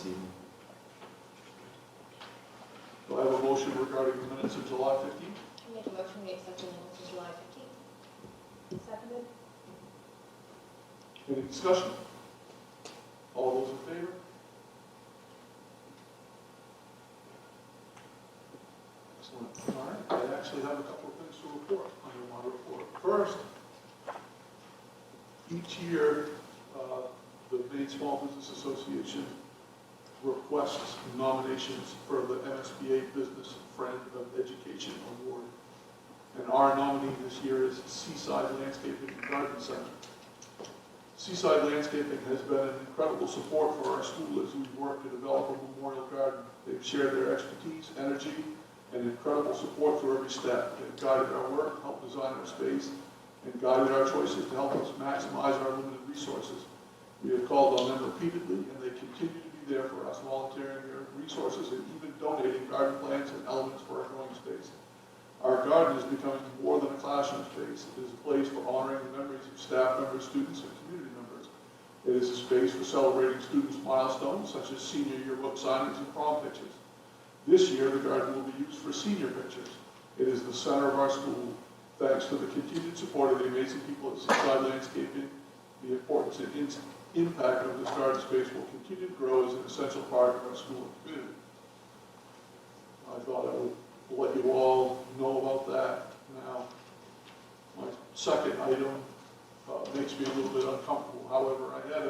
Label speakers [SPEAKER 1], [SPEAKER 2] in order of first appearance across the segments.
[SPEAKER 1] this evening.
[SPEAKER 2] Do I have a motion regarding the minutes of July 15th?
[SPEAKER 3] I make a motion we accept the minutes of July 15th. Seconded.
[SPEAKER 2] Any discussion? All those in favor? Excellent. All right, I actually have a couple of things to report under my report. First, each year, the Maine Small Business Association requests nominations for the MSBA Business Friend of Education Award. And our nominee this year is Seaside Landscaping and Garden Center. Seaside Landscaping has been an incredible support for our school as we work to develop a memorial garden. They've shared their expertise, energy, and incredible support through every step. They've guided our work, helped design our space, and guided our choices to help us maximize our limited resources. We have called on them repeatedly, and they continue to be there for us, volunteering their resources and even donating garden plants and elements for our growing space. Our garden is becoming more than a classroom space. It is a place for honoring the memories of staff members, students, and community members. It is a space for celebrating students' milestones, such as senior yearbook signings and prom pictures. This year, the garden will be used for senior pictures. It is the center of our school. Thanks to the continued support of the amazing people at Seaside Landscaping, the importance and impact of this garden space will continue to grow as an essential part of our school and community. I thought I would let you all know about that. Now, my second item makes me a little bit uncomfortable. However, I had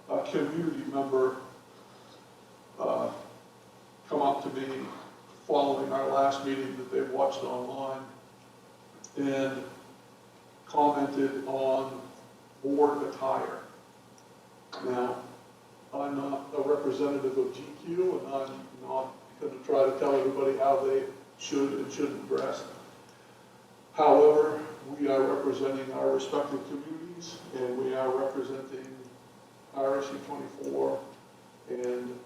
[SPEAKER 2] a community member come up to me following our last meeting that they watched online and commented on board attire. Now, I'm not a representative of GQ, and I'm not going to try to tell everybody how they should and shouldn't dress. However, we are representing our respective communities, and we are representing RSU24, and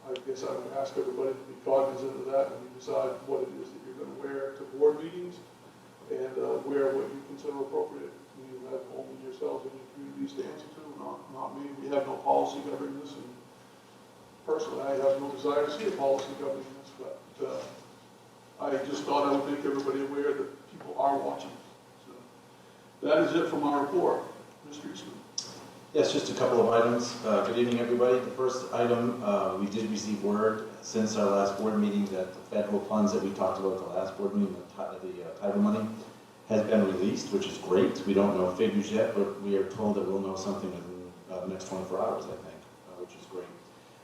[SPEAKER 2] I guess I would ask everybody to be cognizant of that when you decide what it is that you're going to wear to board meetings, and wear what you consider appropriate. You have only yourselves and your communities to answer to, not me. We have no policy governing this, and personally, I have no desire to see a policy governing this, but I just thought I would make everybody aware that people are watching. So that is it from our report. Mr. Eastman.
[SPEAKER 1] Yes, just a couple of items. Good evening, everybody. The first item, we did receive word since our last board meeting that the federal funds that we talked about at the last board meeting, the title money, has been released, which is great. We don't know figures yet, but we are told that we'll know something within the next 24 hours, I think, which is great.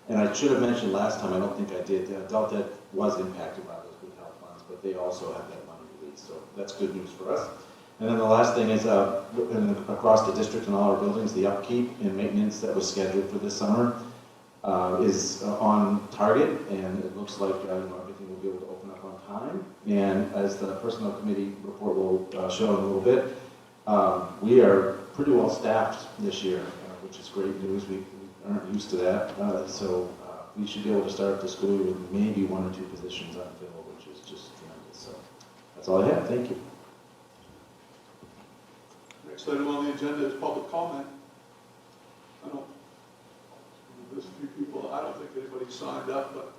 [SPEAKER 1] And I should have mentioned last time, I don't think I did, adult ed was impacted by those good health funds, but they also have that money released, so that's good news for us. And then the last thing is, across the district and all our buildings, the upkeep and maintenance that was scheduled for this summer is on target, and it looks like everything will be able to open up on time. And as the personnel committee report will show in a little bit, we are pretty well staffed this year, which is great news. We aren't used to that, so we should be able to start the school with maybe 1 or 2 positions unfilled, which is just tremendous. So that's all I have. Thank you.
[SPEAKER 2] Next item on the agenda is public comment. There's a few people, I don't think anybody signed up, but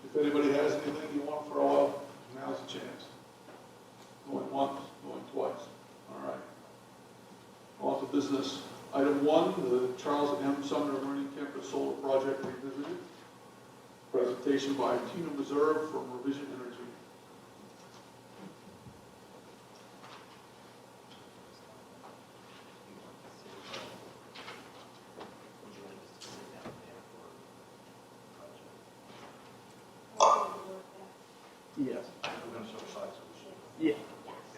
[SPEAKER 2] if anybody has anything you want to throw out, now's the chance. Going once, going twice. All right. On to business. Item 1, the Charles M. Sumner Learning Campus Solar Project Revisited. Presentation by Tina Reserve from Revision Energy.
[SPEAKER 4] Yes.
[SPEAKER 2] We're going to show slides.
[SPEAKER 4] Yeah.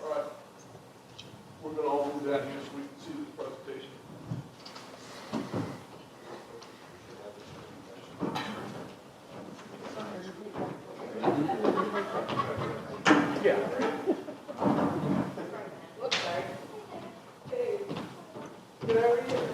[SPEAKER 2] All right. We're going to all move down here so we can see the presentation.
[SPEAKER 4] Yeah.
[SPEAKER 3] Whoops, sorry.
[SPEAKER 2] Hey, get over here.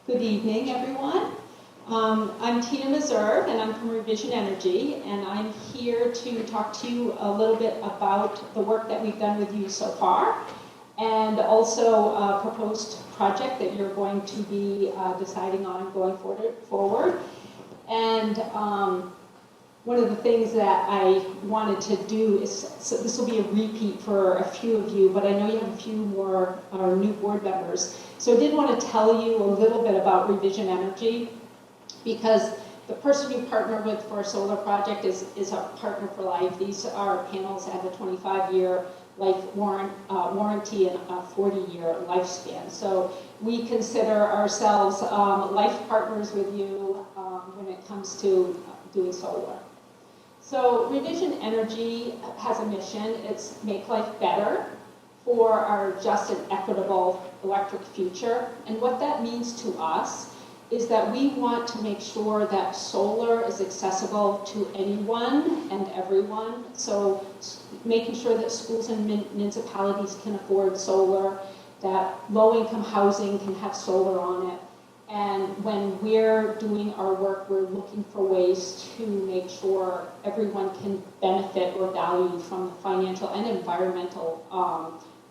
[SPEAKER 5] Good evening, everyone. I'm Tina Meserve, and I'm from Revision Energy, and I'm here to talk to you a little bit about the work that we've done with you so far, and also a proposed project that you're going to be deciding on going forward. And one of the things that I wanted to do is, so this will be a repeat for a few of you, but I know you have a few more new board members. So I did want to tell you a little bit about Revision Energy, because the person you partner with for a solar project is a partner for life. These are panels that have a 25-year life warranty and a 40-year lifespan. So we consider ourselves life partners with you when it comes to doing solar. So Revision Energy has a mission. It's make life better for our just and equitable electric future. And what that means to us is that we want to make sure that solar is accessible to anyone and everyone. So making sure that schools and municipalities can afford solar, that low-income housing can have solar on it. And when we're doing our work, we're looking for ways to make sure everyone can benefit or value from the financial and environmental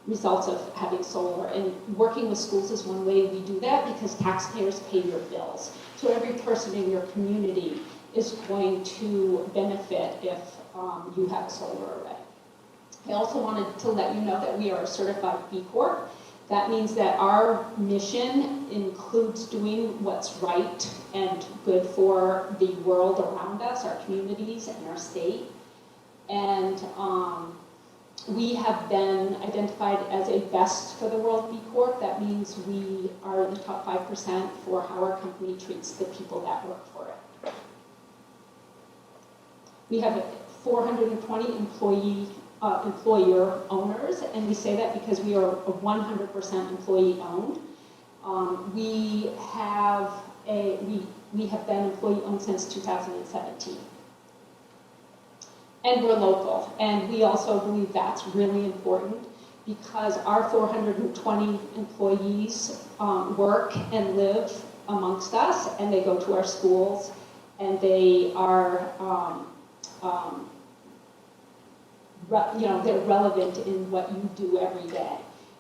[SPEAKER 5] results of having solar. And working with schools is one way we do that, because taxpayers pay your bills. So every person in your community is going to benefit if you have a solar array. I also wanted to let you know that we are a certified B Corp. That means that our mission includes doing what's right and good for the world around us, our communities and our state. And we have been identified as a best for the world B Corp. That means we are in the top 5% for how our company treats the people that work for it. We have 420 employer owners, and we say that because we are 100% employee owned. We have been employee owned since 2017. And we're local, and we also believe that's really important, because our 420 employees work and live amongst us, and they go to our schools, and they are they're relevant in what you do every day.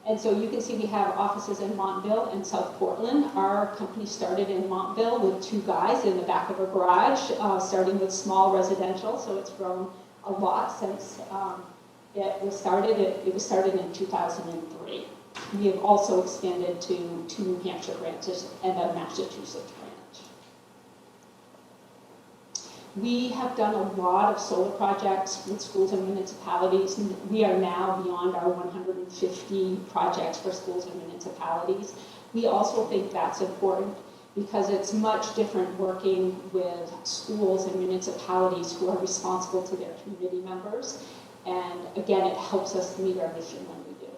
[SPEAKER 5] And so you can see we have offices in Montville and South Portland. Our company started in Montville with 2 guys in the back of a garage, starting with small residential, so it's grown a lot since it was started. It was started in 2003. We have also expanded to 2 New Hampshire branches and a Massachusetts branch. We have done a lot of solar projects with schools and municipalities. We are now beyond our 150 projects for schools and municipalities. We also think that's important, because it's much different working with schools and municipalities who are responsible to their community members. And again, it helps us meet our mission when we do.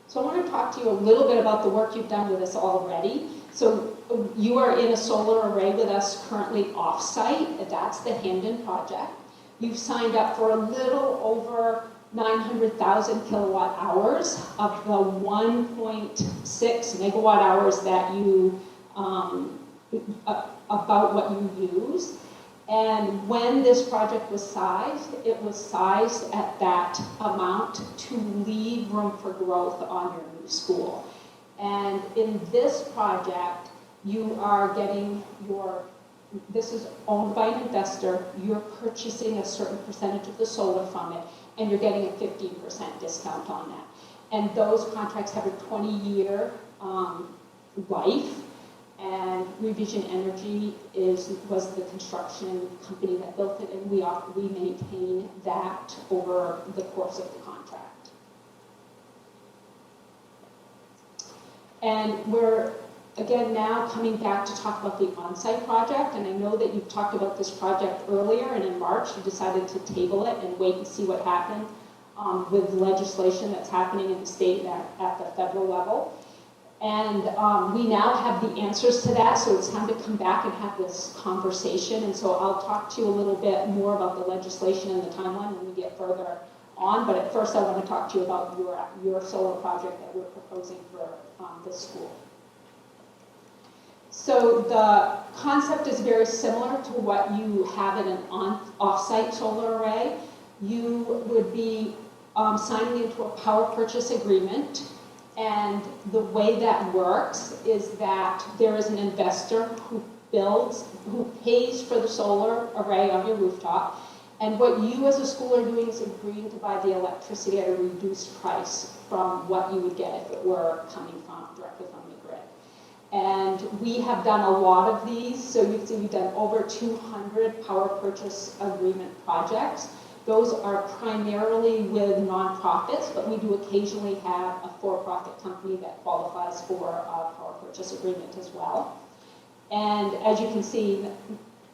[SPEAKER 5] So I want to talk to you a little bit about the work you've done with us already. So you are in a solar array with us currently off-site. That's the Hamden project. You've signed up for a little over 900,000 kilowatt hours of the 1.6 megawatt hours that you, about what you use. And when this project was sized, it was sized at that amount to leave room for growth on your new school. And in this project, you are getting this is owned by an investor, you're purchasing a certain percentage of the solar from it, and you're getting a 15% discount on that. And those contracts have a 20-year life, and Revision Energy was the construction company that built it, and we maintain that over the course of the contract. And we're, again, now coming back to talk about the on-site project, and I know that you've talked about this project earlier, and in March you decided to table it and wait and see what happened with legislation that's happening in the state and at the federal level. And we now have the answers to that, so it's time to come back and have this conversation. And so I'll talk to you a little bit more about the legislation and the timeline when we get further on, but at first I want to talk to you about your solar project that we're proposing for this school. So the concept is very similar to what you have in an off-site solar array. You would be signing into a power purchase agreement, and the way that works is that there is an investor who pays for the solar array on your rooftop, and what you as a school are doing is agreeing to buy the electricity at a reduced price from what you would get if it were coming directly from the grid. And we have done a lot of these, so you can see we've done over 200 power purchase agreement projects. Those are primarily with nonprofits, but we do occasionally have a for-profit company that qualifies for a power purchase agreement as well. And as you can see,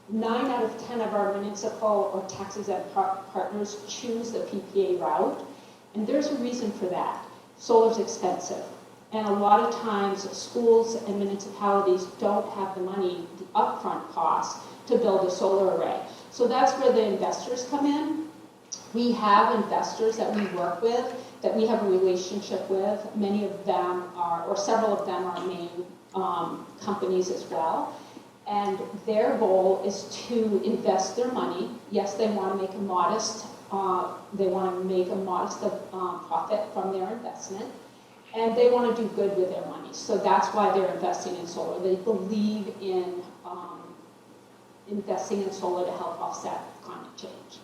[SPEAKER 5] 9 out of 10 of our municipal or tax-exempt partners choose the PPA route, and there's a reason for that. Solar's expensive. And a lot of times, schools and municipalities don't have the money, the upfront cost, to build a solar array. So that's where the investors come in. We have investors that we work with, that we have a relationship with. Many of them are, or several of them are main companies as well. And their goal is to invest their money. Yes, they want to make a modest, profit from their investment. And they want to do good with their money. So that's why they're investing in solar. They believe in investing in solar to help offset climate change.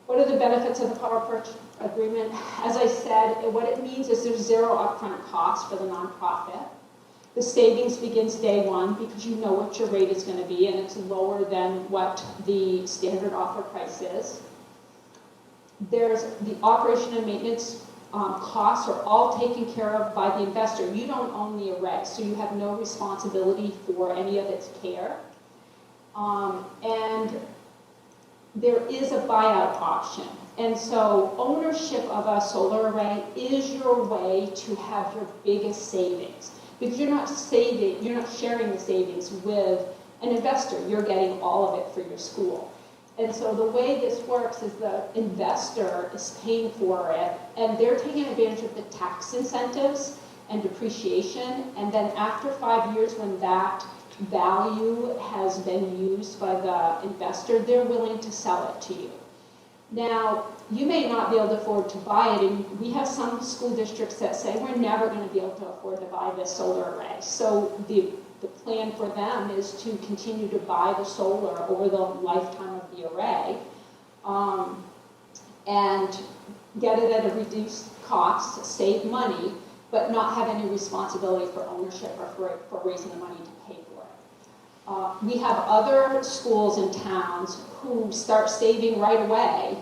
[SPEAKER 5] What are the benefits of the power purchase agreement? As I said, what it means is there's zero upfront cost for the nonprofit. The savings begins day one because you know what your rate is going to be, and it's lower than what the standard offer price is. There's the operation and maintenance costs are all taken care of by the investor. You don't own the array, so you have no responsibility for any of its care. And there is a buyout option. And so ownership of a solar array is your way to have your biggest savings. Because you're not sharing the savings with an investor. You're getting all of it for your school. And so the way this works is the investor is paying for it, and they're taking advantage of the tax incentives and depreciation. And then after 5 years, when that value has been used by the investor, they're willing to sell it to you. Now, you may not be able to afford to buy it, and we have some school districts that say we're never going to be able to afford to buy this solar array. So the plan for them is to continue to buy the solar over the lifetime of the array and get it at a reduced cost, save money, but not have any responsibility for ownership or for raising the money to pay for it. We have other schools and towns who start saving right away,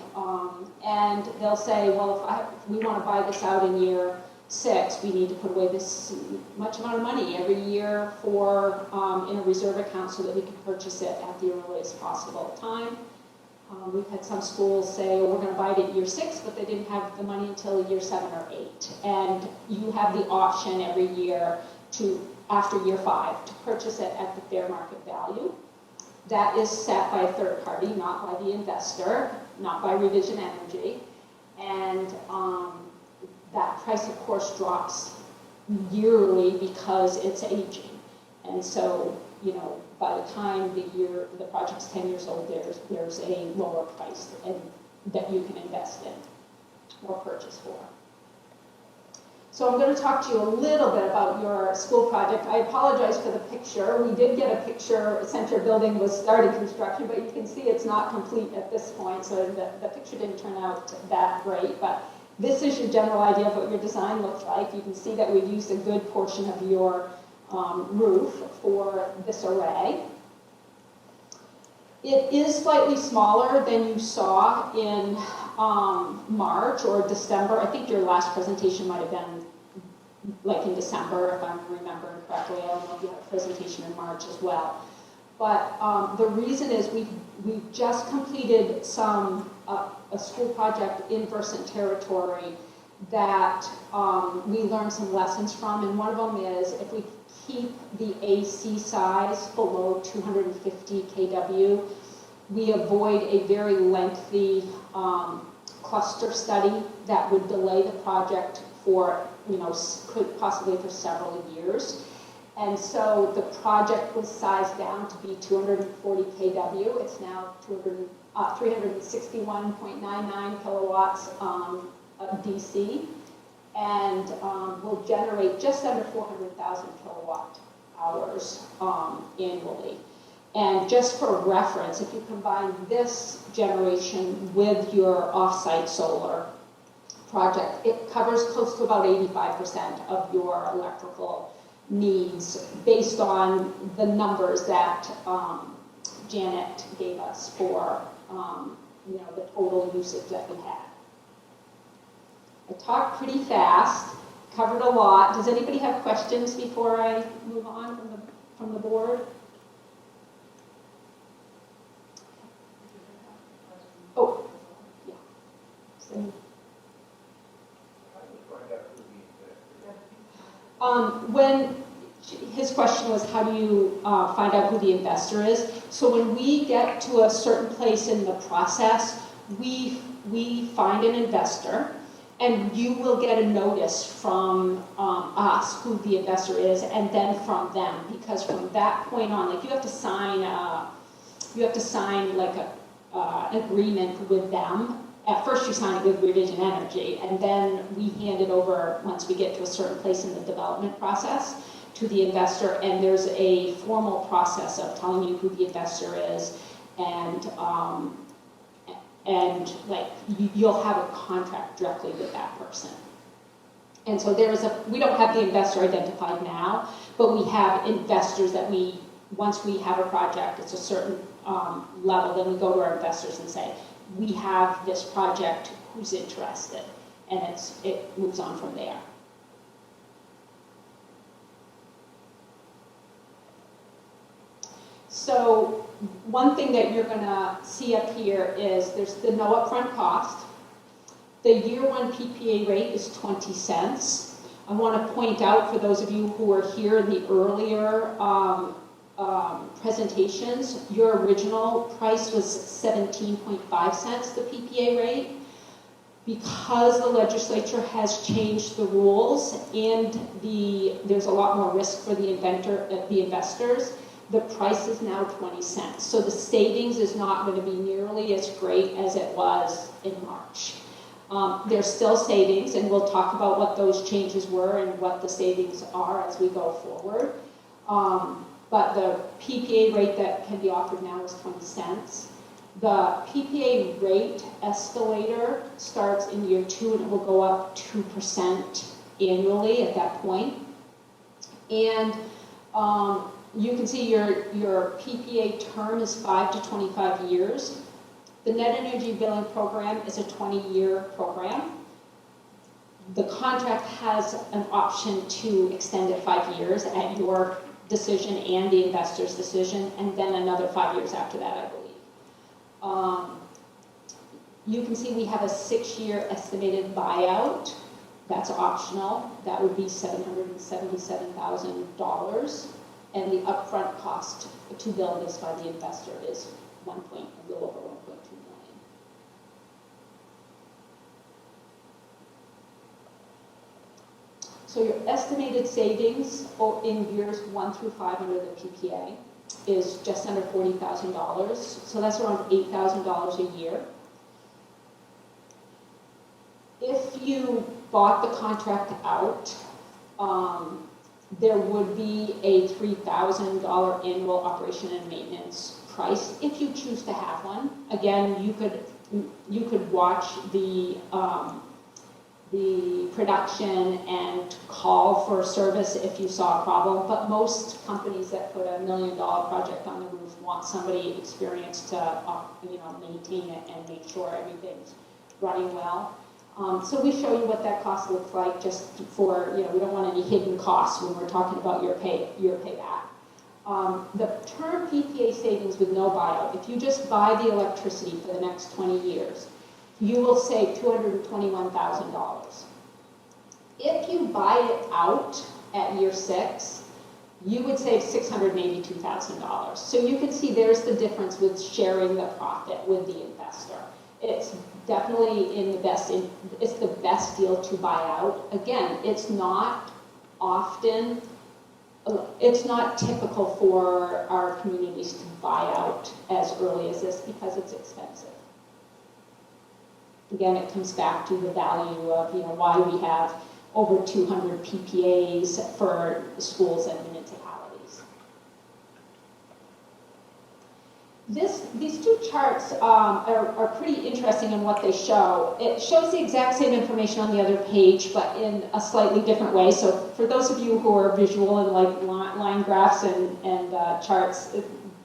[SPEAKER 5] and they'll say, well, if we want to buy this out in year 6, we need to put away this much amount of money every year for in a reserve account so that we can purchase it at the earliest possible time. We've had some schools say, oh, we're going to buy it at year 6, but they didn't have the money until year 7 or 8. And you have the option every year after year 5 to purchase it at the fair market value. That is set by a third party, not by the investor, not by Revision Energy. And that price, of course, drops yearly because it's aging. And so, by the time the project's 10 years old, there's a lower price that you can invest in or purchase for. So I'm going to talk to you a little bit about your school project. I apologize for the picture. We did get a picture since your building was starting construction, but you can see it's not complete at this point, so the picture didn't turn out that great. But this is your general idea of what your design looks like. You can see that we've used a good portion of your roof for this array. It is slightly smaller than you saw in March or December. I think your last presentation might have been like in December, if I'm remembering correctly. I don't know if you had a presentation in March as well. But the reason is we've just completed a school project in Versant territory that we learned some lessons from, and one of them is if we keep the AC size below 250 kW, we avoid a very lengthy cluster study that would delay the project for, could possibly for several years. And so the project was sized down to be 240 kW. It's now 361.99 kilowatts DC, and will generate just under 400,000 kilowatt hours annually. And just for reference, if you combine this generation with your off-site solar project, it covers close to about 85% of your electrical needs based on the numbers that Janet gave us for the total usage that we had. I talked pretty fast, covered a lot. Does anybody have questions before I move on from the board? Oh, yeah. So, when his question was, how do you find out who the investor is? So when we get to a certain place in the process, we find an investor, and you will get a notice from us who the investor is, and then from them, because from that point on, like you have to sign like an agreement with them. At first you sign it with Revision Energy, and then we hand it over once we get to a certain place in the development process to the investor, and there's a formal process of telling you who the investor is, and like you'll have a contract directly with that person. And so we don't have the investor identified now, but we have investors that once we have a project, it's a certain level, then we go to our investors and say, we have this project, who's interested? And it moves on from there. So one thing that you're going to see up here is there's the no upfront cost. The year one PPA rate is 20 cents. I want to point out for those of you who were here in the earlier presentations, your original price was 17.5 cents, the PPA rate. Because the legislature has changed the rules and there's a lot more risk for the investors, the price is now 20 cents. So the savings is not going to be nearly as great as it was in March. There's still savings, and we'll talk about what those changes were and what the savings are as we go forward. But the PPA rate that can be offered now is 20 cents. The PPA rate escalator starts in year 2, and it will go up 2% annually at that point. And you can see your PPA term is 5 to 25 years. The net energy billing program is a 20-year program. The contract has an option to extend it 5 years at your decision and the investor's decision, and then another 5 years after that, I believe. You can see we have a 6-year estimated buyout. That's optional. That would be $777,000. And the upfront cost to build this by the investor is a little over 1.2 million. So your estimated savings in years 1 through 5 under the PPA is just under $40,000. So that's around $8,000 a year. If you bought the contract out, there would be a $3,000 annual operation and maintenance price if you choose to have one. Again, you could watch the production and call for service if you saw a problem, but most companies that put $1 million project on the roof want somebody experienced to maintain it and make sure everything's running well. So we show you what that cost looks like, just for, we don't want any hidden costs when we're talking about your payback. The term PPA savings with no buyout, if you just buy the electricity for the next 20 years, you will save $221,000. If you buy it out at year 6, you would save $682,000. So you can see there's the difference with sharing the profit with the investor. it's definitely it's the best deal to buy out. Again, it's not often, it's not typical for our communities to buy out as early as this because it's expensive. Again, it comes back to the value of, why we have over 200 PPAs for schools and municipalities. These two charts are pretty interesting in what they show. It shows the exact same information on the other page, but in a slightly different way. So for those of you who are visual and like line graphs and charts,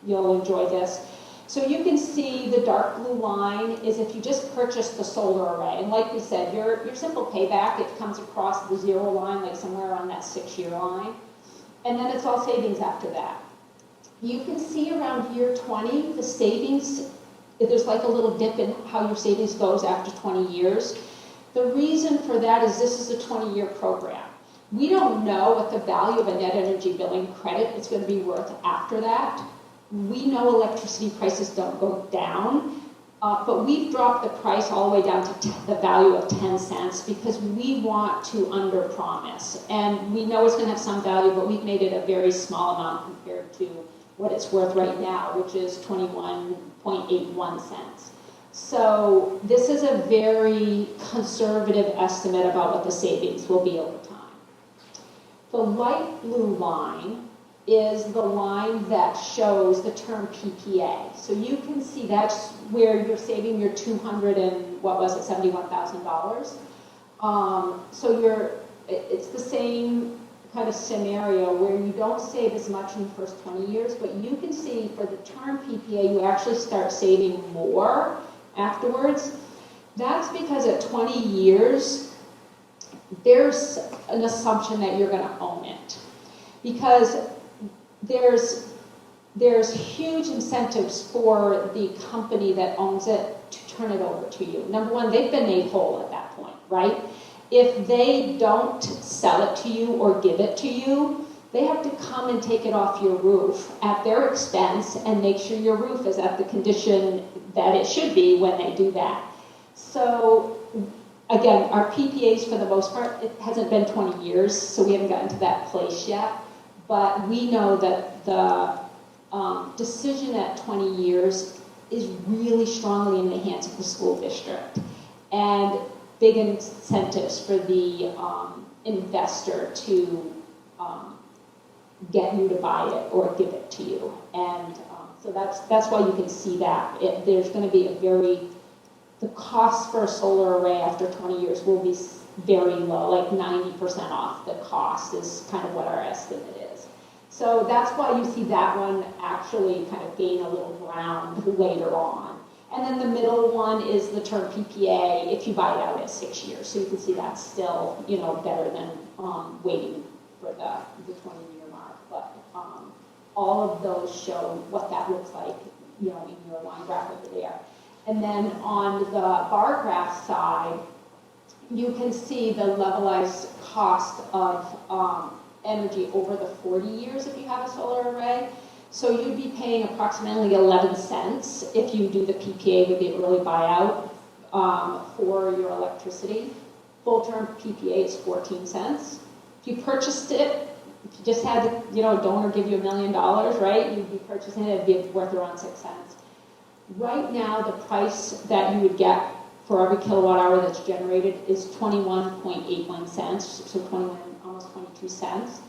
[SPEAKER 5] you'll enjoy this. So you can see the dark blue line is if you just purchase the solar array. And like we said, your simple payback, it comes across the 0 line, like somewhere around that 6-year line. And then it's all savings after that. You can see around year 20, the savings, there's like a little dip in how your savings goes after 20 years. The reason for that is this is a 20-year program. We don't know what the value of a net energy billing credit is going to be worth after that. We know electricity prices don't go down, but we've dropped the price all the way down to the value of 10 cents because we want to underpromise. And we know it's going to have some value, but we've made it a very small amount compared to what it's worth right now, which is 21.81 cents. So this is a very conservative estimate about what the savings will be over time. The light blue line is the line that shows the term PPA. So you can see that's where you're saving your $71,000. So it's the same kind of scenario where you don't save as much in the first 20 years, but you can see for the term PPA, you actually start saving more afterwards. That's because at 20 years, there's an assumption that you're going to own it. Because there's huge incentives for the company that owns it to turn it over to you. Number one, they've been made whole at that point, right? If they don't sell it to you or give it to you, they have to come and take it off your roof at their expense and make sure your roof is at the condition that it should be when they do that. So again, our PPAs for the most part, it hasn't been 20 years, so we haven't gotten to that place yet. But we know that the decision at 20 years is really strongly in the hands of the school district. And big incentives for the investor to get you to buy it or give it to you. And so that's why you can see that. There's going to be the cost for a solar array after 20 years will be very low, like 90% off the cost is kind of what our estimate is. So that's why you see that one actually kind of gain a little ground later on. And then the middle one is the term PPA if you buy it out at 6 years. So you can see that's still, better than waiting for the 20-year mark. But all of those show what that looks like, in your line graph over there. And then on the bar graph side, you can see the levelized cost of energy over the 40 years if you have a solar array. So you'd be paying approximately 11 cents if you do the PPA with the early buyout for your electricity. Full-term PPA is 14 cents. If you purchased it, if you just had a donor give you $1 million, right, you'd be purchasing it, it'd be worth around 6 cents. Right now, the price that you would get for every kilowatt hour that's generated is 21.81 cents, so almost 22 cents.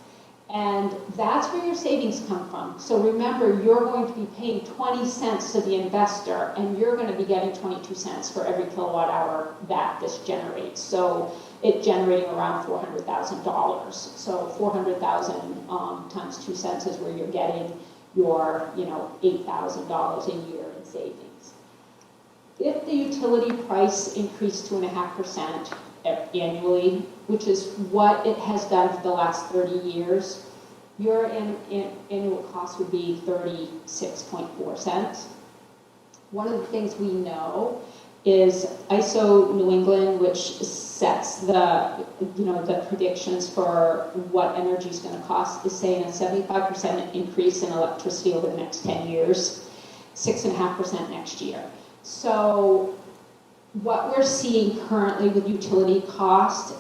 [SPEAKER 5] And that's where your savings come from. So remember, you're going to be paying 20 cents to the investor, and you're going to be getting 22 cents for every kilowatt hour that this generates. So it's generating around $400,000. So 400,000 times 2 cents is where you're getting your, $8,000 a year in savings. If the utility price increased 2.5% annually, which is what it has done for the last 30 years, your annual cost would be 36.4 cents. One of the things we know is ISO New England, which sets the predictions for what energy is going to cost, is saying a 75% increase in electricity over the next 10 years, 6.5% next year. So what we're seeing currently with utility cost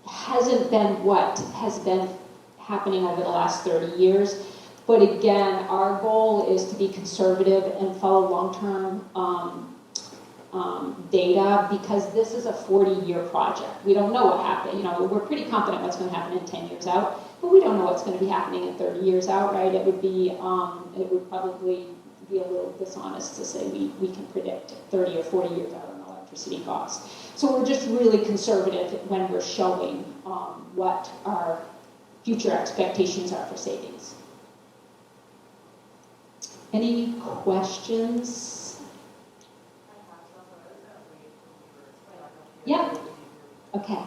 [SPEAKER 5] hasn't been what has been happening over the last 30 years. But again, our goal is to be conservative and follow long-term data, because this is a 40-year project. We don't know what happened. You know, we're pretty confident what's going to happen in 10 years out, but we don't know what's going to be happening in 30 years out, right? It would probably be a little dishonest to say we can predict 30 or 40 years out on electricity costs. So we're just really conservative when we're showing what our future expectations are for savings. Any questions? Yeah. Okay.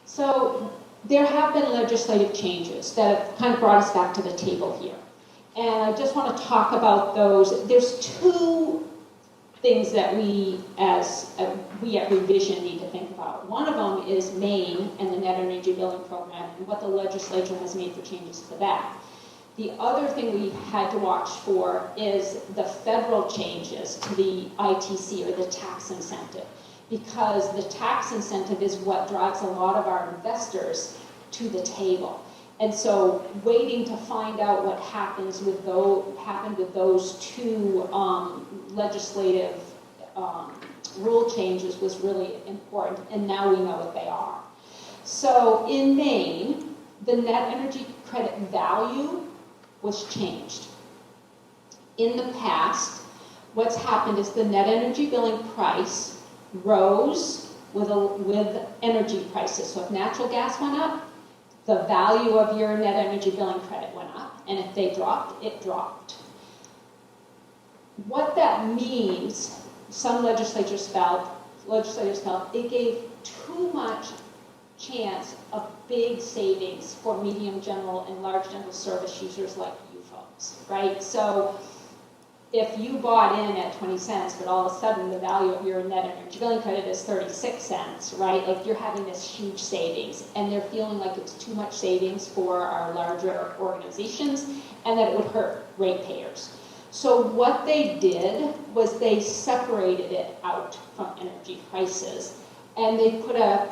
[SPEAKER 5] So there have been legislative changes that have kind of brought us back to the table here. And I just want to talk about those. There's two things that we at Revision need to think about. One of them is Maine and the net energy billing program and what the legislature has made for changes to that. The other thing we had to watch for is the federal changes to the ITC, or the tax incentive, because the tax incentive is what drives a lot of our investors to the table. And so waiting to find out what happened with those two legislative rule changes was really important, and now we know what they are. So in Maine, the net energy credit value was changed. In the past, what's happened is the net energy billing price rose with energy prices. So if natural gas went up, the value of your net energy billing credit went up, and if they dropped, it dropped. What that means, some legislators felt it gave too much chance of big savings for medium general and large general service users like you folks, right? So if you bought in at 20 cents, but all of a sudden the value of your net energy billing credit is 36 cents, right? Like you're having this huge savings, and they're feeling like it's too much savings for our larger organizations, and that it would hurt ratepayers. So what they did was they separated it out from energy prices, and they put a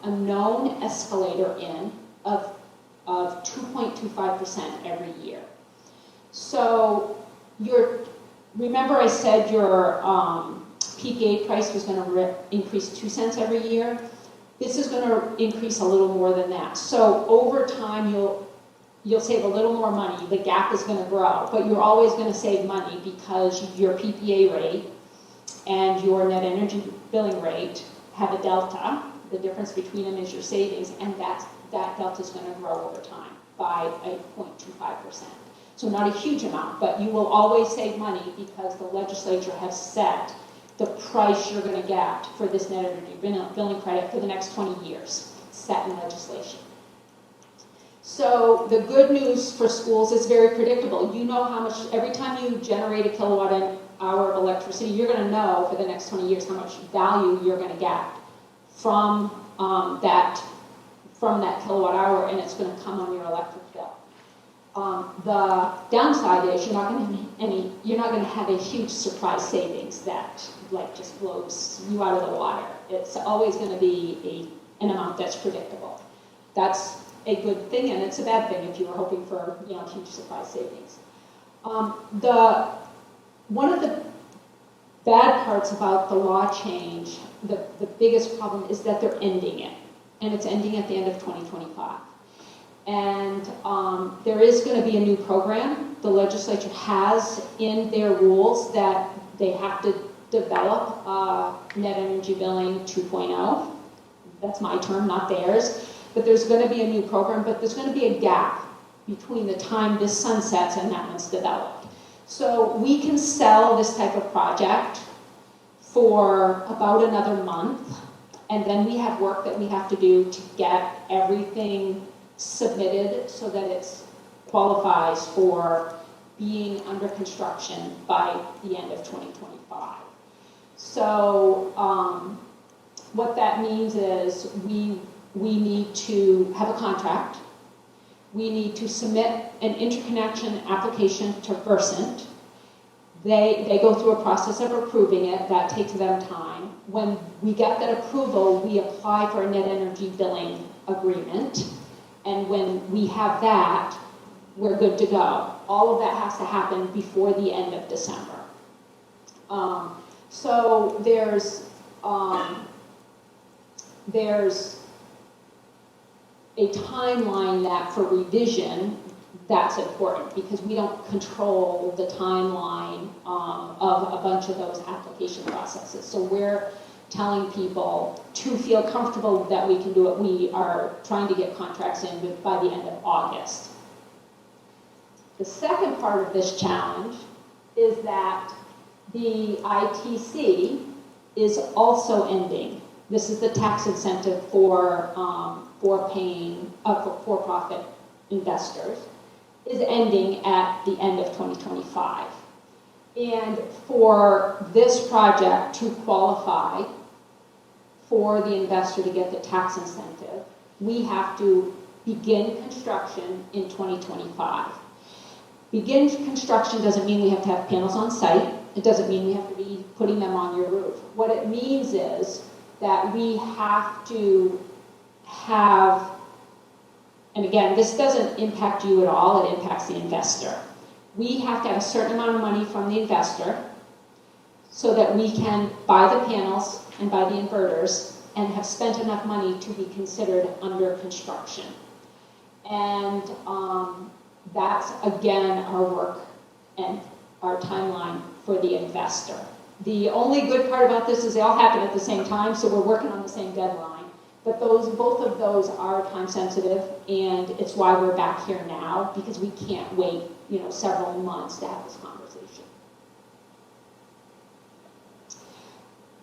[SPEAKER 5] known escalator in of 2.25% every year. So remember I said your peak aid price was going to increase 2 cents every year? This is going to increase a little more than that. So over time, you'll save a little more money. The gap is going to grow, but you're always going to save money because your PPA rate and your net energy billing rate have a delta. The difference between them is your savings, and that delta is going to grow over time by 0.25%. So not a huge amount, but you will always save money because the legislature has set the price you're going to get for this net energy billing credit for the next 20 years, set in legislation. So the good news for schools is very predictable. You know how much, every time you generate a kilowatt hour of electricity, you're going to know for the next 20 years how much value you're going to get from that kilowatt hour, and it's going to come on your electric bill. The downside is you're not going to have a huge surprise savings that like just blows you out of the water. It's always going to be an amount that's predictable. That's a good thing, and it's a bad thing if you were hoping for huge surprise savings. One of the bad parts about the law change, the biggest problem is that they're ending it, and it's ending at the end of 2025. And there is going to be a new program. The legislature has in their rules that they have to develop net energy billing 2.0. That's my term, not theirs. But there's going to be a new program, but there's going to be a gap between the time this sunsets and that one's developed. So we can sell this type of project for about another month, and then we have work that we have to do to get everything submitted so that it qualifies for being under construction by the end of 2025. So what that means is we need to have a contract. We need to submit an interconnection application to Versant. They go through a process of approving it. That takes them time. When we get that approval, we apply for a net energy billing agreement. And when we have that, we're good to go. All of that has to happen before the end of December. So there's a timeline that for revision, that's important because we don't control the timeline of a bunch of those application processes. So we're telling people to feel comfortable that we can do it. We are trying to get contracts in by the end of August. The second part of this challenge is that the ITC is also ending. This is the tax incentive for paying for-profit investors, is ending at the end of 2025. And for this project to qualify for the investor to get the tax incentive, we have to begin construction in 2025. Begin construction doesn't mean we have to have panels on site. It doesn't mean we have to be putting them on your roof. What it means is that we have to have, and again, this doesn't impact you at all, it impacts the investor. We have to have a certain amount of money from the investor so that we can buy the panels and buy the inverters and have spent enough money to be considered under construction. And that's, again, our work and our timeline for the investor. The only good part about this is they all happen at the same time, so we're working on the same deadline. But both of those are time sensitive, and it's why we're back here now, because we can't wait, several months to have this conversation.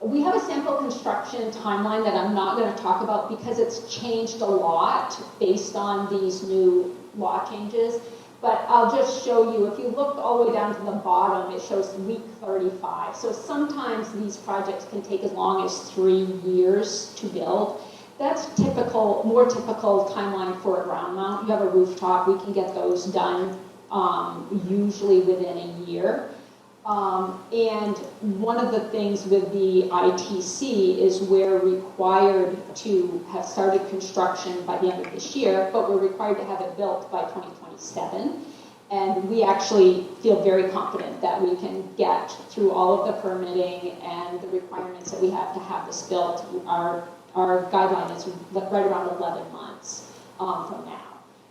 [SPEAKER 5] We have a sample construction timeline that I'm not going to talk about because it's changed a lot based on these new law changes. But I'll just show you, if you look all the way down to the bottom, it shows week 35. So sometimes these projects can take as long as 3 years to build. That's more typical timeline for a ground mount. You have a rooftop, we can get those done usually within a year. And one of the things with the ITC is we're required to have started construction by the end of this year, but we're required to have it built by 2027. And we actually feel very confident that we can get through all of the permitting and the requirements that we have to have this built. Our guideline is right around 11 months from now.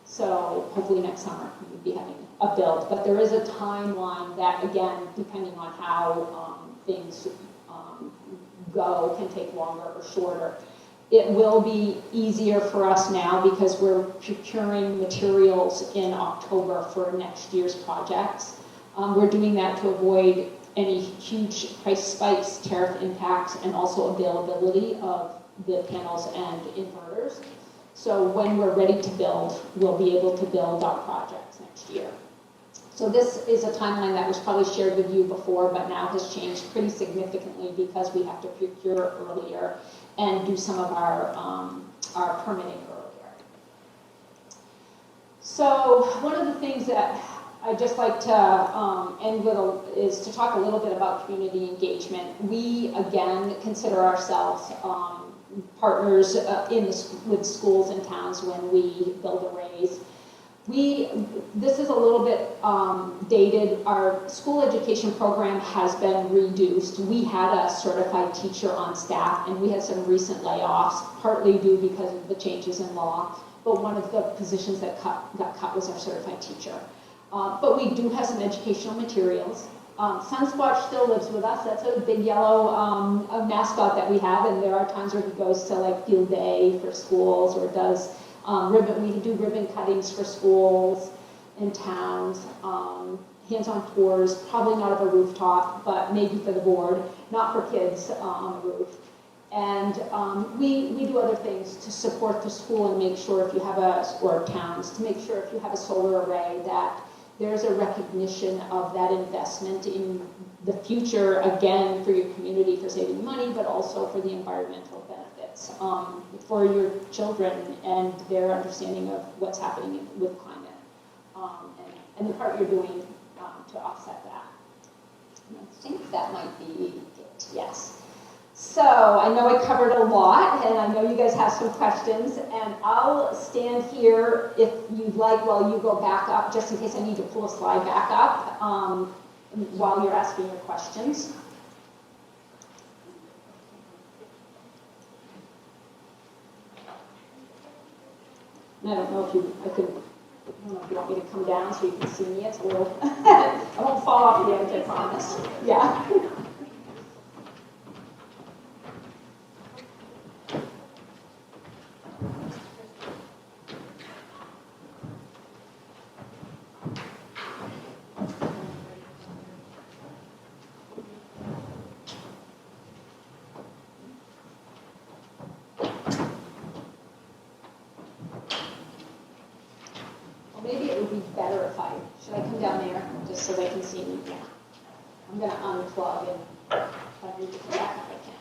[SPEAKER 5] So hopefully next summer we'll be having a build. But there is a timeline that, again, depending on how things go, can take longer or shorter. It will be easier for us now because we're procuring materials in October for next year's projects. We're doing that to avoid any huge price spikes, tariff impacts, and also availability of the panels and inverters. So when we're ready to build, we'll be able to build our projects next year. So this is a timeline that was probably shared with you before, but now has changed pretty significantly because we have to procure earlier and do some of our permitting earlier. So one of the things that I'd just like to end with is to talk a little bit about community engagement. We, again, consider ourselves partners with schools and towns when we build arrays. This is a little bit dated. Our school education program has been reduced. We had a certified teacher on staff, and we had some recent layoffs, partly due because of the changes in law. But one of the positions that got cut was our certified teacher. But we do have some educational materials. Sunsquatch still lives with us. That's a big yellow mascot that we have, and there are times where he goes to like field day for schools or does we do ribbon cuttings for schools and towns, hands-on tours, probably not of a rooftop, but maybe for the board, not for kids on the roof. And we do other things to support the school and make sure if you have or towns, to make sure if you have a solar array that there's a recognition of that investment in the future, again, for your community, for saving money, but also for the environmental benefits for your children and their understanding of what's happening with climate and the part you're doing to offset that. I think that might be it, yes. So I know I covered a lot, and I know you guys have some questions, and I'll stand here if you'd like while you go back up, just in case I need to pull a slide back up while you're asking your questions. And I don't know if you, I don't know if you want me to come down so you can see me. It's a little, I won't fall off the edge, I promise. Yeah. Maybe it would be better if should I come down there just so they can see me? Yeah. I'm going to unplug and I need to come back if I can.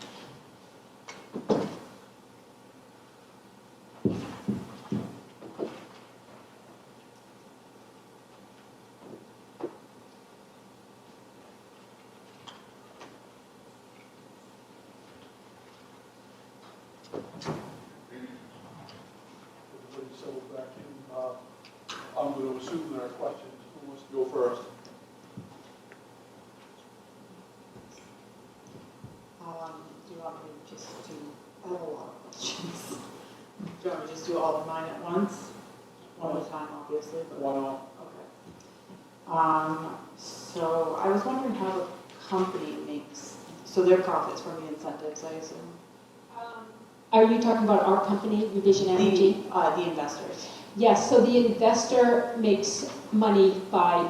[SPEAKER 2] Everybody settled back in. I'm going to assume there are questions. Who wants to go first?
[SPEAKER 6] Do you want me to just do, I have a lot of questions. Do you want me to just do all of mine at once? One at a time, obviously, but.
[SPEAKER 2] One off.
[SPEAKER 6] Okay. So I was wondering how the company makes, so their profits from the incentives, I assume?
[SPEAKER 5] Are you talking about our company, Revision Energy?
[SPEAKER 6] The investors.
[SPEAKER 5] Yes, so the investor makes money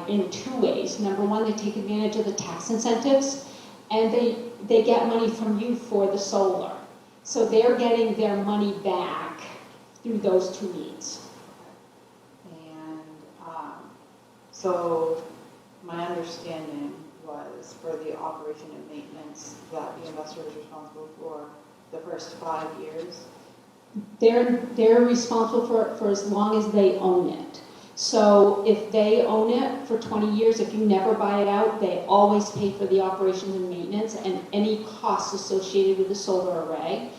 [SPEAKER 5] in two ways. Number one, they take advantage of the tax incentives, and they get money from you for the solar. So they're getting their money back through those two means.
[SPEAKER 6] And so my understanding was for the operation and maintenance that the investor is responsible for the first 5 years.
[SPEAKER 5] They're responsible for as long as they own it. So if they own it for 20 years, if you never buy it out, they always pay for the operations and maintenance and any costs associated with the solar array.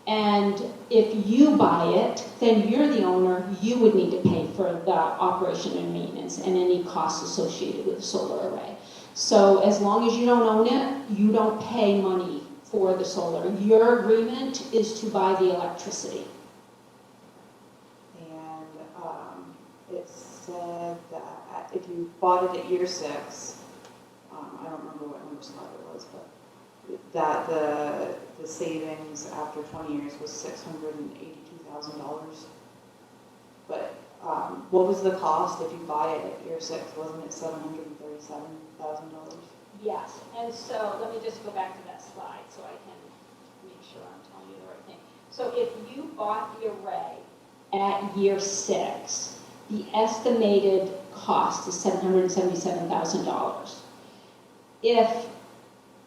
[SPEAKER 5] And if you buy it, then you're the owner, you would need to pay for the operation and maintenance and any costs associated with the solar array. So as long as you don't own it, you don't pay money for the solar. Your agreement is to buy the electricity.
[SPEAKER 6] And it said that if you bought it at year 6, I don't remember what number slide it was, but that the savings after 20 years was $682,000. But what was the cost if you buy it at year 6? Wasn't it $737,000?
[SPEAKER 5] Yes, and so let me just go back to that slide so I can make sure I'm telling you the right thing. So if you bought the array at year 6, the estimated cost is $777,000.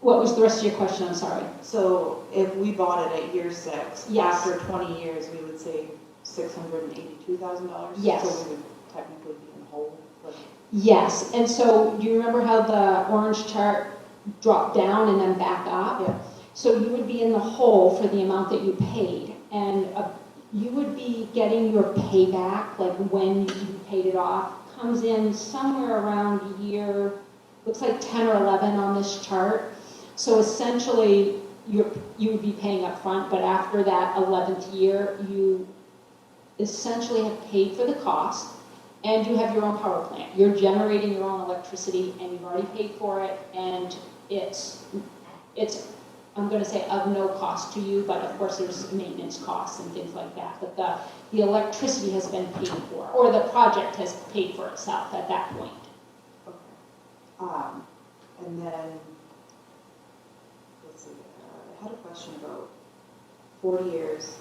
[SPEAKER 5] What was the rest of your question? I'm sorry.
[SPEAKER 6] So if we bought it at year 6,
[SPEAKER 5] Yes.
[SPEAKER 6] after 20 years, we would save $682,000?
[SPEAKER 5] Yes.
[SPEAKER 6] So we would technically be in the hole?
[SPEAKER 5] Yes, and so do you remember how the orange chart dropped down and then back up?
[SPEAKER 6] Yeah.
[SPEAKER 5] So you would be in the hole for the amount that you paid, and you would be getting your payback, like when you paid it off, comes in somewhere around year, looks like 10 or 11 on this chart. So essentially, you would be paying up front, but after that 11th year, you essentially have paid for the cost, and you have your own power plant. You're generating your own electricity, and you've already paid for it, and it's I'm going to say of no cost to you, but of course there's maintenance costs and things like that. But the electricity has been paid for, or the project has paid for itself at that point.
[SPEAKER 6] Okay. And then, let's see, I had a question about 40 years.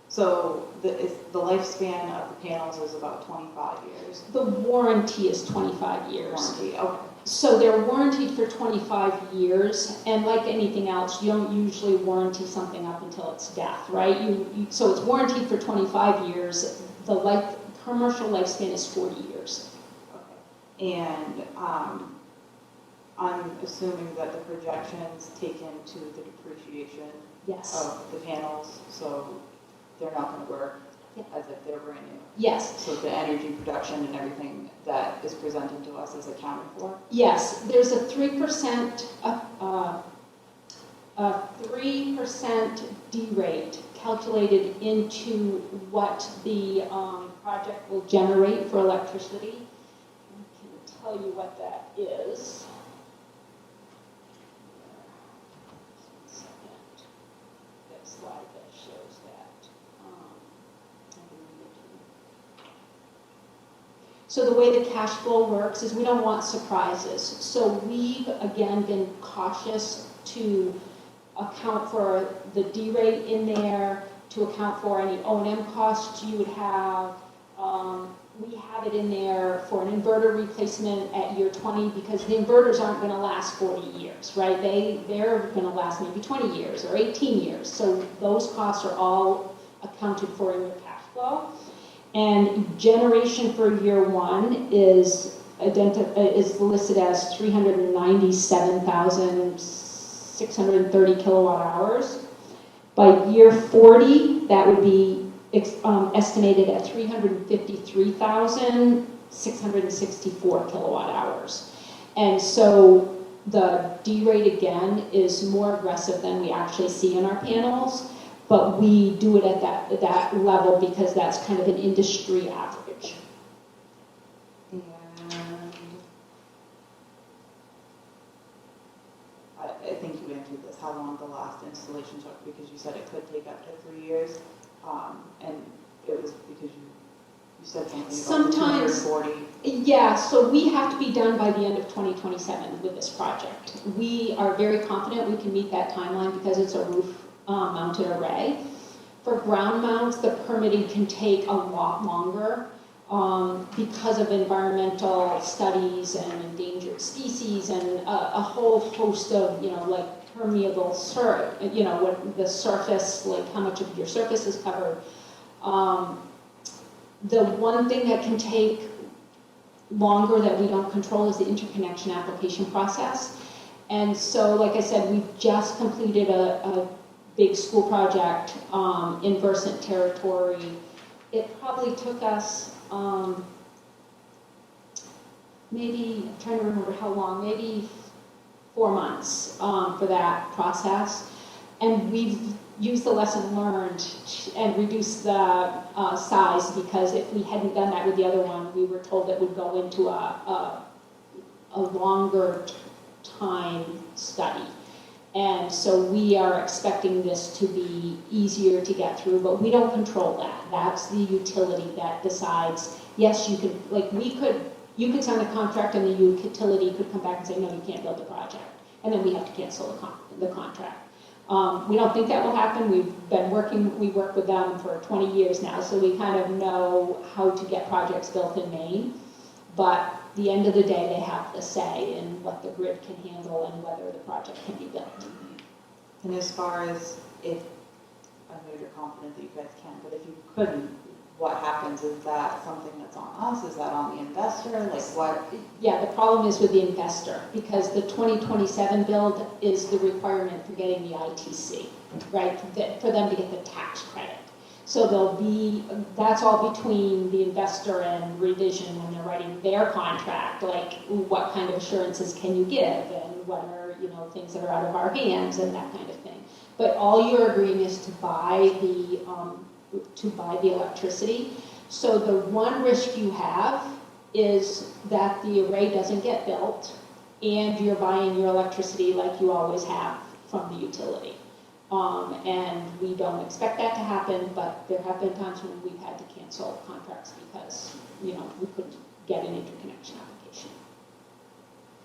[SPEAKER 6] So the lifespan of the panels is about 25 years.
[SPEAKER 5] The warranty is 25 years.
[SPEAKER 6] Warranty, okay.
[SPEAKER 5] So they're warranted for 25 years, and like anything else, you don't usually warranty something up until it's death, right? So it's warranted for 25 years. The commercial lifespan is 40 years.
[SPEAKER 6] Okay. And I'm assuming that the projections take into the depreciation
[SPEAKER 5] Yes,
[SPEAKER 6] of the panels, so they're not gonna work
[SPEAKER 5] Yeah.
[SPEAKER 6] as if they're brand new.
[SPEAKER 5] yes,
[SPEAKER 6] So the energy production and everything that is presented to us is accounted for?
[SPEAKER 5] yes. There's a 3%, a 3% D-rate calculated into what the project will generate for electricity. I can tell you what that is. Just one second. That slide that shows that. I can read it to you. So the way the cash flow works is we don't want surprises. So we've, again, been cautious to account for the D-rate in there, to account for any O&M costs you would have. We have it in there for an inverter replacement at year 20 because the inverters aren't going to last 40 years, right? They're going to last maybe 20 years or 18 years. So those costs are all accounted for in your cash flow. And generation for year 1 is listed as 397,630 kilowatt hours. By year 40, that would be estimated at 353,664 kilowatt hours. And so the D rate again is more aggressive than we actually see in our panels, but we do it at that level because that's kind of an industry average.
[SPEAKER 6] And I think you answered this, how long the last installation took, because you said it could take up to 3 years. And it was because you said something about
[SPEAKER 5] Sometimes-
[SPEAKER 6] the 240.
[SPEAKER 5] Yeah, so we have to be done by the end of 2027 with this project. We are very confident we can meet that timeline because it's a roof-mounted array. For ground mounts, the permitting can take a lot longer because of environmental studies and endangered species and a whole host of, like permeable what the surface, like how much of your surface is covered. The one thing that can take longer that we don't control is the interconnection application process. And so, like I said, we've just completed a big school project in Versant territory. It probably took us maybe, I'm trying to remember how long, maybe 4 months for that process. And we've used the lesson learned and reduced the size because if we hadn't done that with the other one, we were told it would go into a longer time study. And so we are expecting this to be easier to get through, but we don't control that. That's the utility that decides, yes, you could, you could sign a contract and the utility could come back and say, no, you can't build the project. And then we have to cancel the contract. We don't think that will happen. We work with them for 20 years now, so we kind of know how to get projects built in Maine. But at the end of the day, they have the say in what the grid can handle and whether the project can be built.
[SPEAKER 6] And as far as if, I know you're confident that you guys can, but if you couldn't, what happens? Is that something that's on us? Is that on the investor? Like what?
[SPEAKER 5] Yeah, the problem is with the investor because the 2027 build is the requirement for getting the ITC, right? For them to get the tax credit. So that's all between the investor and Revision when they're writing their contract, like what kind of assurances can you give and what are, things that are out of our hands and that kind of thing. But all you're agreeing is to buy the electricity. So the one risk you have is that the array doesn't get built and you're buying your electricity like you always have from the utility. And we don't expect that to happen, but there have been times when we've had to cancel contracts because, we couldn't get an interconnection application.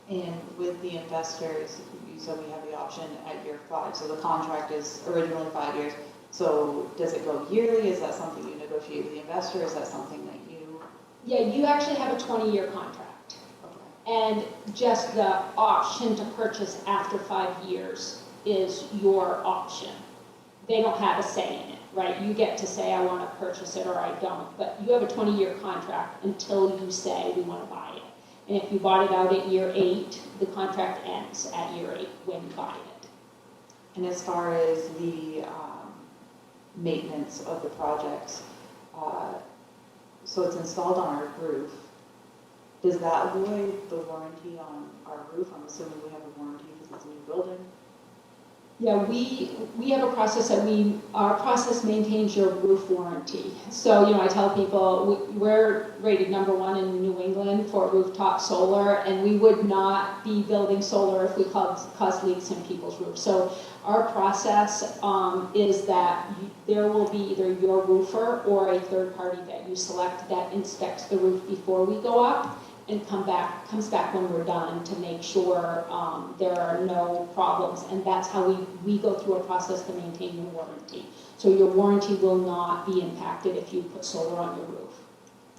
[SPEAKER 6] And with the investors, you said we have the option at year 5. So the contract is originally 5 years. So does it go yearly? Is that something you negotiate with the investor? Is that something that you?
[SPEAKER 5] Yeah, you actually have a 20-year contract.
[SPEAKER 6] Okay.
[SPEAKER 5] And just the option to purchase after 5 years is your option. They don't have a say in it, right? You get to say, I want to purchase it or I don't. But you have a 20-year contract until you say we want to buy it. And if you bought it out at year 8, the contract ends at year 8 when you buy it.
[SPEAKER 6] And as far as the maintenance of the projects, so it's installed on our roof. Does that void the warranty on our roof? I'm assuming we have a warranty because it's a new building.
[SPEAKER 5] Yeah, we have a process our process maintains your roof warranty. So, I tell people, we're rated #1 in New England for rooftop solar, and we would not be building solar if we caused leaks in people's roofs. So our process is that there will be either your roofer or a third party that you select that inspects the roof before we go up, and comes back when we're done to make sure there are no problems. And that's how we go through a process to maintain your warranty. So your warranty will not be impacted if you put solar on your roof.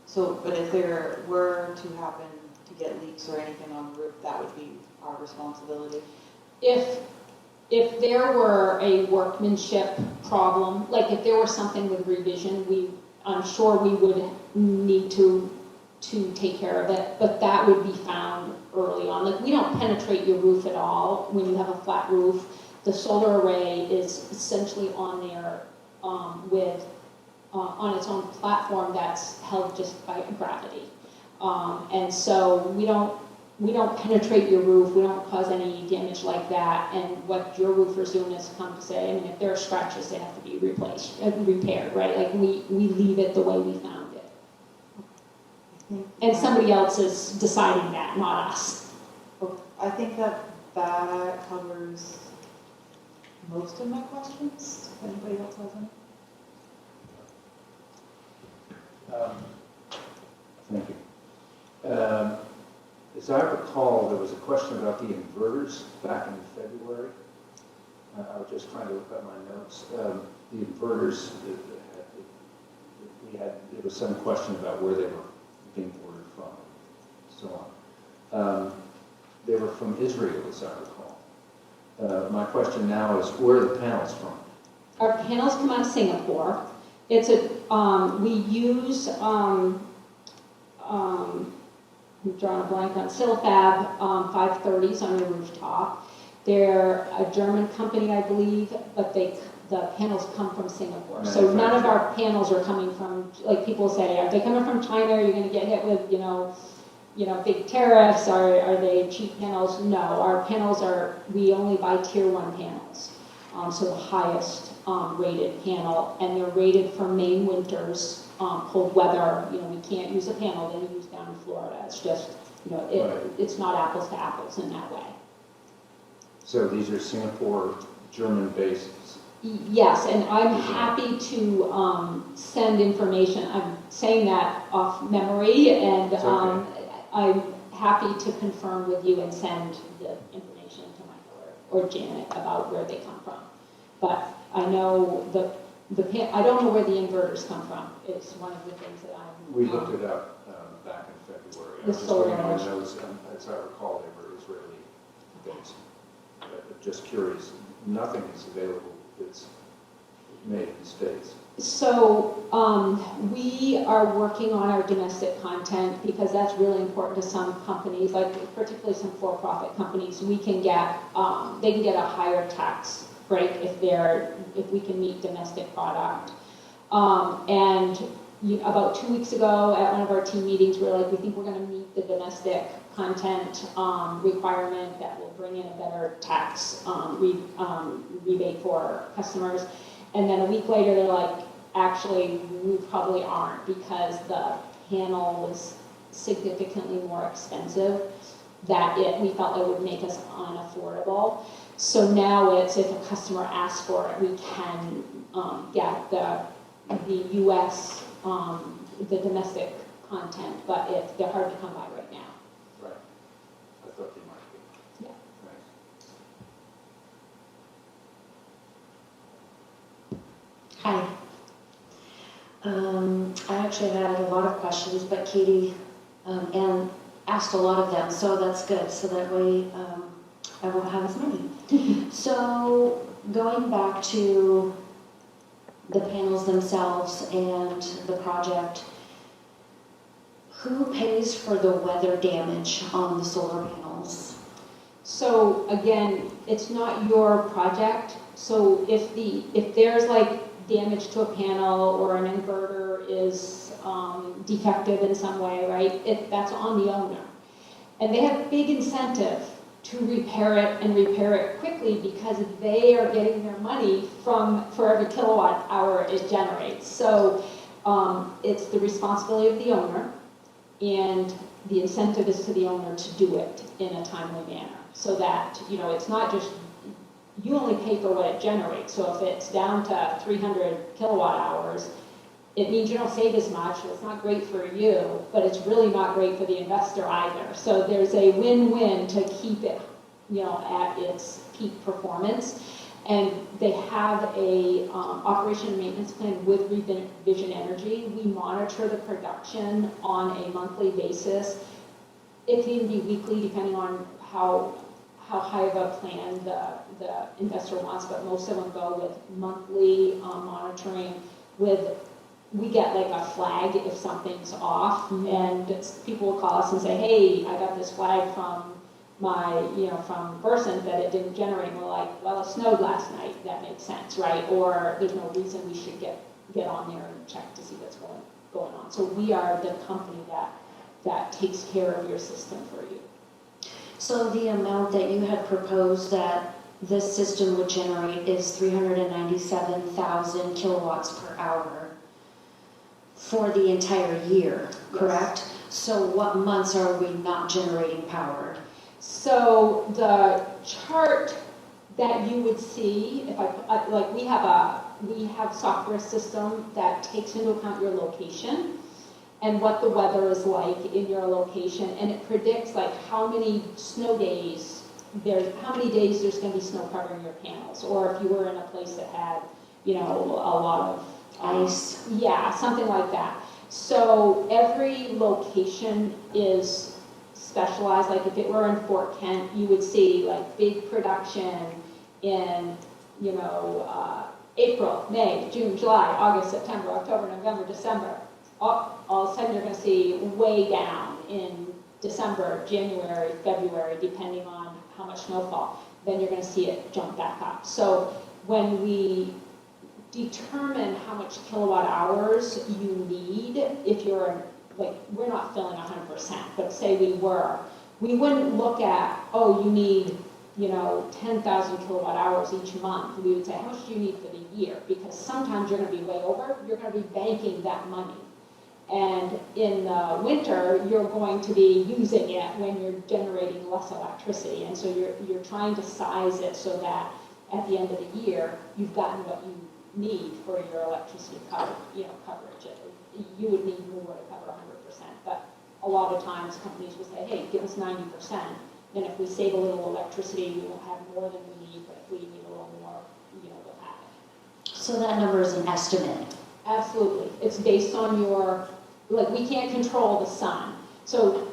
[SPEAKER 6] So, but if there were to happen to get leaks or anything on the roof, that would be our responsibility?
[SPEAKER 5] If there were a workmanship problem, like if there were something with revision, I'm sure we would need to take care of it, but that would be found early on. Like, we don't penetrate your roof at all when you have a flat roof. The solar array is essentially on there on its own platform that's held just by gravity. And so we don't penetrate your roof, we don't cause any damage like that, and what your roofer's doing is come to say, if there are scratches, they have to be repaired, right? Like, we leave it the way we found it. And somebody else is deciding that, not us.
[SPEAKER 6] I think that covers most of my questions. If anybody else has any?
[SPEAKER 7] Thank you. As I recall, there was a question about the inverters back in February. I was just trying to look at my notes. The inverters, there was some question about where they were being ordered from, and so on. They were from Israel, as I recall. My question now is, where are the panels from?
[SPEAKER 5] Our panels come out of Singapore. We use, I'm drawing a blank on Silfab 530s on your rooftop. They're a German company, I believe, but the panels come from Singapore. So none of our panels are coming from, like people say, are they coming from China? Are you going to get hit with, big tariffs? Are they cheap panels? No, our panels we only buy tier 1 panels. So the highest rated panel, and they're rated for Maine winters, cold weather. We can't use a panel that we use down in Florida. It's just, it's not apples to apples in that way.
[SPEAKER 7] So these are Singapore, German-based.
[SPEAKER 5] Yes, and I'm happy to send information. I'm saying that off memory, and
[SPEAKER 7] Okay.
[SPEAKER 5] I'm happy to confirm with you and send the information to Michael or Janet about where they come from. But I know I don't know where the inverters come from. It's one of the things that
[SPEAKER 7] We looked it up back in February. I
[SPEAKER 5] The
[SPEAKER 7] was just
[SPEAKER 5] solar
[SPEAKER 7] looking at my
[SPEAKER 5] energy.
[SPEAKER 7] notes, as I recall, they were Israeli-based. Just curious, nothing is available that's made in the States.
[SPEAKER 5] So we are working on our domestic content because that's really important to some companies, like particularly some for-profit companies. They can get a higher tax break if we can meet domestic product. About 2 weeks ago at one of our team meetings, we were like, we think we're going to meet the domestic content requirement that will bring in a better tax rebate for customers. And then a week later, they're like, actually, we probably aren't because the panel was significantly more expensive that we felt it would make us unaffordable. So now it's, if a customer asks for it, we can get the U.S., the domestic content, but they're hard to come by right now.
[SPEAKER 7] Right. I thought they might be.
[SPEAKER 5] Yeah.
[SPEAKER 7] Thanks.
[SPEAKER 8] Hi. I actually had a lot of questions, but Katie Ann asked a lot of them, so that's good. So that way I won't have as many. So going back to the panels themselves and the project, who pays for the weather damage on the solar panels?
[SPEAKER 5] So again, it's not your project, so if there's like damage to a panel or an inverter is defective in some way, right, that's on the owner. And they have big incentive to repair it and repair it quickly because they are getting their money for every kilowatt hour it generates. So it's the responsibility of the owner, and the incentive is to the owner to do it in a timely manner. So that, it's not just, you only pay for what it generates. So if it's down to 300 kilowatt hours, it means you don't save as much. It's not great for you, but it's really not great for the investor either. So there's a win-win to keep it, at its peak performance. And they have a operation and maintenance plan with Vision Energy. We monitor the production on a monthly basis. It can even be weekly, depending on how high of a plan the investor wants, but most of them go with monthly monitoring we get like a flag if something's off, and people will call us and say, hey, I got this flag from from Versant that it didn't generate. And we're like, well, it snowed last night. That makes sense, right? Or there's no reason we should get on there and check to see what's going on. So we are the company that takes care of your system for you.
[SPEAKER 8] So the amount that you had proposed that this system would generate is 397,000 kilowatts per hour for the entire year, correct? Yes. So what months are we not generating power?
[SPEAKER 5] So the chart that you would see, if we have software system that takes into account your location and what the weather is like in your location, and it predicts like how many days there's going to be snow covering your panels, or if you were in a place that had a lot of
[SPEAKER 8] ice.
[SPEAKER 5] Yeah, something like that. So every location is specialized. Like if it were in Fort Kent, you would see like big production in April, May, June, July, August, September, October, November, December. All of a sudden you're going to see way down in December, January, February, depending on how much snowfall. Then you're going to see it jump back up. So when we determine how much kilowatt hours you need, if you're we're not filling 100%, but say we wouldn't look at, oh, you need 10,000 kilowatt hours each month. We would say, how much do you need for the year? Because sometimes you're going to be way over. You're going to be banking that money. And in the winter, you're going to be using it when you're generating less electricity. And so you're trying to size it so that at the end of the year, you've gotten what you need for your electricity coverage. You would need more to cover 100%. But a lot of times companies will say, hey, give us 90%. Then if we save a little electricity, we will have more than we need. But if we need a little more, we'll have it.
[SPEAKER 8] So that number is an estimate.
[SPEAKER 5] Absolutely. It's based on we can't control the sun. So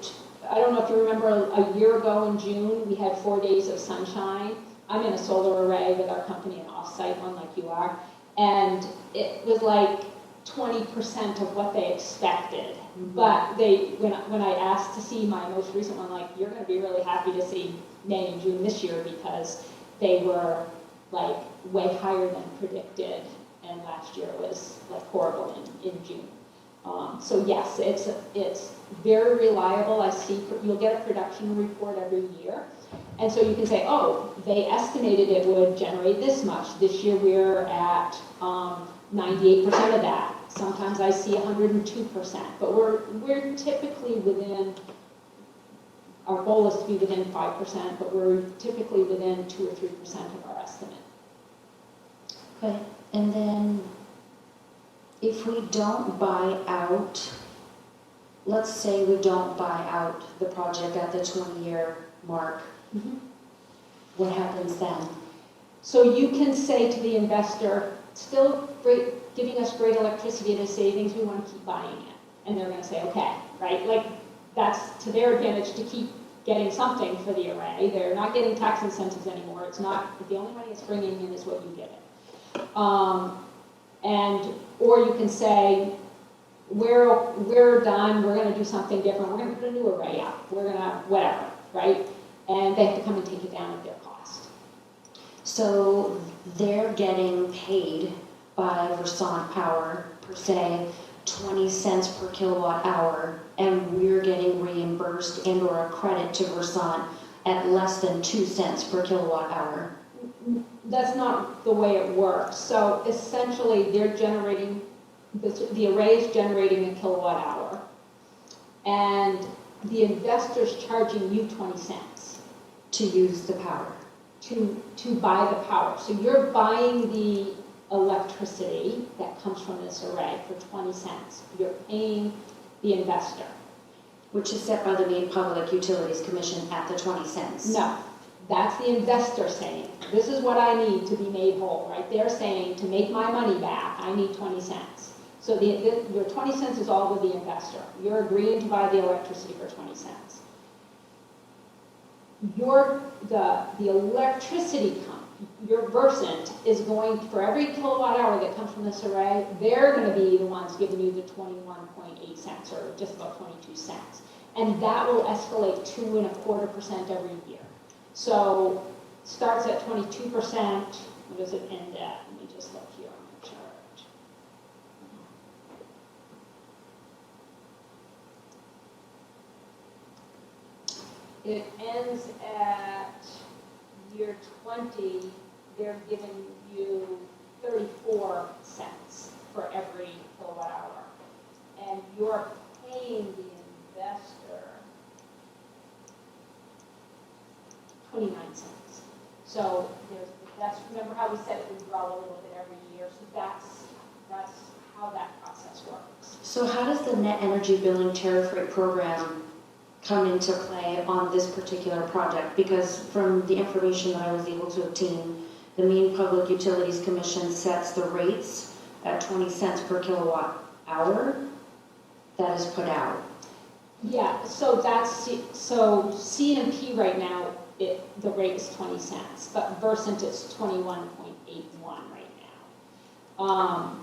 [SPEAKER 5] I don't know if you remember a year ago in June, we had 4 days of sunshine. I'm in a solar array with our company, an off-site one like you are. And it was like 20% of what they expected. Mm-hmm. But when I asked to see my most recent one, you're going to be really happy to see May and June this year because they were way higher than predicted. And last year it was horrible in June. So yes, it's very reliable. I see you'll get a production report every year. And so you can say, oh, they estimated it would generate this much. This year we're at 98% of that. Sometimes I see 102%. But we're typically within, our goal is to be within 5%, but we're typically within 2 or 3% of our estimate.
[SPEAKER 8] Okay, and then if we don't buy out, let's say we don't buy out the project at the 20-year mark, mm-hmm. What happens then?
[SPEAKER 5] So you can say to the investor, still great, giving us great electricity at a savings, we want to keep buying it. And they're going to say, okay, right? That's to their advantage to keep getting something for the array. They're not getting tax incentives anymore. It's not, the only money it's bringing in is what you give it. Or you can say, we're done, we're going to do something different, we're going to put a new array up, we're going to, whatever, right? and they have to come and take it down at their cost.
[SPEAKER 8] So they're getting paid by Versant Power, per se, 20 cents per kilowatt hour, and we're getting reimbursed and/or a credit to Versant at less than 2 cents per kilowatt hour.
[SPEAKER 5] That's not the way it works. So essentially, they're generating, the array is generating a kilowatt hour, and the investor's charging you 20 cents
[SPEAKER 8] To use the power.
[SPEAKER 5] to buy the power. So you're buying the electricity that comes from this array for 20 cents. You're paying the investor.
[SPEAKER 8] Which is set by the Maine Public Utilities Commission at the 20 cents.
[SPEAKER 5] No, that's the investor saying, this is what I need to be made whole, right? They're saying, to make my money back, I need 20 cents. So your 20 cents is all with the investor. You're agreeing to buy the electricity for 20 cents. The electricity your Versant is going, for every kilowatt hour that comes from this array, they're going to be the ones giving you the 21.8 cents, or just about 22 cents. And that will escalate 2.25% every year. So starts at 22%. What does it end at? Let me just look here on the chart. It ends at year 20, they're giving you 34 cents for every kilowatt hour. And you're paying the investor 29 cents. So remember how we said it would grow a little bit every year? So that's how that process works.
[SPEAKER 8] So how does the net energy billing tariff rate program come into play on this particular project? Because from the information that I was able to obtain, the Maine Public Utilities Commission sets the rates at 20 cents per kilowatt hour that is put out.
[SPEAKER 5] Yeah, so CMP right now, the rate is 20 cents, but Versant is 21.81 right now.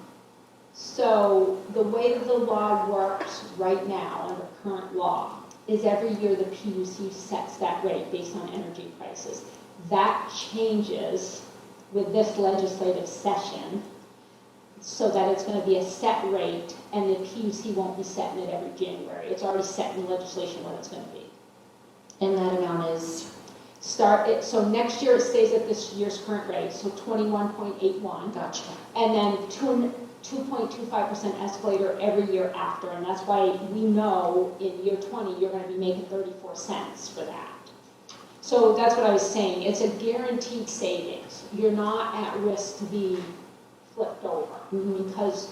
[SPEAKER 5] So the way the law works right now under current law is every year the PUC sets that rate based on energy prices. That changes with this legislative session so that it's going to be a set rate, and the PUC won't be setting it every January. It's already set in legislation what it's going to be.
[SPEAKER 8] And that amount is?
[SPEAKER 5] So next year it stays at this year's current rate, so 21.81.
[SPEAKER 8] Gotcha.
[SPEAKER 5] And then 2.25% escalator every year after, and that's why we know in year 20 you're going to be making 34 cents for that. So that's what I was saying. It's a guaranteed savings. You're not at risk to be flipped over because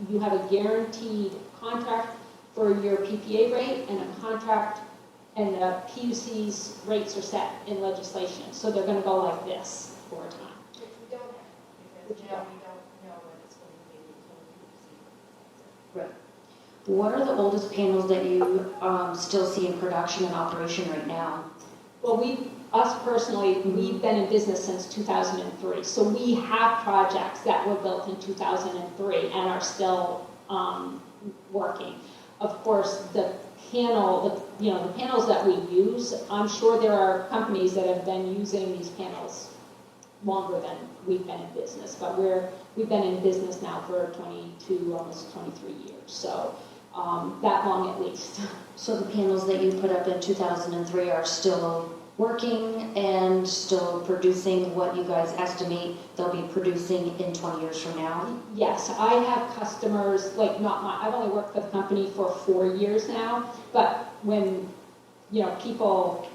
[SPEAKER 5] you have a guaranteed contract for your PPA rate and a contract, and the PUC's rates are set in legislation. So they're going to go like this for a time.
[SPEAKER 3] Which we don't have, because now we don't know what it's going to be until we see.
[SPEAKER 8] Right. What are the oldest panels that you still see in production and operation right now?
[SPEAKER 5] Well, us personally, we've been in business since 2003. So we have projects that were built in 2003 and are still working. Of course, the panels that we use, I'm sure there are companies that have been using these panels longer than we've been in business. But we've been in business now for 22, almost 23 years. So that long at least.
[SPEAKER 8] So the panels that you put up in 2003 are still working and still producing what you guys estimate they'll be producing in 20 years from now?
[SPEAKER 5] Yes, I have customers, I've only worked for the company for 4 years now, but when, people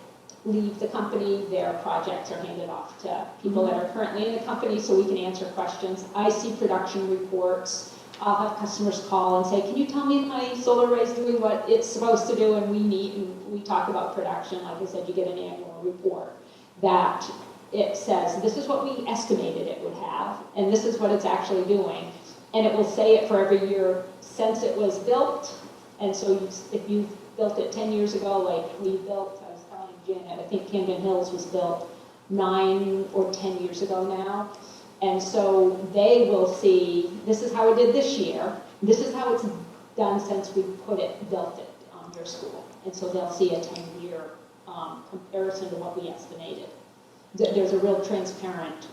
[SPEAKER 5] leave the company, their projects are handed off to people that are currently in the company so we can answer questions. I see production reports. I'll have customers call and say, can you tell me if my solar array is doing what it's supposed to do? And we meet and we talk about production. Like I said, you get an annual report that it says, this is what we estimated it would have, and this is what it's actually doing. And it will say it for every year since it was built. And so if you built it 10 years ago, like we built, I was telling Janet, I think Camden Hills was built 9 or 10 years ago now. And so they will see, this is how it did this year. This is how it's done since we built it on your school. And so they'll see a 10-year comparison to what we estimated. There's a real transparent,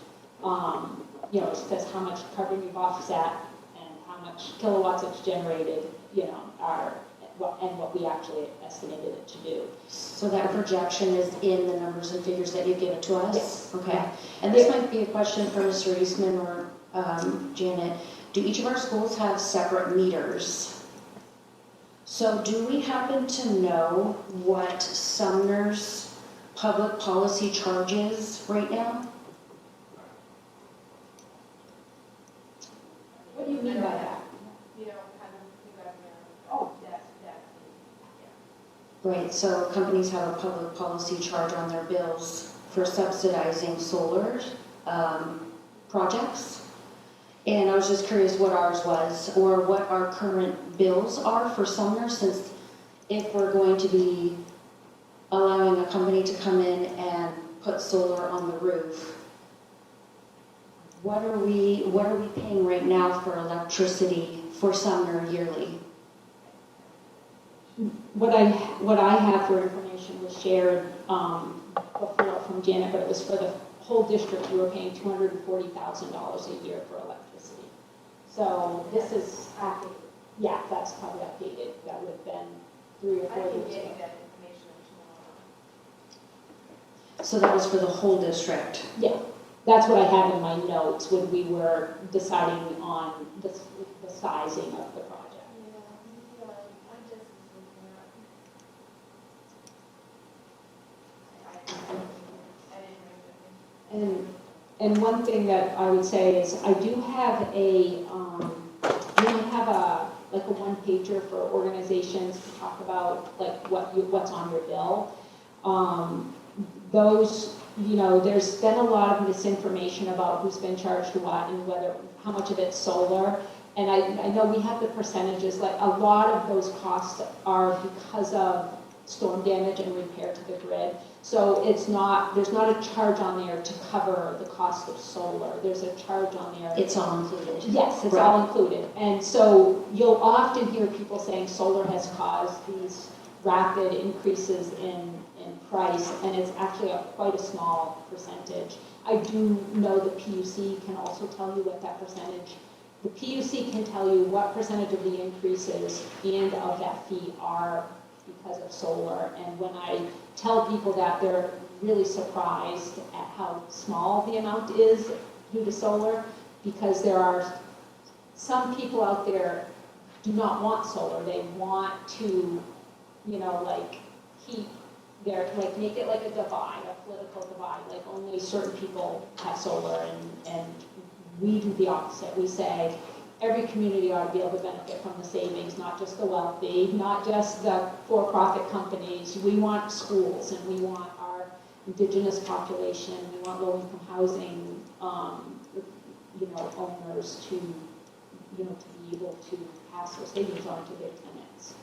[SPEAKER 5] it says how much carbon you've offset and how much kilowatts it's generated, and what we actually estimated it to do.
[SPEAKER 8] So that projection is in the numbers and figures that you've given to us?
[SPEAKER 5] Yes.
[SPEAKER 8] Okay. And this might be a question for Mr. Eastman or Janet. Do each of our schools have separate meters? So do we happen to know what Sumner's public policy charges right now?
[SPEAKER 5] What do you mean by that?
[SPEAKER 3] You know, kind of, you got your,
[SPEAKER 5] Oh.
[SPEAKER 3] that's,
[SPEAKER 8] Right, so companies have a public policy charge on their bills for subsidizing solar projects. And I was just curious what ours was, or what our current bills are for Sumner, since if we're going to be allowing a company to come in and put solar on the roof, what are we paying right now for electricity for Sumner yearly?
[SPEAKER 5] What I have for information was shared before from Janet, but it was for the whole district. We were paying $240,000 a year for electricity. So this is, yeah, that's probably updated. That would have been 3 or 4
[SPEAKER 3] I can
[SPEAKER 5] years
[SPEAKER 3] get
[SPEAKER 5] ago.
[SPEAKER 3] you that information tomorrow.
[SPEAKER 8] So that was for the whole district?
[SPEAKER 5] Yeah, that's what I have in my notes when we were deciding on the sizing of the project.
[SPEAKER 3] Yeah, I'm just looking at. I didn't bring
[SPEAKER 5] And one thing that I would say is I do have like a one-pager for organizations to talk about like what's on your bill. Those, there's been a lot of misinformation about who's been charged what and how much of it's solar. And I know we have the percentages, like a lot of those costs are because of storm damage and repair to the grid. So there's not a charge on there to cover the cost of solar. There's a charge on there.
[SPEAKER 8] It's all included?
[SPEAKER 5] Yes, it's
[SPEAKER 8] Right.
[SPEAKER 5] all included. And so you'll often hear people saying solar has caused these rapid increases in price, and it's actually quite a small percentage. I do know the PUC can also tell you what that percentage. The PUC can tell you what percentage of the increases and of that fee are because of solar. And when I tell people that, they're really surprised at how small the amount is due to solar, because there are some people out there do not want solar. They want to, keep make it like a divide, a political divide, like only certain people have solar, and we do the opposite. We say every community ought to be able to benefit from the savings, not just the wealthy, not just the for-profit companies. We want schools, and we want our indigenous population, we want low-income housing, owners to be able to pass those savings on to their tenants.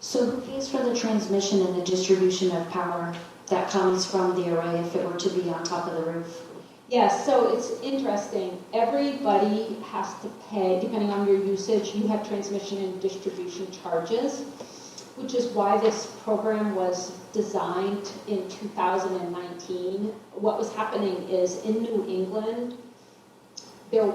[SPEAKER 8] So who pays for the transmission and the distribution of power that comes from the array if it were to be on top of the roof?
[SPEAKER 5] Yes, so it's interesting. Everybody has to pay, depending on your usage. You have transmission and distribution charges, which is why this program was designed in 2019. What was happening is in New England, there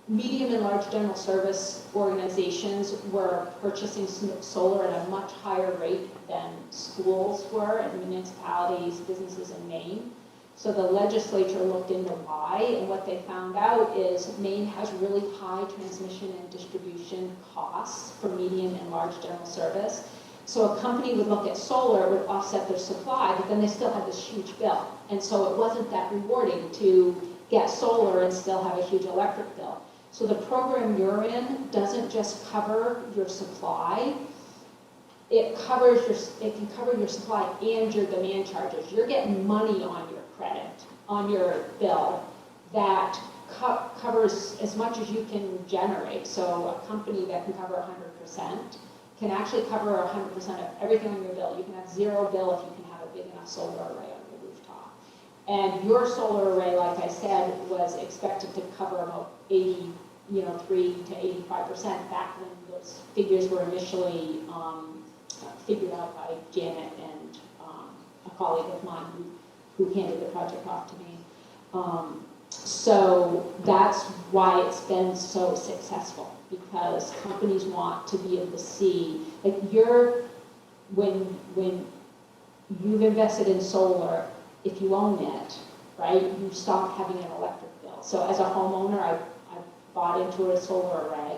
[SPEAKER 5] medium and large general service organizations were purchasing solar at a much higher rate than schools were and municipalities, businesses in Maine. So the legislature looked into why, and what they found out is Maine has really high transmission and distribution costs for medium and large general service. So a company would look at solar, would offset their supply, but then they still have this huge bill. And so it wasn't that rewarding to get solar and still have a huge electric bill. So the program you're in doesn't just cover your supply, it can cover your supply and your demand charges. You're getting money on your credit, on your bill, that covers as much as you can generate. So a company that can cover 100% can actually cover 100% of everything on your bill. You can have zero bill if you can have a big enough solar array on your rooftop. And your solar array, like I said, was expected to cover about 3 to 85% back when those figures were initially figured out by Janet and a colleague of mine who handed the project off to me. So that's why it's been so successful, because companies want to be able to see, like when you've invested in solar, if you own it, right, you stop having an electric bill. So as a homeowner, I bought into a solar array.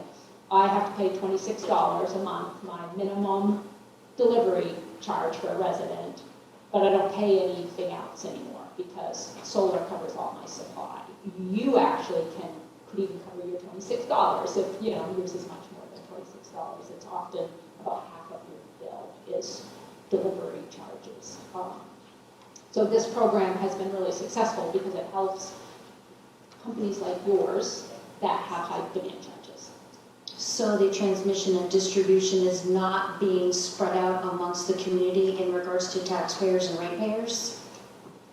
[SPEAKER 5] I have to pay $26 a month, my minimum delivery charge for a resident, but I don't pay anything else anymore because solar covers all my supply. You actually could even cover your $26 if, yours is much more than $26. It's often about half of your bill is delivery charges. So this program has been really successful because it helps companies like yours that have high demand charges.
[SPEAKER 8] So the transmission and distribution is not being spread out amongst the community in regards to taxpayers and ratepayers?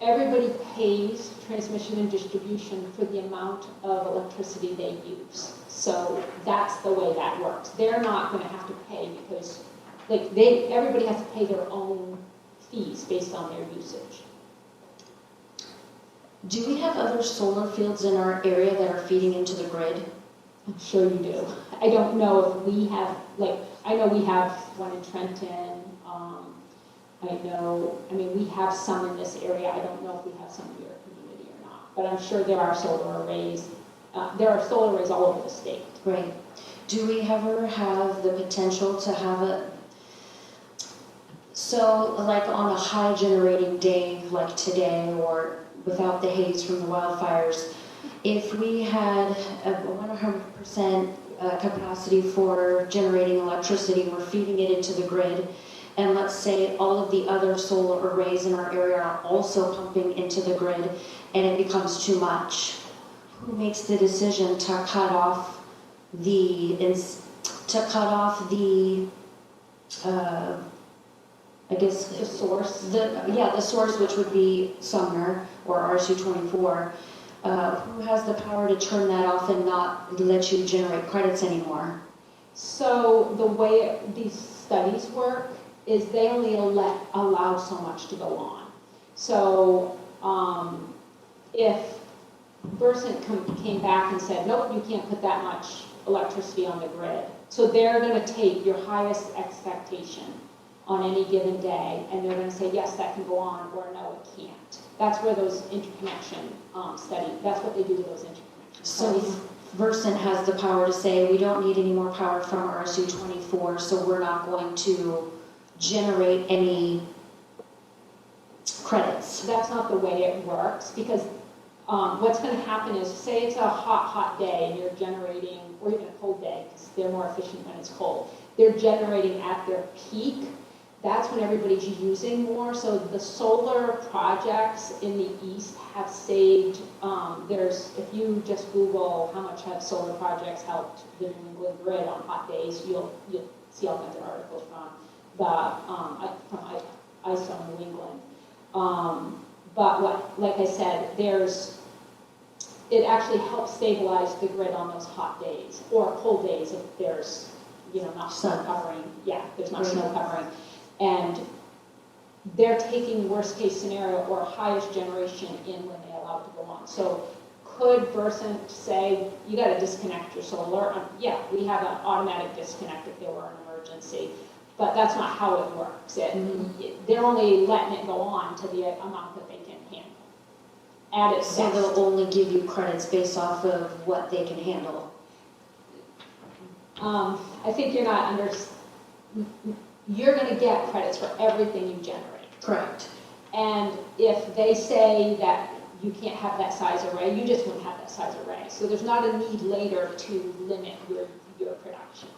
[SPEAKER 5] Everybody pays transmission and distribution for the amount of electricity they use. So that's the way that works. They're not going to have to pay because everybody has to pay their own fees based on their usage.
[SPEAKER 8] Do we have other solar fields in our area that are feeding into the grid?
[SPEAKER 5] I'm sure you do. I don't know if we have, I know we have one in Trenton. We have some in this area. I don't know if we have some in your community or not. But I'm sure there are solar arrays. There are solar arrays all over the state.
[SPEAKER 8] Right. Do we ever have the potential to have so like on a high generating day like today or without the haze from the wildfires, if we had a 100% capacity for generating electricity, we're feeding it into the grid, and let's say all of the other solar arrays in our area are also pumping into the grid, and it becomes too much, who makes the decision to cut off the
[SPEAKER 5] The source.
[SPEAKER 8] the source, which would be Sumner or RSU24, who has the power to turn that off and not let you generate credits anymore?
[SPEAKER 5] So the way these studies work is they only allow so much to go on. So if Versant came back and said, nope, you can't put that much electricity on the grid. So they're going to take your highest expectation on any given day, and they're going to say, yes, that can go on, or no, it can't. That's where those interconnection that's what they do with those interconnection
[SPEAKER 8] So
[SPEAKER 5] studies.
[SPEAKER 8] Versant has the power to say, we don't need any more power from RSU24, so we're not going to generate any credits.
[SPEAKER 5] That's not the way it works, because what's going to happen is, say it's a hot day and you're generating, or even a cold day, because they're more efficient when it's cold. They're generating at their peak. That's when everybody's using more. So the solar projects in the east have saved, if you just Google how much have solar projects helped the New England grid on hot days, you'll see all kinds of articles from ISO New England. But like I said, it actually helps stabilize the grid on those hot days or cold days if there's not snow covering. Yeah, there's not snow covering. And they're taking worst case scenario or highest generation in when they allow it to go on. So could Versant say, you got to disconnect your solar? Yeah, we have an automatic disconnect if there were an emergency. But that's not how it works. They're only letting it go on to the amount that they can handle. At its
[SPEAKER 8] So
[SPEAKER 5] best.
[SPEAKER 8] they'll only give you credits based off of what they can handle.
[SPEAKER 5] I think you're going to get credits for everything you generate.
[SPEAKER 8] Correct.
[SPEAKER 5] And if they say that you can't have that size array, you just won't have that size array. So there's not a need later to limit your production.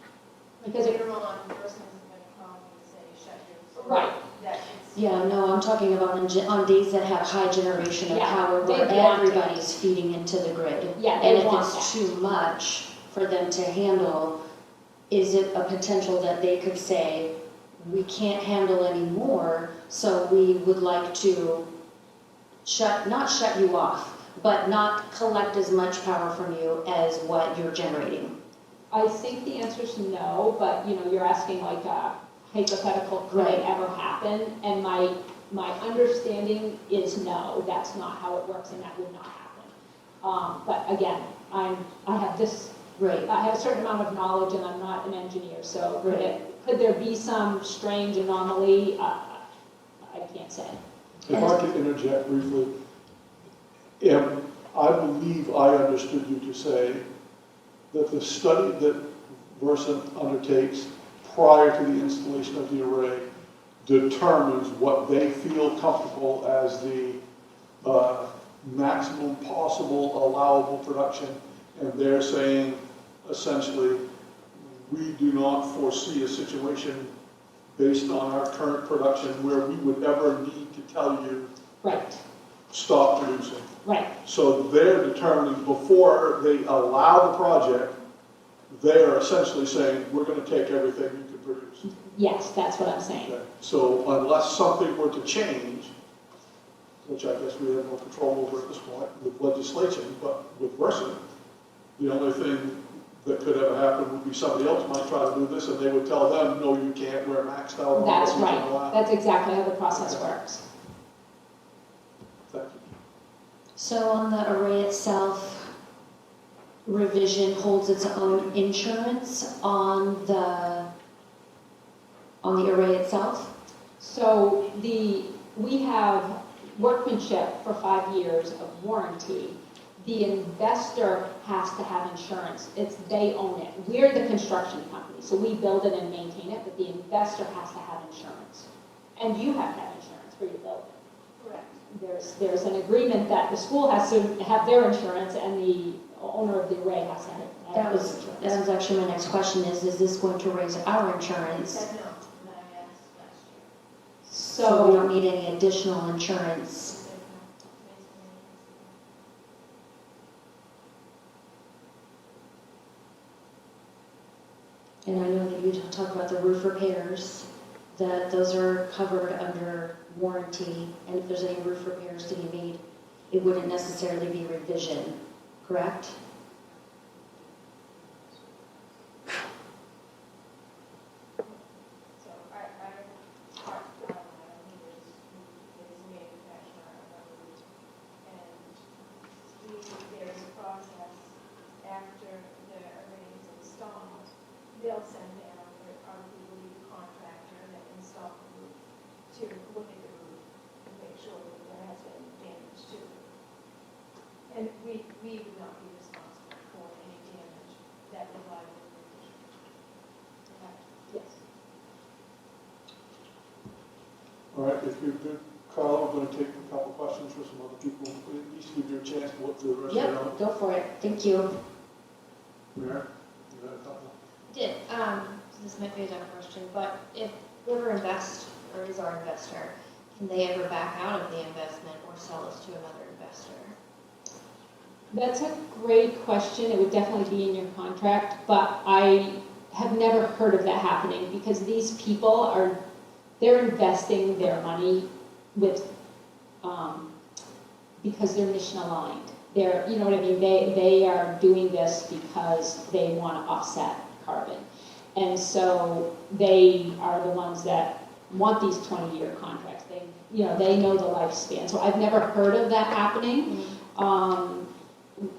[SPEAKER 5] Because
[SPEAKER 3] Later on, the person isn't going to come and say, shut your.
[SPEAKER 5] Right.
[SPEAKER 3] That it's.
[SPEAKER 8] Yeah, no, I'm talking about on days that have high generation of
[SPEAKER 5] Yeah,
[SPEAKER 8] power
[SPEAKER 5] they
[SPEAKER 8] where
[SPEAKER 5] want it.
[SPEAKER 8] everybody's feeding into the grid.
[SPEAKER 5] Yeah,
[SPEAKER 8] And
[SPEAKER 5] they
[SPEAKER 8] if
[SPEAKER 5] want
[SPEAKER 8] it's
[SPEAKER 5] that.
[SPEAKER 8] too much for them to handle, is it a potential that they could say, we can't handle anymore, so we would like to not shut you off, but not collect as much power from you as what you're generating?
[SPEAKER 5] I think the answer is no, but you're asking like a hypothetical, could it ever happen? And my my understanding is no, that's not how it works and that would not happen. But again, I have
[SPEAKER 8] Right.
[SPEAKER 5] I have a certain amount of knowledge and I'm not an engineer, so could there be some strange anomaly? I can't say.
[SPEAKER 2] If I could interject briefly, I believe I understood you to say that the study that Versant undertakes prior to the installation of the array determines what they feel comfortable as the maximum possible allowable production, and they're saying essentially, we do not foresee a situation based on our current production where we would ever need to tell you,
[SPEAKER 5] Right,
[SPEAKER 2] stop producing.
[SPEAKER 5] right,
[SPEAKER 2] So they're determining before they allow the project, they're essentially saying, we're going to take everything you can produce.
[SPEAKER 5] yes, that's what I'm saying.
[SPEAKER 2] Okay. So unless something were to change, which I guess we have no control over at this point with legislation, but with Versant, the only thing that could ever happen would be somebody else might try to do this and they would tell them, no, you can't, we're maxed out on
[SPEAKER 5] That's
[SPEAKER 2] what we can
[SPEAKER 5] right,
[SPEAKER 2] allow.
[SPEAKER 5] that's exactly how the process works.
[SPEAKER 2] Thank you.
[SPEAKER 8] So on the array itself, Revision holds its own insurance on the array itself?
[SPEAKER 5] So we have workmanship for 5 years of warranty. The investor has to have insurance. They own it. We're the construction company, so we build it and maintain it, but the investor has to have insurance. And you have to have insurance for your building.
[SPEAKER 3] Correct.
[SPEAKER 5] There's an agreement that the school has to have their insurance and the owner of the array has to have
[SPEAKER 8] That
[SPEAKER 5] his
[SPEAKER 8] was
[SPEAKER 5] insurance.
[SPEAKER 8] actually my next question is this going to raise our
[SPEAKER 3] I
[SPEAKER 8] insurance?
[SPEAKER 3] said no, when I asked last year.
[SPEAKER 8] So we
[SPEAKER 5] So,
[SPEAKER 8] don't need any additional insurance?
[SPEAKER 3] I said no.
[SPEAKER 8] And I know that you talk about the roof repairs, that those are covered under warranty, and if there's any roof repairs to be made, it wouldn't necessarily be revision, correct?
[SPEAKER 3] So our part, he is manufacturer of a roof. And there's a process after the array is installed. They'll send down our lead contractor that installed the roof to look at the roof and make sure that there has been damage to it. And we would not be responsible for any damage that would lie with the revision.
[SPEAKER 5] yes.
[SPEAKER 2] All right, if you're good, Carl, I'm going to take a couple questions for some other people, at least give you a chance to look through the rest of your notes.
[SPEAKER 8] Yep, go for it, thank you.
[SPEAKER 2] Mayor, you got a couple?
[SPEAKER 9] Did, this might be a dumb question, but if whoever invests or is our investor, can they ever back out of the investment or sell us to another investor?
[SPEAKER 5] That's a great question. It would definitely be in your contract, but I have never heard of that happening because these people they're investing their money with, because they're mission aligned. You know what I mean? They are doing this because they want to offset carbon. And so they are the ones that want these 20-year contracts. They know the lifespan. So I've never heard of that happening.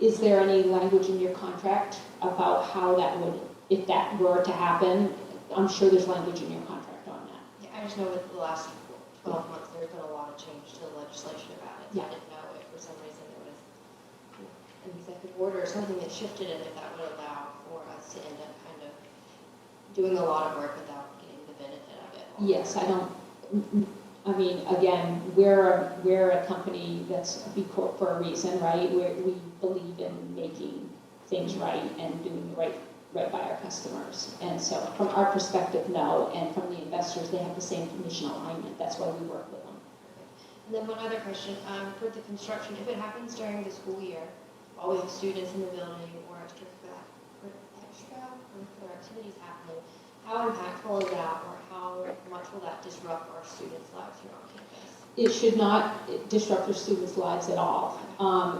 [SPEAKER 5] Is there any language in your contract about how that would, if that were to happen? I'm sure there's language in your contract on that.
[SPEAKER 9] Yeah, I just know with the last 12 months, there's been a lot of change to the legislation about it.
[SPEAKER 5] Yeah.
[SPEAKER 9] I didn't know if for some reason there was an executive order or something that shifted it, if that would allow for us to end up kind of doing a lot of work without getting the benefit of it.
[SPEAKER 5] Yes, I mean, again, we're a company that's a B Corp for a reason, right? We believe in making things right and doing right by our customers. And so from our perspective, no, and from the investors, they have the same mission alignment. That's why we work with them.
[SPEAKER 9] And then one other question, for the construction, if it happens during the school year, while we have students in the building or extracurricular activities happening, how impactful is that, or how much will that disrupt our students' lives here on campus?
[SPEAKER 5] It should not disrupt our students' lives at all.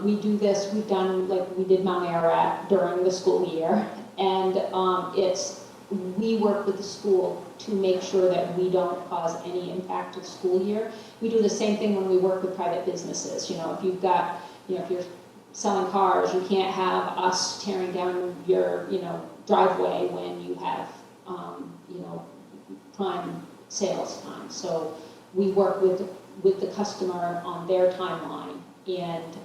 [SPEAKER 5] We do this, we did Mount Ararat during the school year, and we work with the school to make sure that we don't cause any impact to the school year. We do the same thing when we work with private businesses. You know, if you've got, you know, if you're selling cars, you can't have us tearing down your, you know, driveway when you have, you know, prime sales time. So we work with the customer on their timeline, and,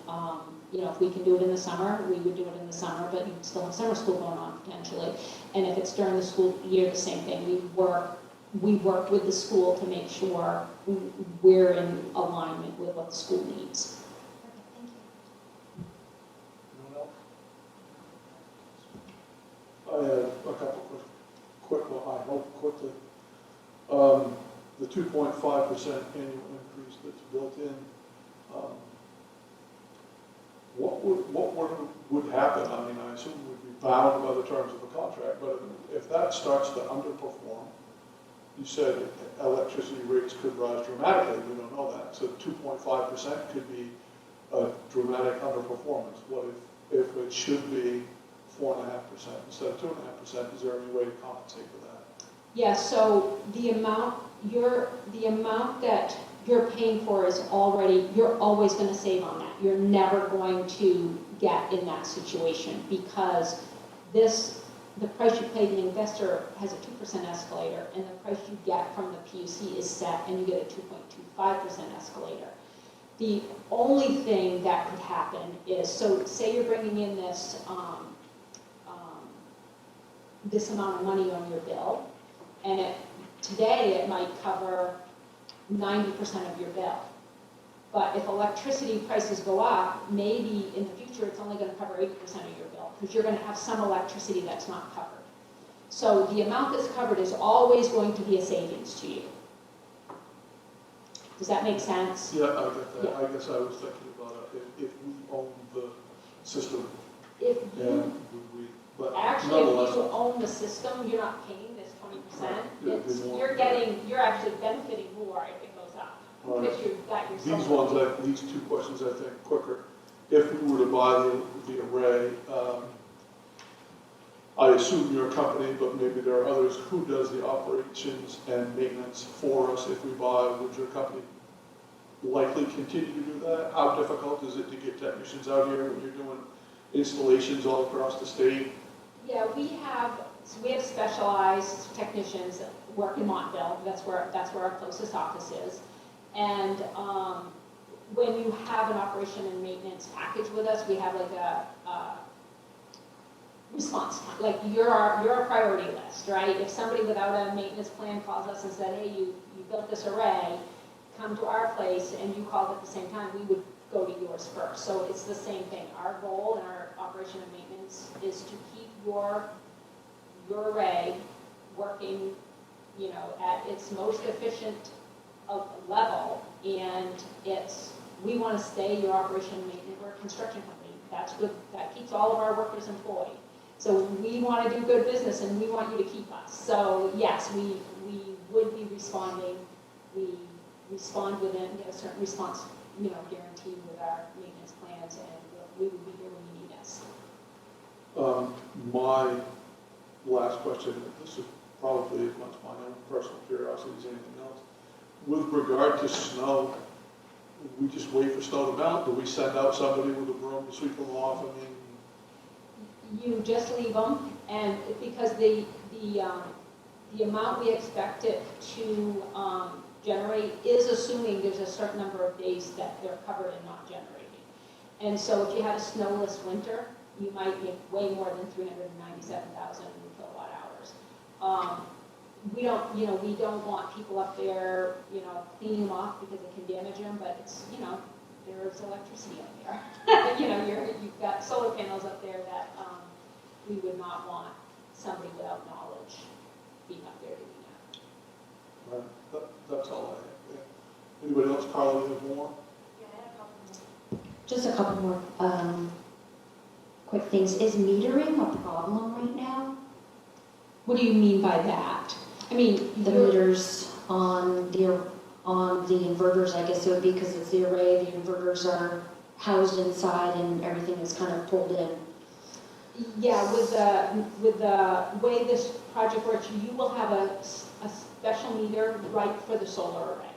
[SPEAKER 5] you know, if we can do it in the summer, we would do it in the summer, but you'd still have summer school going on potentially. And if it's during the school year, the same thing. We work with the school to make sure we're in alignment with what the school needs.
[SPEAKER 9] Thank you.
[SPEAKER 2] Anyone else? I have a couple quick, well, I hope quickly. The 2.5% annual increase that's built in, what would happen? I mean, I assume we'd be bound by the terms of the contract, but if that starts to underperform, you said electricity rates could rise dramatically. We don't know that. So 2.5% could be a dramatic underperformance. What if it should be 4.5% instead of 2.5%? Is there any way to compensate for that?
[SPEAKER 5] Yeah, so the amount that you're paying for is already, you're always going to save on that. You're never going to get in that situation because the price you pay the investor has a 2% escalator, and the price you get from the PUC is set, and you get a 2.25% escalator. The only thing that could happen is, so say you're bringing in this, this amount of money on your bill, and today it might cover 90% of your bill. But if electricity prices go up, maybe in the future it's only going to cover 80% of your bill because you're going to have some electricity that's not covered. So the amount that's covered is always going to be a savings to you. Does that make sense?
[SPEAKER 2] Yeah, I get that.
[SPEAKER 5] Yeah.
[SPEAKER 2] I guess I was thinking about it if we own the system,
[SPEAKER 5] If
[SPEAKER 2] and
[SPEAKER 5] you,
[SPEAKER 2] would we, but
[SPEAKER 5] actually, if
[SPEAKER 2] nonetheless.
[SPEAKER 5] you own the system, you're not paying this 20%.
[SPEAKER 2] Yeah, it'd be more.
[SPEAKER 5] You're actually benefiting more if it goes up.
[SPEAKER 2] Right.
[SPEAKER 5] Because you've got your
[SPEAKER 2] These
[SPEAKER 5] solar.
[SPEAKER 2] ones, these two questions, I think, quicker. If we were to buy the array, I assume you're a company, but maybe there are others. Who does the operations and maintenance for us if we buy? Would your company likely continue to do that? How difficult is it to get technicians out here when you're doing installations all across the state?
[SPEAKER 5] Yeah, we have specialized technicians that work in Montville. That's where our closest office is. And when you have an operation and maintenance package with us, we have like a response time. Like you're our priority list, right? If somebody without a maintenance plan calls us and said, hey, you built this array, come to our place, and you called at the same time, we would go to yours first. So it's the same thing. Our goal in our operation and maintenance is to keep your array working, you know, at its most efficient level, and we want to stay your operation and maintenance. We're a construction company. That's good. That keeps all of our workers employed. So we want to do good business, and we want you to keep us. So yes, we would be responding. We respond within a certain response, you know, guarantee with our maintenance plans, and we would be here when you need us.
[SPEAKER 2] My last question, this is probably as much my own personal curiosity as anything else. With regard to snow, we just wait for snow to melt? Do we send out somebody with a broom to sweep them off? I mean,
[SPEAKER 5] You just leave them, and because the amount we expect it to generate is assuming there's a certain number of days that they're covered and not generating. And so if you had a snowless winter, you might make way more than 397,000 kilowatt hours. We don't want people up there, you know, cleaning them off because it can damage them, but it's, you know, there's electricity up there. You know, you've got solar panels up there that we would not want somebody without knowledge being up there doing that.
[SPEAKER 2] that's all I have. Yeah. Anybody else? Carla, you have more?
[SPEAKER 3] Yeah, I had a couple more.
[SPEAKER 8] Just a couple more quick things. Is metering a problem right now?
[SPEAKER 5] What do you mean by that? I mean,
[SPEAKER 8] The meters on the inverters, I guess it would be because it's the array, the inverters are housed inside and everything is kind of pulled in.
[SPEAKER 5] Yeah, with the way this project works, you will have a special meter right for the solar array.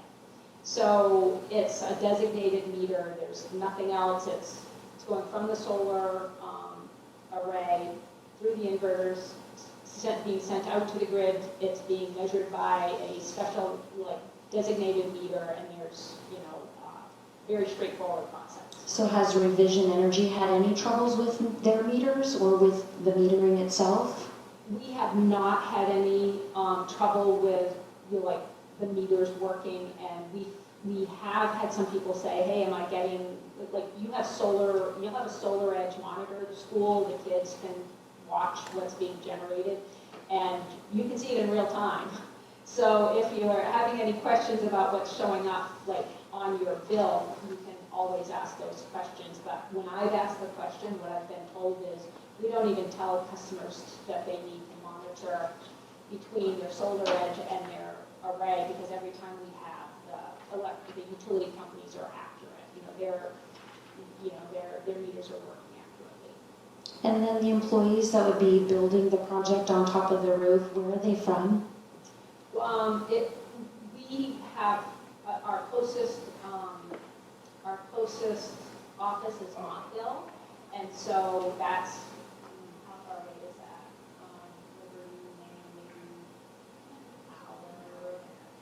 [SPEAKER 5] So it's a designated meter, there's nothing else, it's going from the solar array through the inverters, being sent out to the grid, it's being measured by a special, like, designated meter, and there's, very straightforward process.
[SPEAKER 8] So has Revision Energy had any troubles with their meters or with the metering itself?
[SPEAKER 5] We have not had any trouble with, like, the meters working, and we have had some people say, hey, am I getting, like, you'll have a solar edge monitor at the school, the kids can watch what's being generated, and you can see it in real time. So if you are having any questions about what's showing up, like, on your bill, you can always ask those questions. But when I've asked the question, what I've been told is, we don't even tell customers that they need to monitor between their solar edge and their array, because every time we have the utility companies are accurate. Their meters are working accurately.
[SPEAKER 8] And then the employees that would be building the project on top of the roof, where are they from?
[SPEAKER 5] We have our closest office is Montville, and so that's, how far away is that? Liberty, maybe an hour.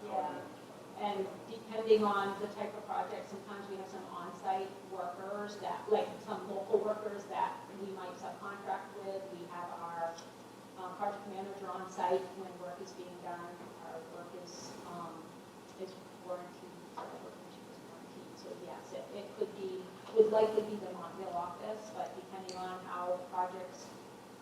[SPEAKER 5] Yeah, and depending on the type of project, sometimes we have some on-site workers that, like, some local workers that we might subcontract with. We have our project manager on site when work is being done. Our work is warranted, so yes, it would likely be the Montville office, but depending on how projects,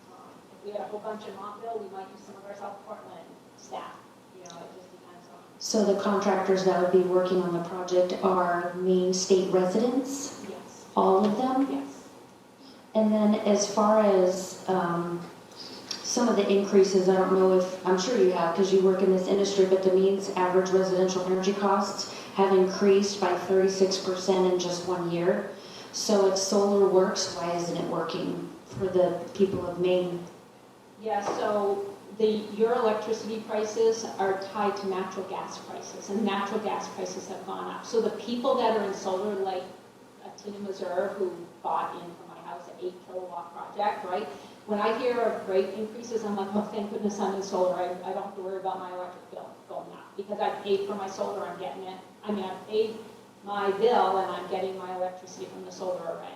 [SPEAKER 5] if we had a whole bunch in Montville, we might use some of our South Portland staff, it just depends on.
[SPEAKER 8] So the contractors that would be working on the project are Maine state residents?
[SPEAKER 5] Yes.
[SPEAKER 8] All of them?
[SPEAKER 5] Yes.
[SPEAKER 8] And then as far as some of the increases, I don't know if, I'm sure you have because you work in this industry, but the Maine's average residential energy costs have increased by 36% in just 1 year. So if solar works, why isn't it working for the people of Maine?
[SPEAKER 5] Yeah, so your electricity prices are tied to natural gas prices, and natural gas prices have gone up. So the people that are in solar, like Tina Meserve, who bought in for my house an 8 kilowatt project, right? When I hear of rate increases, I'm like, well, thank goodness I'm in solar. I don't have to worry about my electric bill going up, because I paid for my solar, I'm getting it. I paid my bill and I'm getting my electricity from the solar array.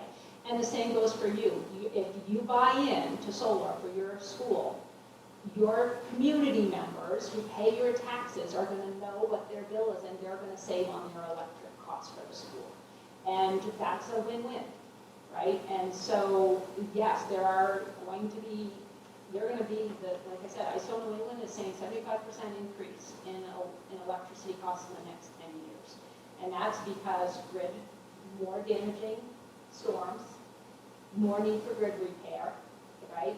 [SPEAKER 5] And the same goes for you. If you buy in to solar for your school, your community members who pay your taxes are going to know what their bill is, and they're going to save on their electric costs for the school. And that's a win-win, right? And so, yes, there are going to be, like I said, ISO New England is saying 75% increase in electricity costs in the next 10 years. And that's because more damaging storms, more need for grid repair, right?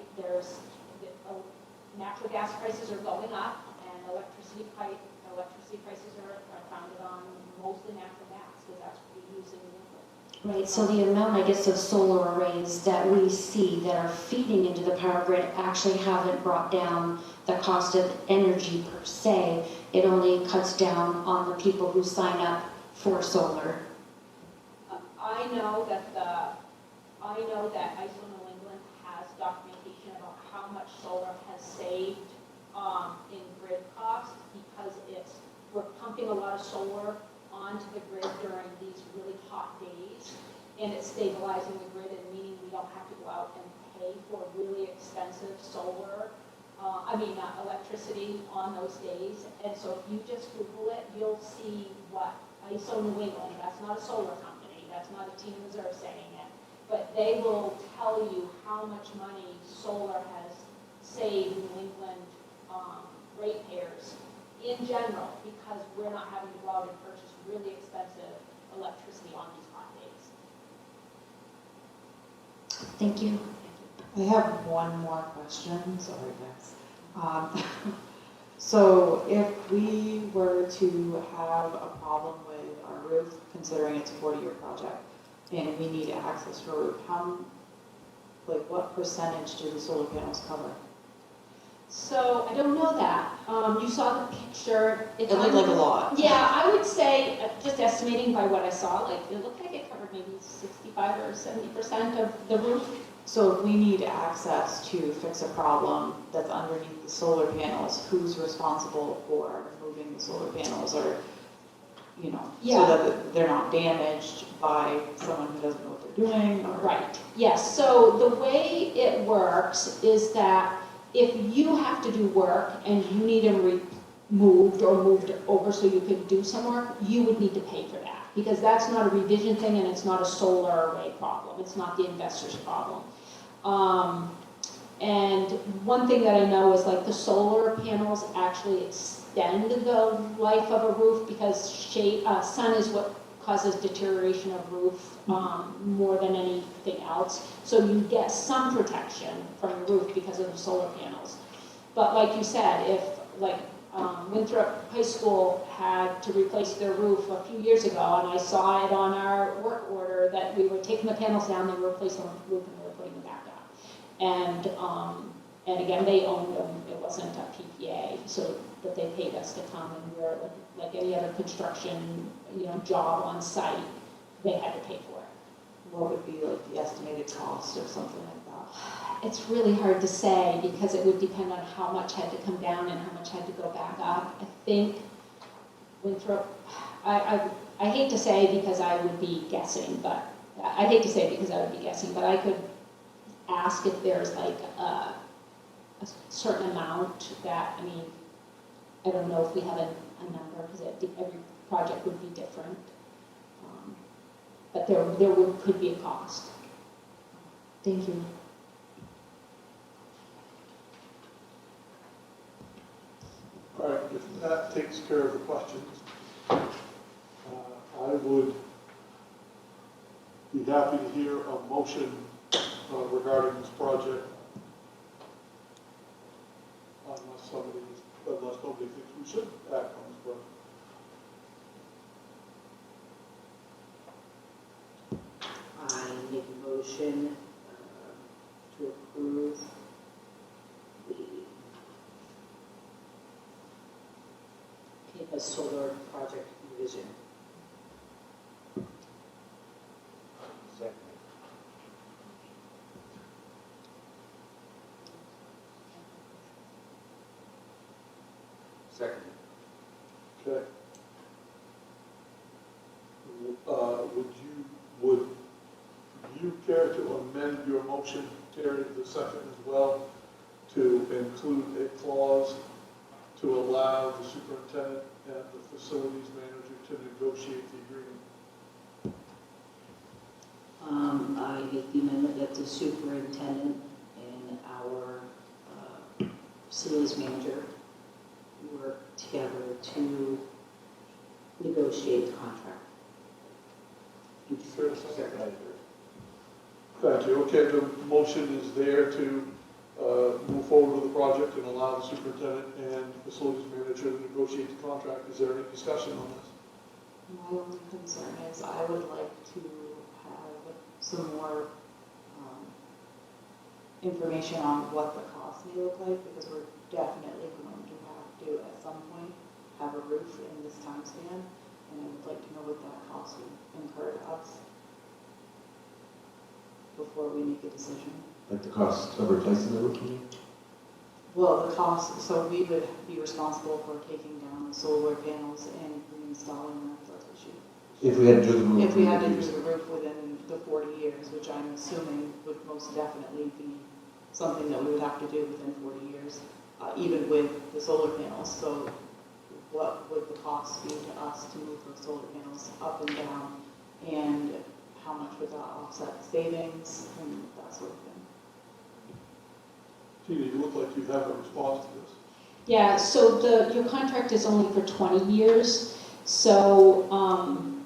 [SPEAKER 5] Natural gas prices are going up, and electricity prices are founded on mostly natural gas, because that's what we use in New England.
[SPEAKER 8] Right, so the amount, I guess, of solar arrays that we see that are feeding into the power grid actually haven't brought down the cost of energy per se. It only cuts down on the people who sign up for solar.
[SPEAKER 5] I know that ISO New England has documentation about how much solar has saved in grid costs, because we're pumping a lot of solar onto the grid during these really hot days, and it's stabilizing the grid, and meaning we don't have to go out and pay for really expensive electricity on those days. And so if you just Google it, you'll see what ISO New England, that's not a solar company, that's not a Tina Meserve saying it, but they will tell you how much money solar has saved New England ratepayers in general, because we're not having to go out and purchase really expensive electricity on these hot days.
[SPEAKER 8] Thank you.
[SPEAKER 6] I have one more question, sorry guys. So if we were to have a problem with our roof, considering it's a 40-year project, and we need access to a roof, Like, what percentage do the solar panels cover?
[SPEAKER 5] So I don't know that. You saw the picture.
[SPEAKER 6] It looked like a lot.
[SPEAKER 5] Yeah, I would say, just estimating by what I saw, like, it looked like it covered maybe 65 or 70% of the roof.
[SPEAKER 6] So if we need access to fix a problem that's underneath the solar panels, who's responsible for removing the solar panels or, you know,
[SPEAKER 5] Yeah.
[SPEAKER 6] so that they're not damaged by someone who doesn't know what they're doing? Or...
[SPEAKER 5] Right, yes. So the way it works is that if you have to do work and you need them removed or moved over so you could do some work, you would need to pay for that. Because that's not a revision thing and it's not a solar array problem. It's not the investor's problem. And one thing that I know is like the solar panels actually extend the life of a roof because sun is what causes deterioration of roof more than anything else. So you get some protection from your roof because of the solar panels. But like you said, if like Winthrop High School had to replace their roof a few years ago, and I saw it on our work order that we were taking the panels down, they were replacing the roof, and they were putting them back up. And again, they owned them. It wasn't a PPA, so but they paid us to come, and we were like any other construction, job on site, they had to pay for it.
[SPEAKER 6] What would be like the estimated cost or something like that?
[SPEAKER 5] It's really hard to say because it would depend on how much had to come down and how much had to go back up. I think Winthrop, I hate to say because I would be guessing, but I hate to say because I would be guessing, but I could ask if there's like a certain amount that, I don't know if we have a number because every project would be different. But there could be a cost. Thank you.
[SPEAKER 2] All right, if that takes care of the questions, I would be happy to hear a motion regarding this project. Unless nobody thinks we should act on this project.
[SPEAKER 6] I make a motion to approve the campus solar project revision.
[SPEAKER 7] Second. Second.
[SPEAKER 2] Okay. Would you care to amend your motion, Terry, the second as well, to include a clause to allow the superintendent and the facilities manager to negotiate the agreement?
[SPEAKER 6] I make the amendment that the superintendent and our facilities manager work together to negotiate the contract.
[SPEAKER 2] Fair to say? Thank you. Okay, the motion is there to move forward with the project and allow the superintendent and facilities manager to negotiate the contract. Is there any discussion on this?
[SPEAKER 6] My only concern is I would like to have some more information on what the cost may look like, because we're definitely going to have to, at some point, have a roof in this time span, and I would like to know what that cost would incur to us before we make a decision.
[SPEAKER 1] Like the cost of replacing the roof, you mean?
[SPEAKER 6] Well, the cost, so we would be responsible for taking down the solar panels and reinstalling them, if that's what you.
[SPEAKER 1] If we had to do the roof.
[SPEAKER 6] If we had to do
[SPEAKER 1] use-
[SPEAKER 6] the roof within the 40 years, which I'm assuming would most definitely be something that we would have to do within 40 years, even with the solar panels. So what would the cost be to us to move those solar panels up and down? And how much would that offset savings and that sort of thing?
[SPEAKER 2] Tina, you look like you have a response to this.
[SPEAKER 5] Yeah, so your contract is only for 20 years, so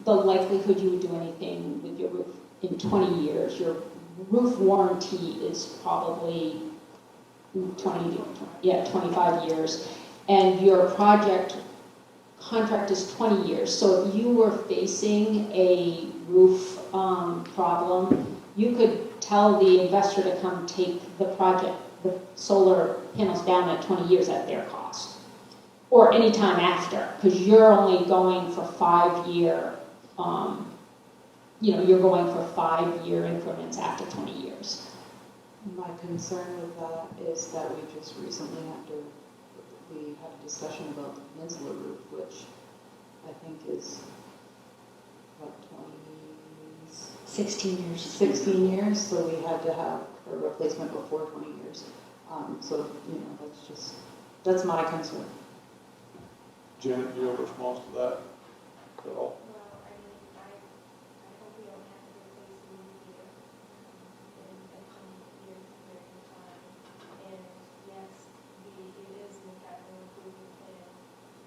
[SPEAKER 5] the likelihood you would do anything with your roof in 20 years, your roof warranty is probably 25 years, and your contract is 20 years. So if you were facing a roof problem, you could tell the investor to come take the project, the solar panels down at 20 years at their cost. Or any time after, because you're only going for 5-year, you're going for 5-year increments after 20 years.
[SPEAKER 6] My concern with that is that we just recently we had a discussion about the peninsula roof, which I think is, what,
[SPEAKER 8] 16 years.
[SPEAKER 6] 16 years, so we had to have a replacement before 20 years. So, that's my concern.
[SPEAKER 2] Janet, do you have a response to that at all?
[SPEAKER 3] Well, I mean, I hope we don't have to replace the roof here in a coming year period of time. And yes, it is in the capital improvement plan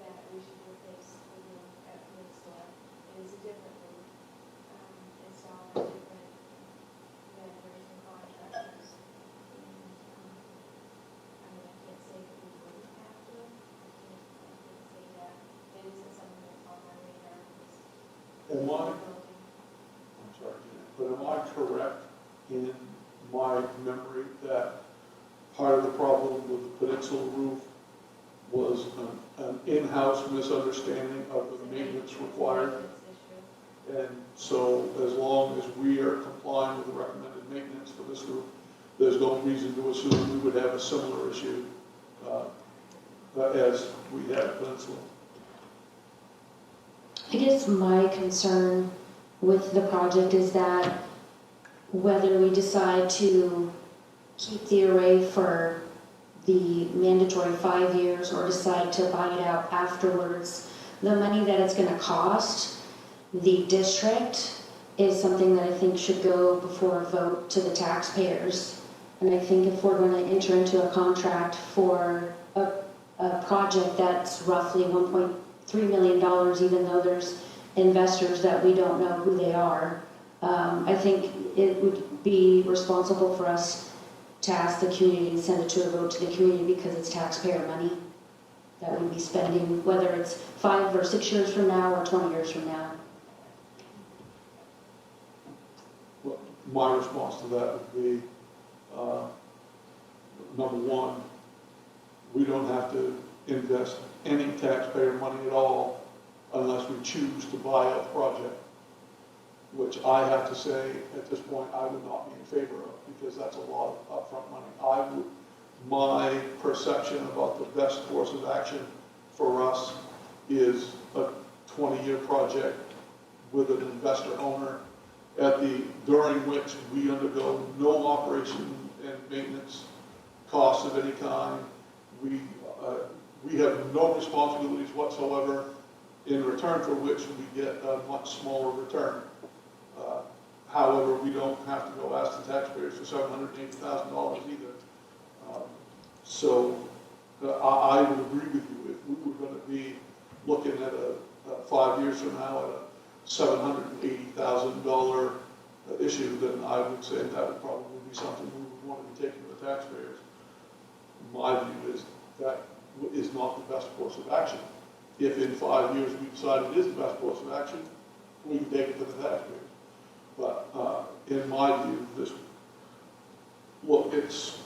[SPEAKER 3] that we should replace the roof at Peninsula. It is a different roof, installed by different vendors and contractors. And, I mean, I can't say that we wouldn't have to. I can't say that. It isn't something that's on my radar.
[SPEAKER 2] Am I, I'm sorry, Janet, but am I correct in my memory that part of the problem with the peninsula roof was an in-house misunderstanding of the maintenance required? And so as long as we are complying with the recommended maintenance for this roof, there's no reason to assume we would have a similar issue as we had at Peninsula.
[SPEAKER 8] I guess my concern with the project is that whether we decide to keep the array for the mandatory 5 years or decide to buy it out afterwards, the money that it's going to cost the district is something that I think should go before a vote to the taxpayers. And I think if we're going to enter into a contract for a project that's roughly $1.3 million, even though there's investors that we don't know who they are, I think it would be responsible for us to ask the community and send it to a vote to the community because it's taxpayer money that we'd be spending, whether it's 5 or 6 years from now or 20 years from now.
[SPEAKER 2] Well, my response to that would be, number one, we don't have to invest any taxpayer money at all unless we choose to buy out the project, which I have to say, at this point, I would not be in favor of, because that's a lot of upfront money. My perception about the best course of action for us is a 20-year project with an investor owner during which we undergo no operation and maintenance costs of any kind. We have no responsibilities whatsoever, in return for which we get a much smaller return. However, we don't have to go ask the taxpayers for $780,000 either. So I would agree with you. If we were going to be looking at 5 years from now at a $780,000 issue, then I would say that would probably be something we would want to be taking to the taxpayers. My view is that is not the best course of action. If in 5 years we decide it is the best course of action, we can take it to the taxpayers. But in my view, it's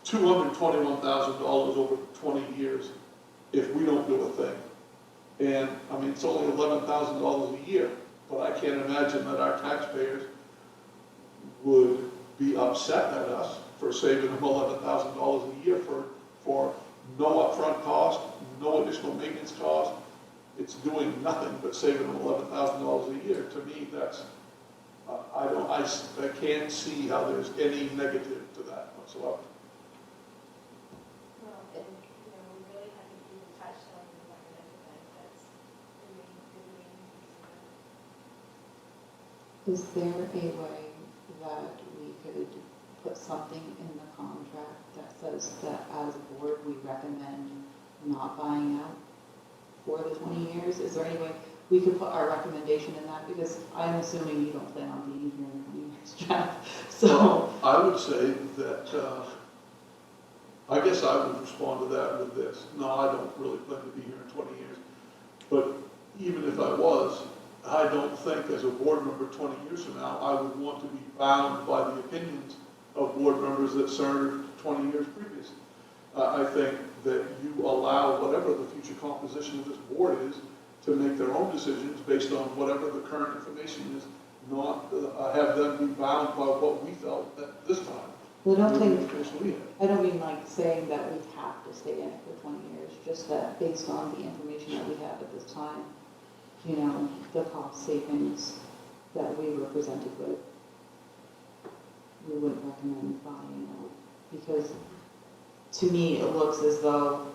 [SPEAKER 2] $221,000 over 20 years if we don't do a thing. And I mean, it's only $11,000 a year, but I can't imagine that our taxpayers would be upset at us for saving them $11,000 a year for no upfront cost, no additional maintenance cost. It's doing nothing but saving them $11,000 a year. To me, that's I can't see how there's any negative to that whatsoever.
[SPEAKER 3] Well, and, we really haven't even touched on the environmental benefits,
[SPEAKER 6] Is there a way that we could put something in the contract that says that as a board, we recommend not buying out for the 20 years? Is there any way we could put our recommendation in that? Because I'm assuming you don't plan on being here in 20 years, Jeff. So
[SPEAKER 2] Well, I would say that, I guess I would respond to that with this. No, I don't really plan to be here in 20 years. But even if I was, I don't think as a board member 20 years from now, I would want to be bound by the opinions of board members that served 20 years previous. I think that you allow whatever the future composition of this board is to make their own decisions based on whatever the current information is, not have them be bound by what we felt at this time.
[SPEAKER 6] Well, I don't
[SPEAKER 2] with the
[SPEAKER 6] think,
[SPEAKER 2] information we had.
[SPEAKER 6] I don't mean like saying that we have to stay in it for 20 years, just that based on the information that we have at this time, you know, the cost savings that we were presented with, we wouldn't recommend buying out. Because to me, it looks as though,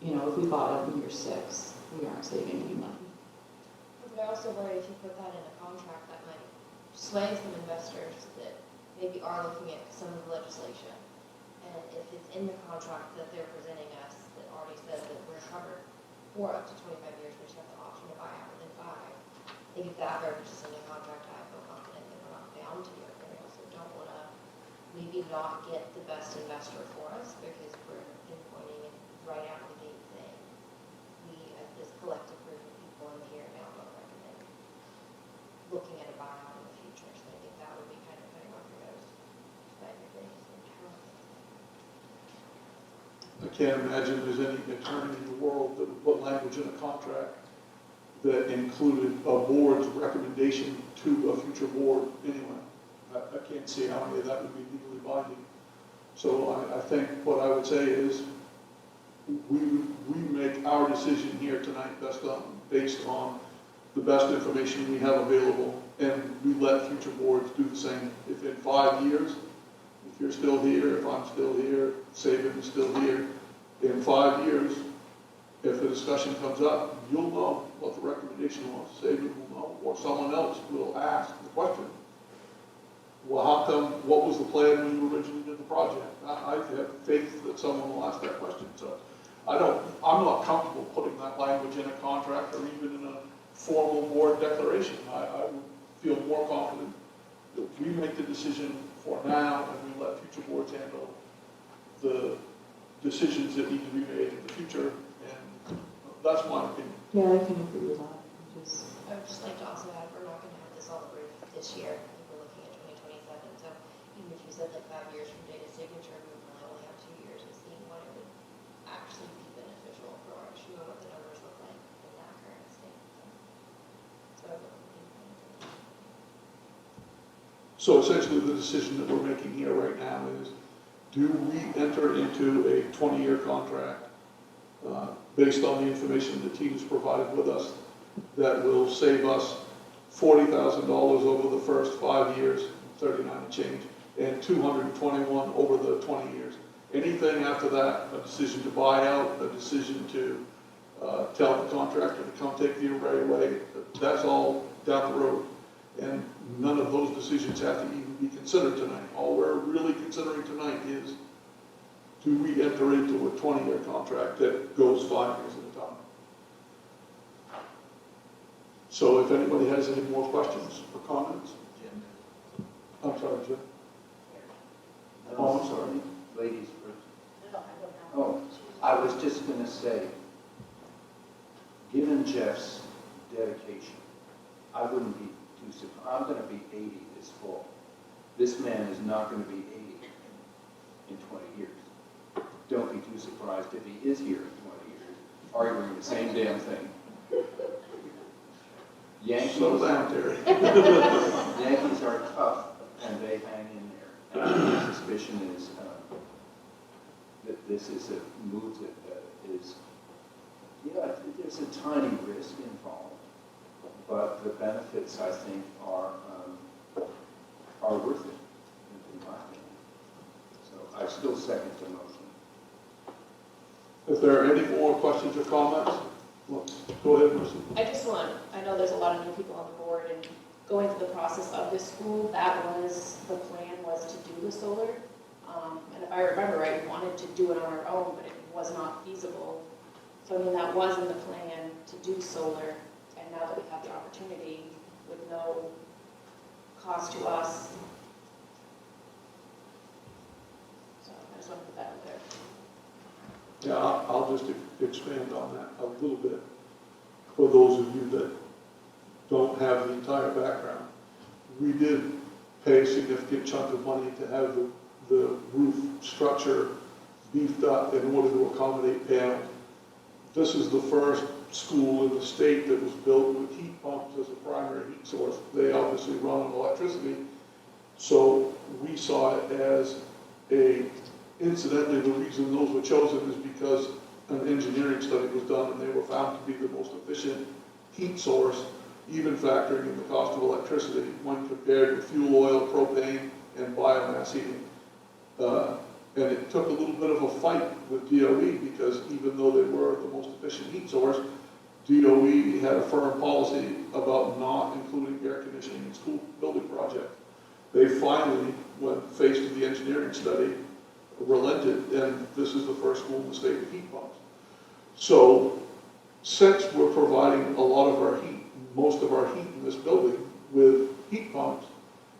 [SPEAKER 6] you know, if we bought it in year 6, we aren't saving any money.
[SPEAKER 9] But I also worry if you put that in a contract, that might sway some investors that maybe are looking at some of the legislation. And if it's in the contract that they're presenting us, that already says that we're covered for up to 25 years, we just have the option to buy out within 5. I think if that verbiage is in the contract, I feel confident that we're not bound to it. But we also don't want to maybe not get the best investor for us because we're pinpointing it right out of the gate saying, we, as this collective group of people in the here and now, don't recommend looking at a buyout in the future. So I think that would be kind of putting off your nose. But I think
[SPEAKER 2] I can't imagine there's any attorney in the world that would put language in a contract that included a board's recommendation to a future board anyway. I can't see how any of that would be legally binding. So I think what I would say is we make our decision here tonight based on the best information we have available, and we let future boards do the same. If in 5 years, if you're still here, if I'm still here, Saban is still here, in 5 years, if the discussion comes up, you'll know what the recommendation was. Saban will know, or someone else will ask the question. Well, how come, what was the plan when you originally did the project? I have faith that someone will ask that question. So I'm not comfortable putting that language in a contract or even in a formal board declaration. I would feel more confident that we make the decision for now and we let future boards handle the decisions that need to be made in the future. And that's my opinion.
[SPEAKER 6] Yeah, I can agree with that.
[SPEAKER 9] I would just like to also add, we're not going to have this all approved this year. I think we're looking at 2027. So even if you said like 5 years from date of signature, we would probably only have 2 years of seeing what it would actually be beneficial for our issue and what the numbers look like in that current state. So I would think.
[SPEAKER 2] So essentially the decision that we're making here right now is, do we enter into a 20-year contract based on the information the team has provided with us that will save us $40,000 over the first 5 years, 39 and change, and 221 over the 20 years. Anything after that, a decision to buy out, a decision to tell the contractor to come take the array away, that's all down the road. And none of those decisions have to even be considered tonight. All we're really considering tonight is, do we enter into a 20-year contract that goes 5 years at a time? So if anybody has any more questions or comments?
[SPEAKER 1] Jim?
[SPEAKER 2] I'm sorry, Jim.
[SPEAKER 7] Oh, I'm sorry. Ladies first. Oh, I was just going to say, given Jeff's dedication, I wouldn't be too surprised. I'm going to be 80 this fall. This man is not going to be 80 in 20 years. Don't be too surprised if he is here in 20 years, arguing the same damn thing. Yankees,
[SPEAKER 2] Slow down, Terry.
[SPEAKER 7] Yankees are tough, and they hang in there. And my suspicion is that this is a move that is, yeah, there's a tiny risk involved, but the benefits, I think, are worth it, in my opinion. So I still second the motion.
[SPEAKER 2] If there are any more questions or comments, well, go ahead, Marcy.
[SPEAKER 10] I know there's a lot of new people on the board, and going through the process of this school, that was, the plan was to do the solar. And if I remember right, we wanted to do it on our own, but it was not feasible. So I mean, that was in the plan to do solar, and now that we have the opportunity with no cost to us. So I just want to put that out there.
[SPEAKER 2] Yeah, I'll just expand on that a little bit for those of you that don't have the entire background. We did pay a significant chunk of money to have the roof structure beefed up in order to accommodate panels. This is the first school in the state that was built with heat pumps as a primary heat source. They obviously run on electricity. So we saw it as incidentally, the reason those were chosen is because an engineering study was done and they were found to be the most efficient heat source, even factoring in the cost of electricity when compared with fuel oil, propane, and biomass heating. And it took a little bit of a fight with DOE because even though they were the most efficient heat source, DOE had a firm policy about not including air conditioning in school building projects. They finally, when faced with the engineering study, relented, and this is the first school in the state with heat pumps. So, since we're providing a lot of our heat, most of our heat in this building with heat pumps,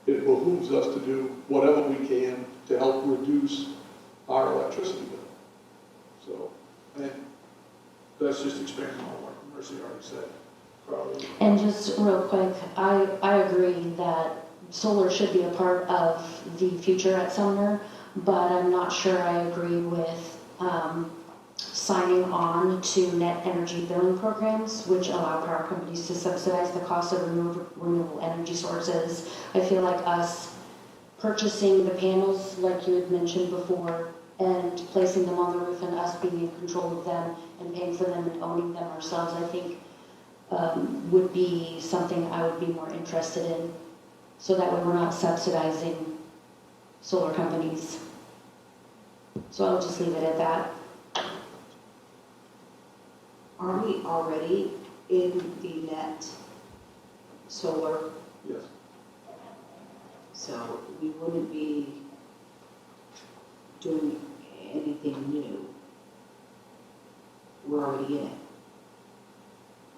[SPEAKER 2] it behooves us to do whatever we can to help reduce our electricity bill. So, and that's just expanding on what Mercy already said. Probably.
[SPEAKER 8] And just real quick, I agree that solar should be a part of the future at Sumner, but I'm not sure I agree with signing on to net energy billing programs, which allow power companies to subsidize the cost of renewable energy sources. I feel like us purchasing the panels, like you had mentioned before, and placing them on the roof and us being in control of them and paying for them and owning them ourselves, I think would be something I would be more interested in. So that way we're not subsidizing solar companies. So I'll just leave it at that.
[SPEAKER 6] Are we already in the net solar?
[SPEAKER 2] Yes.
[SPEAKER 6] So we wouldn't be doing anything new. We're already in it.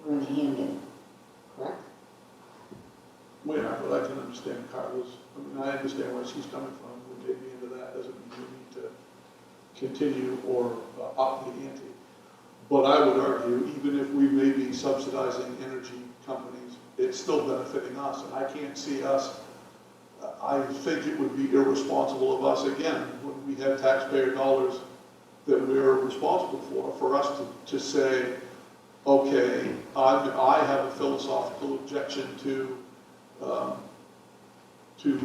[SPEAKER 6] We're in the hand-in, correct?
[SPEAKER 2] Well, yeah, but I can understand Carla's, I understand where she's coming from. We may be into that, doesn't mean we need to continue or up the ante. But I would argue, even if we may be subsidizing energy companies, it's still benefiting us. And I can't see us, I think it would be irresponsible of us, again, when we have taxpayer dollars that we're responsible for us to say, okay, I have a philosophical objection to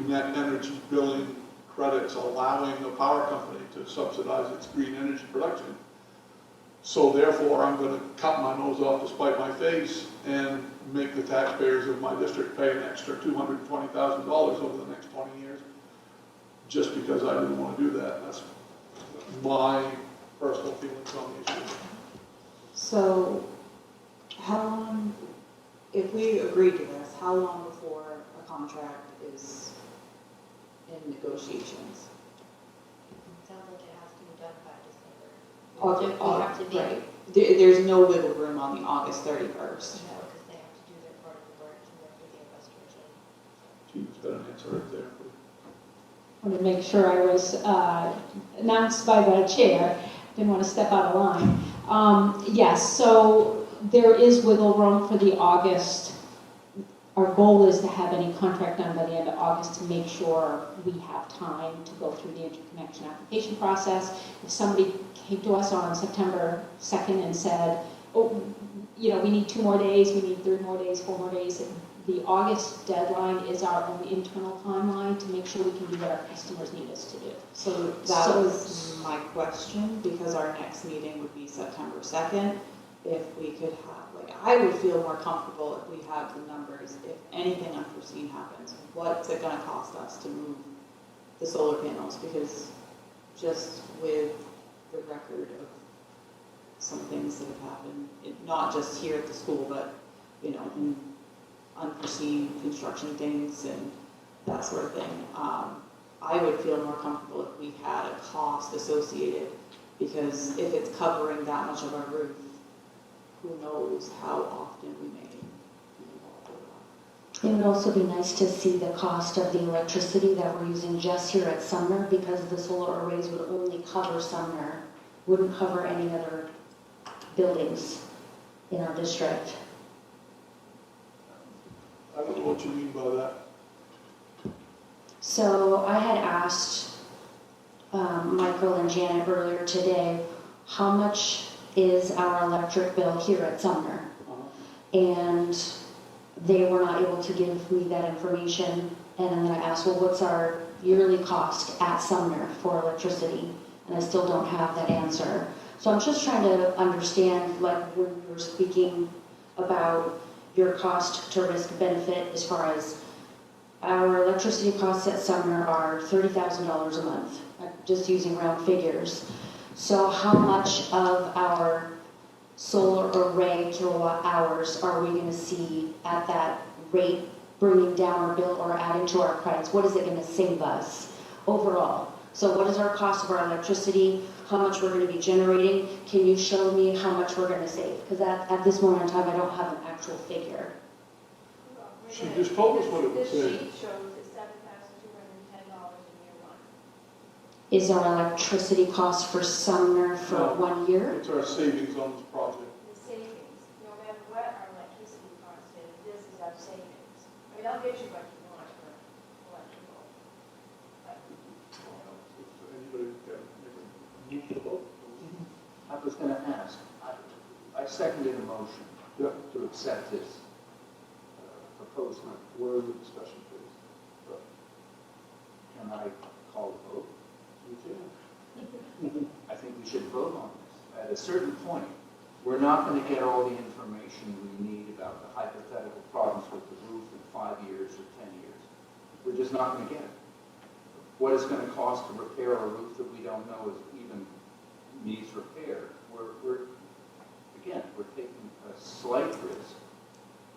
[SPEAKER 2] net energy billing credits allowing a power company to subsidize its green energy production. So therefore, I'm going to cut my nose off to spite my face and make the taxpayers of my district pay an extra $220,000 over the next 20 years just because I didn't want to do that. That's my personal feelings on the issue.
[SPEAKER 6] So how long, if we agree to this, how long before a contract is in negotiations?
[SPEAKER 9] Sounds like it has to be done by December.
[SPEAKER 6] Okay,
[SPEAKER 9] We have to be,
[SPEAKER 6] right. There's no wiggle room on the August 31st.
[SPEAKER 9] no, because they have to do their part of the work and work with the investors.
[SPEAKER 2] She's got an answer right there.
[SPEAKER 5] I want to make sure I was announced by the chair. Didn't want to step out of line. Yes, so there is wiggle room for the August. Our goal is to have any contract done by the end of August to make sure we have time to go through the interconnection application process. If somebody came to us on September 2nd and said, oh, you know, we need 2 more days, we need 3 more days, 4 more days, the August deadline is our own internal timeline to make sure we can do what our customers need us to do.
[SPEAKER 6] So that was my question, because our next meeting would be September 2nd. If we could have, like, I would feel more comfortable if we have the numbers, if anything unforeseen happens, what's it gonna cost us to move the solar panels? Because just with the record of some things that have happened, not just here at the school, but, you know, in unforeseen construction things and that sort of thing, I would feel more comfortable if we had a cost associated, because if it's covering that much of our roof, who knows how often we may be involved with that.
[SPEAKER 8] It would also be nice to see the cost of the electricity that we're using just here at Sumner, because the solar arrays would only cover Sumner, wouldn't cover any other buildings in our district.
[SPEAKER 2] I don't know what you mean by that.
[SPEAKER 8] So I had asked Michael and Janet earlier today, how much is our electric bill here at Sumner? And they were not able to give me that information. And then I asked, well, what's our yearly cost at Sumner for electricity? And I still don't have that answer. So I'm just trying to understand, like when you were speaking about your cost to risk benefit as far as our electricity costs at Sumner are $30,000 a month, just using round figures. So how much of our solar array kilowatt hours are we going to see at that rate, bringing down our bill or adding to our credits? What is it going to save us overall? So what is our cost of our electricity? How much we're going to be generating? Can you show me how much we're going to save? Because at this moment in time, I don't have an actual figure.
[SPEAKER 2] She just told us what it would
[SPEAKER 3] This
[SPEAKER 2] say.
[SPEAKER 3] sheet shows it's $7,210 in year one.
[SPEAKER 8] Is our electricity cost for Sumner for
[SPEAKER 2] No.
[SPEAKER 8] 1 year?
[SPEAKER 2] It's our savings on this project.
[SPEAKER 3] The savings, no matter what our electricity cost is, this is our savings. I mean, I'll get you what you want for electrical. But,
[SPEAKER 2] If anybody can make a move the vote.
[SPEAKER 7] I was going to ask, I seconded a motion
[SPEAKER 2] Yep.
[SPEAKER 7] to accept this proposal.
[SPEAKER 2] Where is the discussion, please?
[SPEAKER 7] Can I call the vote?
[SPEAKER 2] You can.
[SPEAKER 7] I think we should vote on this. At a certain point, we're not going to get all the information we need about the hypothetical problems with the roof in 5 years or 10 years. We're just not going to get it. What it's going to cost to repair a roof that we don't know is even needs repair. We're taking a slight risk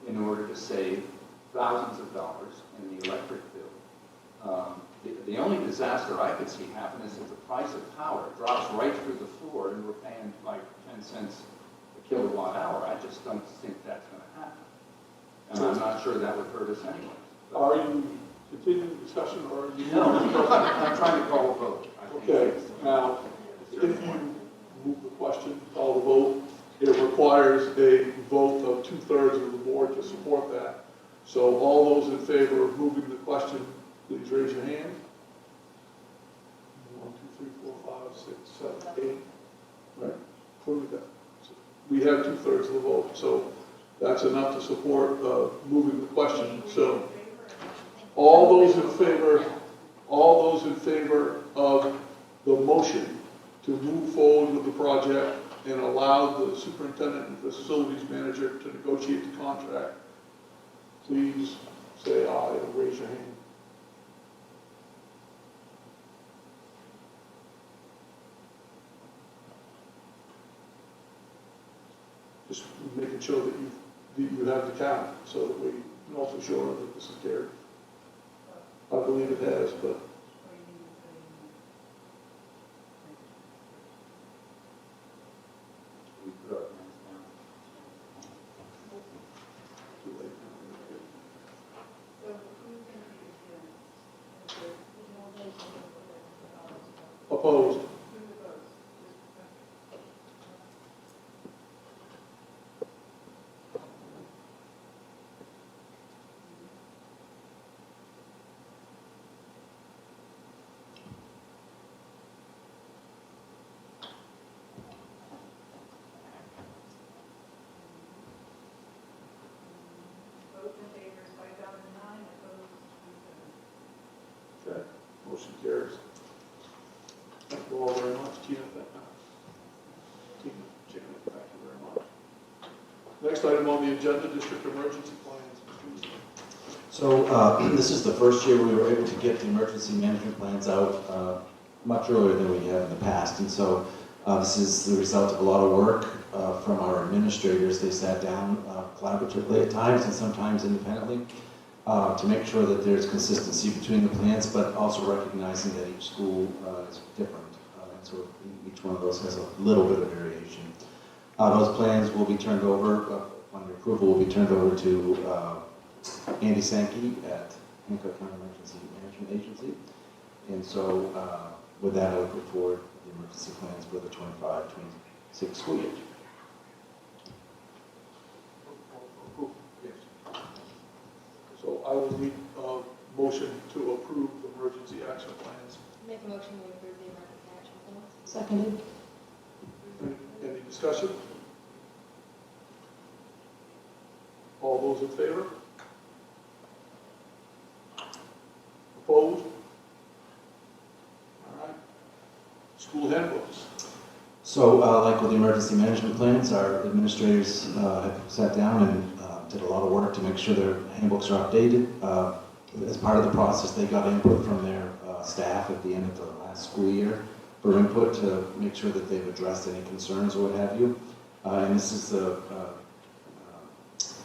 [SPEAKER 7] in order to save thousands of dollars in the electric bill. The only disaster I could see happen is if the price of power drops right through the floor and we're paying like 10 cents a kilowatt hour. I just don't think that's going to happen. And I'm not sure that would hurt us anyway.
[SPEAKER 2] Are you continuing the discussion or are you?
[SPEAKER 7] No, I'm trying to call a vote. I think.
[SPEAKER 2] Okay, now, if you move the question, call the vote, it requires a vote of 2/3 of the board to support that. So all those in favor of moving the question, please raise your hand. 1, 2, 3, 4, 5, 6, 7, 8. Right? What do we got? We have 2/3 of the vote, so that's enough to support moving the question. So all those in favor of the motion to move forward with the project and allow the superintendent and facilities manager to negotiate the contract, please say aye and raise your hand. Just making sure that you have the count so that we can also show that this is carried. I believe it has, but
[SPEAKER 7] We put our hands down.
[SPEAKER 2] too late. Opposed? Okay, motion carries. Thank you all very much, Tina. Tina, Janet, thank you very much. Next item on the agenda, district emergency plans.
[SPEAKER 1] So this is the first year we were able to get the emergency management plans out much earlier than we have in the past. And so this is the result of a lot of work from our administrators. They sat down collaboratively at times and sometimes independently to make sure that there's consistency between the plans, but also recognizing that each school is different. And so each one of those has a little bit of variation. Those plans will be turned over, on your approval, will be turned over to Andy Sankey at Hancock County Emergency Management Agency. And so with that, I will put forward the emergency plans for the 25-26 school year.
[SPEAKER 7] Yes.
[SPEAKER 2] motion to approve the emergency action plans.
[SPEAKER 9] Make a motion to approve the emergency action plans.
[SPEAKER 6] Seconded.
[SPEAKER 2] Any discussion? All those in favor? Opposed? All right. School handbooks.
[SPEAKER 1] So, like with the emergency management plans, our administrators have sat down and did a lot of work to make sure their handbooks are updated. As part of the process, they got input from their staff at the end of the last school year for input to make sure that they've addressed any concerns or what have you. And this is a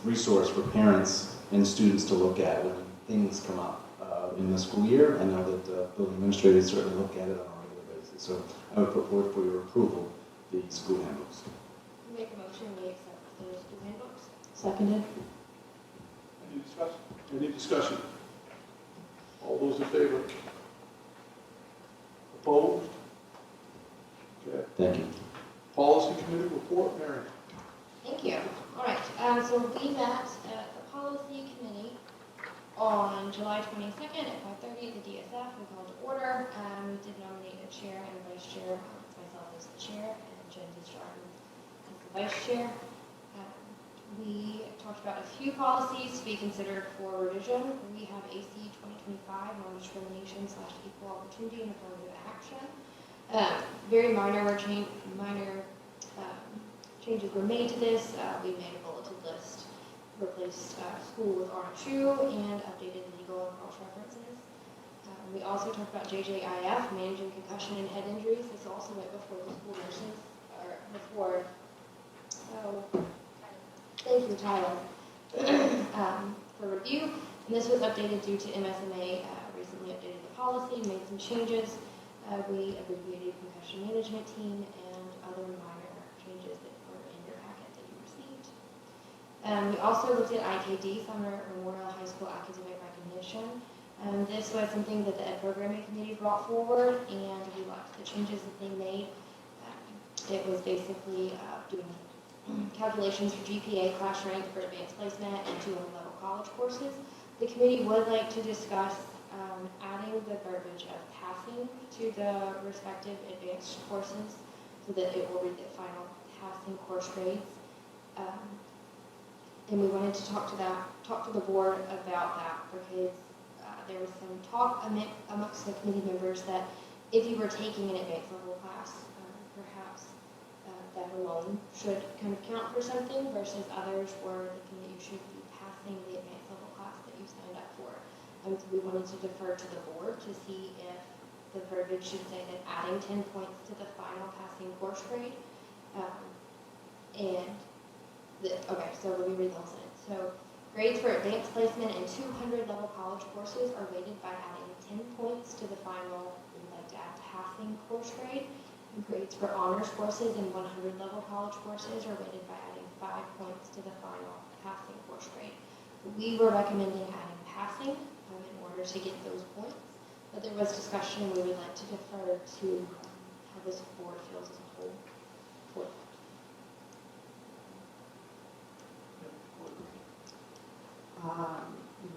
[SPEAKER 1] resource for parents and students to look at when things come up in the school year. I know that building administrators certainly look at it on a regular basis. So I would put forward for your approval the school handbooks.
[SPEAKER 9] Make a motion, we accept the school handbooks.
[SPEAKER 6] Seconded.
[SPEAKER 2] Any discussion? Any discussion? All those in favor? Opposed? Okay.
[SPEAKER 1] Thank you.
[SPEAKER 2] Policy committee report, Mary.
[SPEAKER 9] Thank you. All right, so we met at the policy committee on July 22nd at 5:30 at the DSF. We called to order. We did nominate a chair and a vice chair, myself as the chair and Jen Desjardins as the vice chair. We talked about a few policies to be considered for revision. We have AC 2025, non-discrimination / equal opportunity and affirmative action. Very minor changes were made to this. We made a bulleted list, replaced school with RSU, and updated legal and cross references. We also talked about JJIF, managing concussion and head injuries. This also went before the school nurses, or before, thank you, Tyler, for review. And this was updated due to MSMA recently updated the policy, made some changes. We abbreviated concussion management team and other minor changes that were in your packet that you received. We also looked at IKD, Summer Memorial High School Academic Recognition. This was something that the Ed Programming Committee brought forward, and we liked the changes that they made. It was basically doing calculations for GPA, class rank for advanced placement, and 200-level college courses. The committee would like to discuss adding the verbiage of passing to the respective advanced courses so that it will read the final passing course grades. And we wanted to talk to the board about that because there was some talk amongst the committee members that if you were taking an advanced level class, perhaps that alone should kind of count for something versus others were thinking that you should be passing the advanced level class that you signed up for. So we wanted to defer to the board to see if the verbiage should say that adding 10 points to the final passing course grade. Okay, so let me read the whole sentence. So grades for advanced placement and 200-level college courses are weighted by adding 10 points to the final, we like to add passing course grade. And grades for honors courses and 100-level college courses are weighted by adding 5 points to the final passing course grade. We were recommending adding passing in order to get those points, but there was discussion and we would like to defer to how this board feels as a whole for that.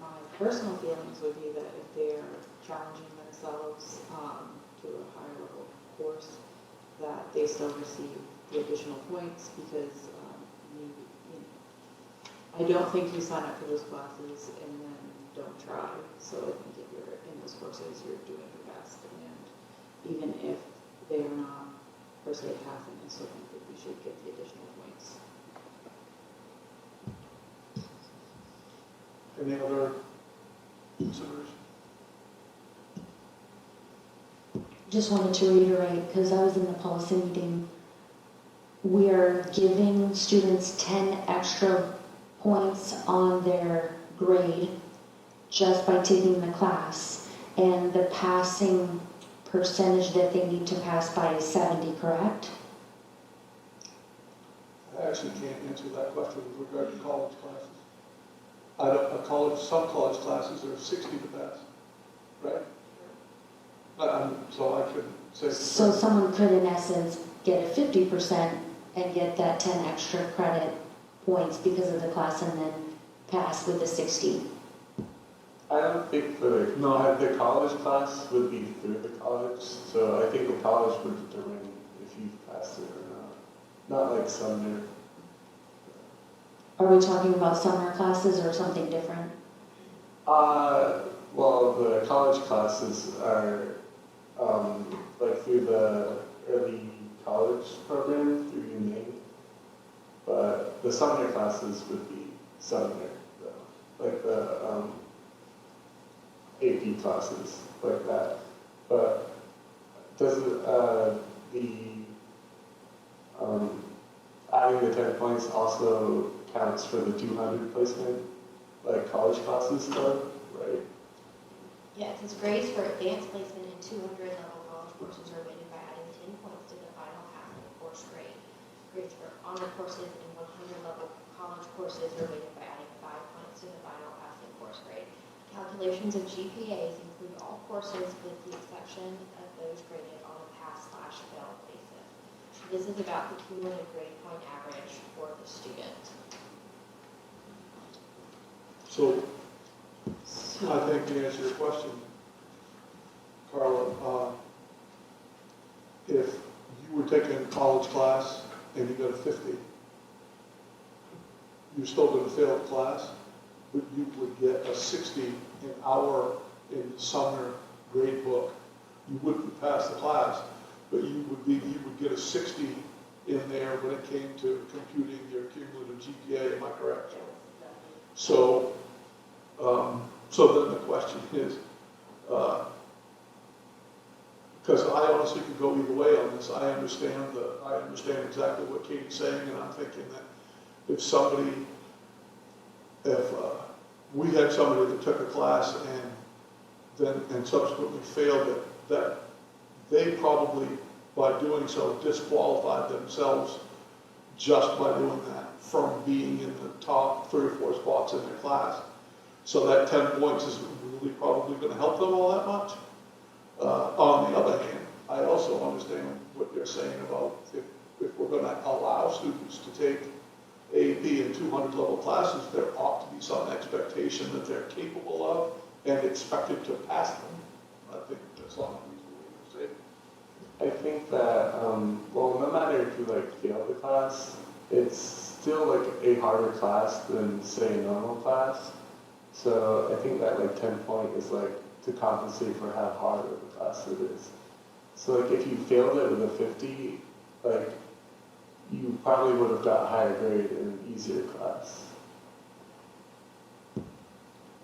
[SPEAKER 6] My personal feelings would be that if they're challenging themselves to a higher level course, that they still receive the additional points because I don't think you sign up for those classes and then don't try. So I think if you're in those courses, you're doing your best. And even if they are not per se passing, I still think that we should get the additional points.
[SPEAKER 2] Any other consideration?
[SPEAKER 8] Just wanted to reiterate, because I was in the policy meeting, we are giving students 10 extra points on their grade just by taking the class, and the passing percentage that they need to pass by is 70, correct?
[SPEAKER 2] I actually can't answer that question with regard to college classes. Some college classes are 60 to pass, right? So I couldn't say.
[SPEAKER 8] So someone could, in essence, get a 50% and get that 10 extra credit points because of the class and then pass with the 60.
[SPEAKER 11] I don't think the college class would be through the college, so I think the college would determine if you passed it or not. Not like Sumner.
[SPEAKER 8] Are we talking about summer classes or something different?
[SPEAKER 11] Well, the college classes are like through the early college program through UMaine, but the Sumner classes would be Sumner, though. Like the AP classes like that. But does adding the 10 points also counts for the 200 placement, like college classes stuff, right?
[SPEAKER 9] Yeah, it says grades for advanced placement in 200 level college courses are weighted by adding 10 points to the final passing course grade. Grades for honor courses in 100 level college courses are weighted by adding 5 points to the final passing course grade. Calculations of GPAs include all courses with the exception of those graded on a pass/fail basis. This is about the cumulative grade point average for the student.
[SPEAKER 2] So, I think to answer your question, Carla, if you were taking a college class and you got a 50, you're still going to fail the class, but you would get a 60 an hour in the summer grade book. You wouldn't pass the class, but you would get a 60 in there when it came to computing your cumulative GPA. Am I correct? So, so then the question is, because I honestly could go either way on this. I understand exactly what Katie's saying, and I'm thinking that if we had somebody that took a class and subsequently failed it, that they probably, by doing so, disqualified themselves just by doing that from being in the top 3 or 4 spots in their class. So that 10 points isn't really probably going to help them all that much. On the other hand, I also understand what you're saying about if we're going to allow students to take AP and 200 level classes, there ought to be some expectation that they're capable of and expected to pass them. I think that's all I'm reasonable to say.
[SPEAKER 11] I think that, well, no matter if you like fail the class, it's still like a harder class than say a normal class. So I think that like 10 point is like to compensate for how hard of a class it is. So like if you failed it with a 50, like you probably would have got a higher grade in an easier class.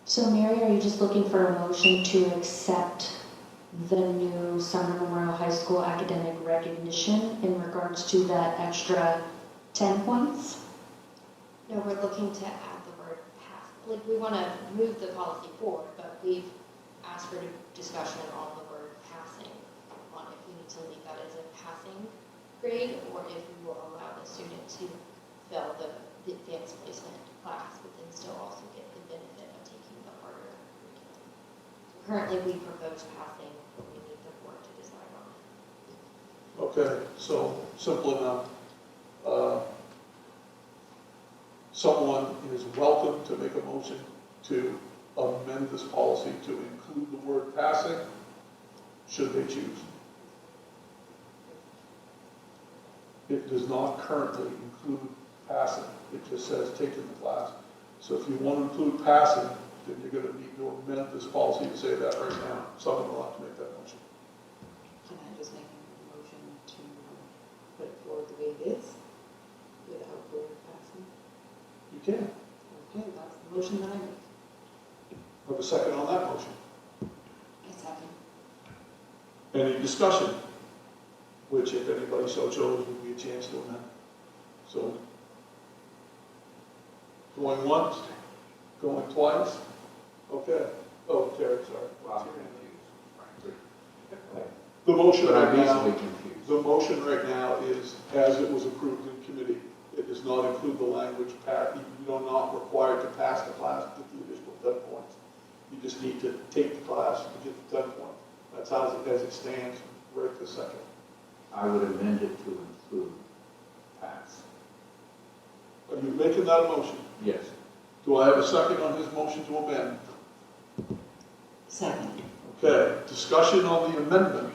[SPEAKER 8] So Mary, are you just looking for a motion to accept the new Sumner Memorial High School academic recognition in regards to that extra 10 points?
[SPEAKER 9] No, we're looking to add the word pass. Like, we want to move the policy forward, but we've asked for discussion on the word passing, on if we need to leave that as a passing grade, or if we will allow the student to fail the advanced placement class, but then still also get the benefit of taking the harder curriculum. So currently, we propose passing, but we need the board to decide on it.
[SPEAKER 2] Okay, so simple enough. Someone is welcome to make a motion to amend this policy to include the word passing, should they choose. It does not currently include passing. It just says taking the class. So if you want to include passing, then you're going to need to amend this policy to say that right now. Someone will have to make that motion.
[SPEAKER 6] Can I just make a motion to put it forward the way it is without the word passing?
[SPEAKER 2] You can.
[SPEAKER 6] Okay, that's the motion that I make.
[SPEAKER 2] Have a second on that motion.
[SPEAKER 6] A second.
[SPEAKER 2] Any discussion? Which, if anybody so chose, would be a chance to amend. So, going once, going twice. Okay. Oh, Terry, sorry.
[SPEAKER 7] Well, I'm confused, frankly.
[SPEAKER 2] The motion
[SPEAKER 7] But
[SPEAKER 2] right
[SPEAKER 7] I'm
[SPEAKER 2] now,
[SPEAKER 7] easily confused.
[SPEAKER 2] the motion right now is as it was approved in committee. It does not include the language, you are not required to pass the class to get the additional 10 points. You just need to take the class to get the 10 points. That's how as it stands right this second.
[SPEAKER 7] I would amend it to include pass.
[SPEAKER 2] Are you making that a motion?
[SPEAKER 7] Yes.
[SPEAKER 2] Do I have a second on his motion to amend?
[SPEAKER 6] Second.
[SPEAKER 2] Okay, discussion on the amendment,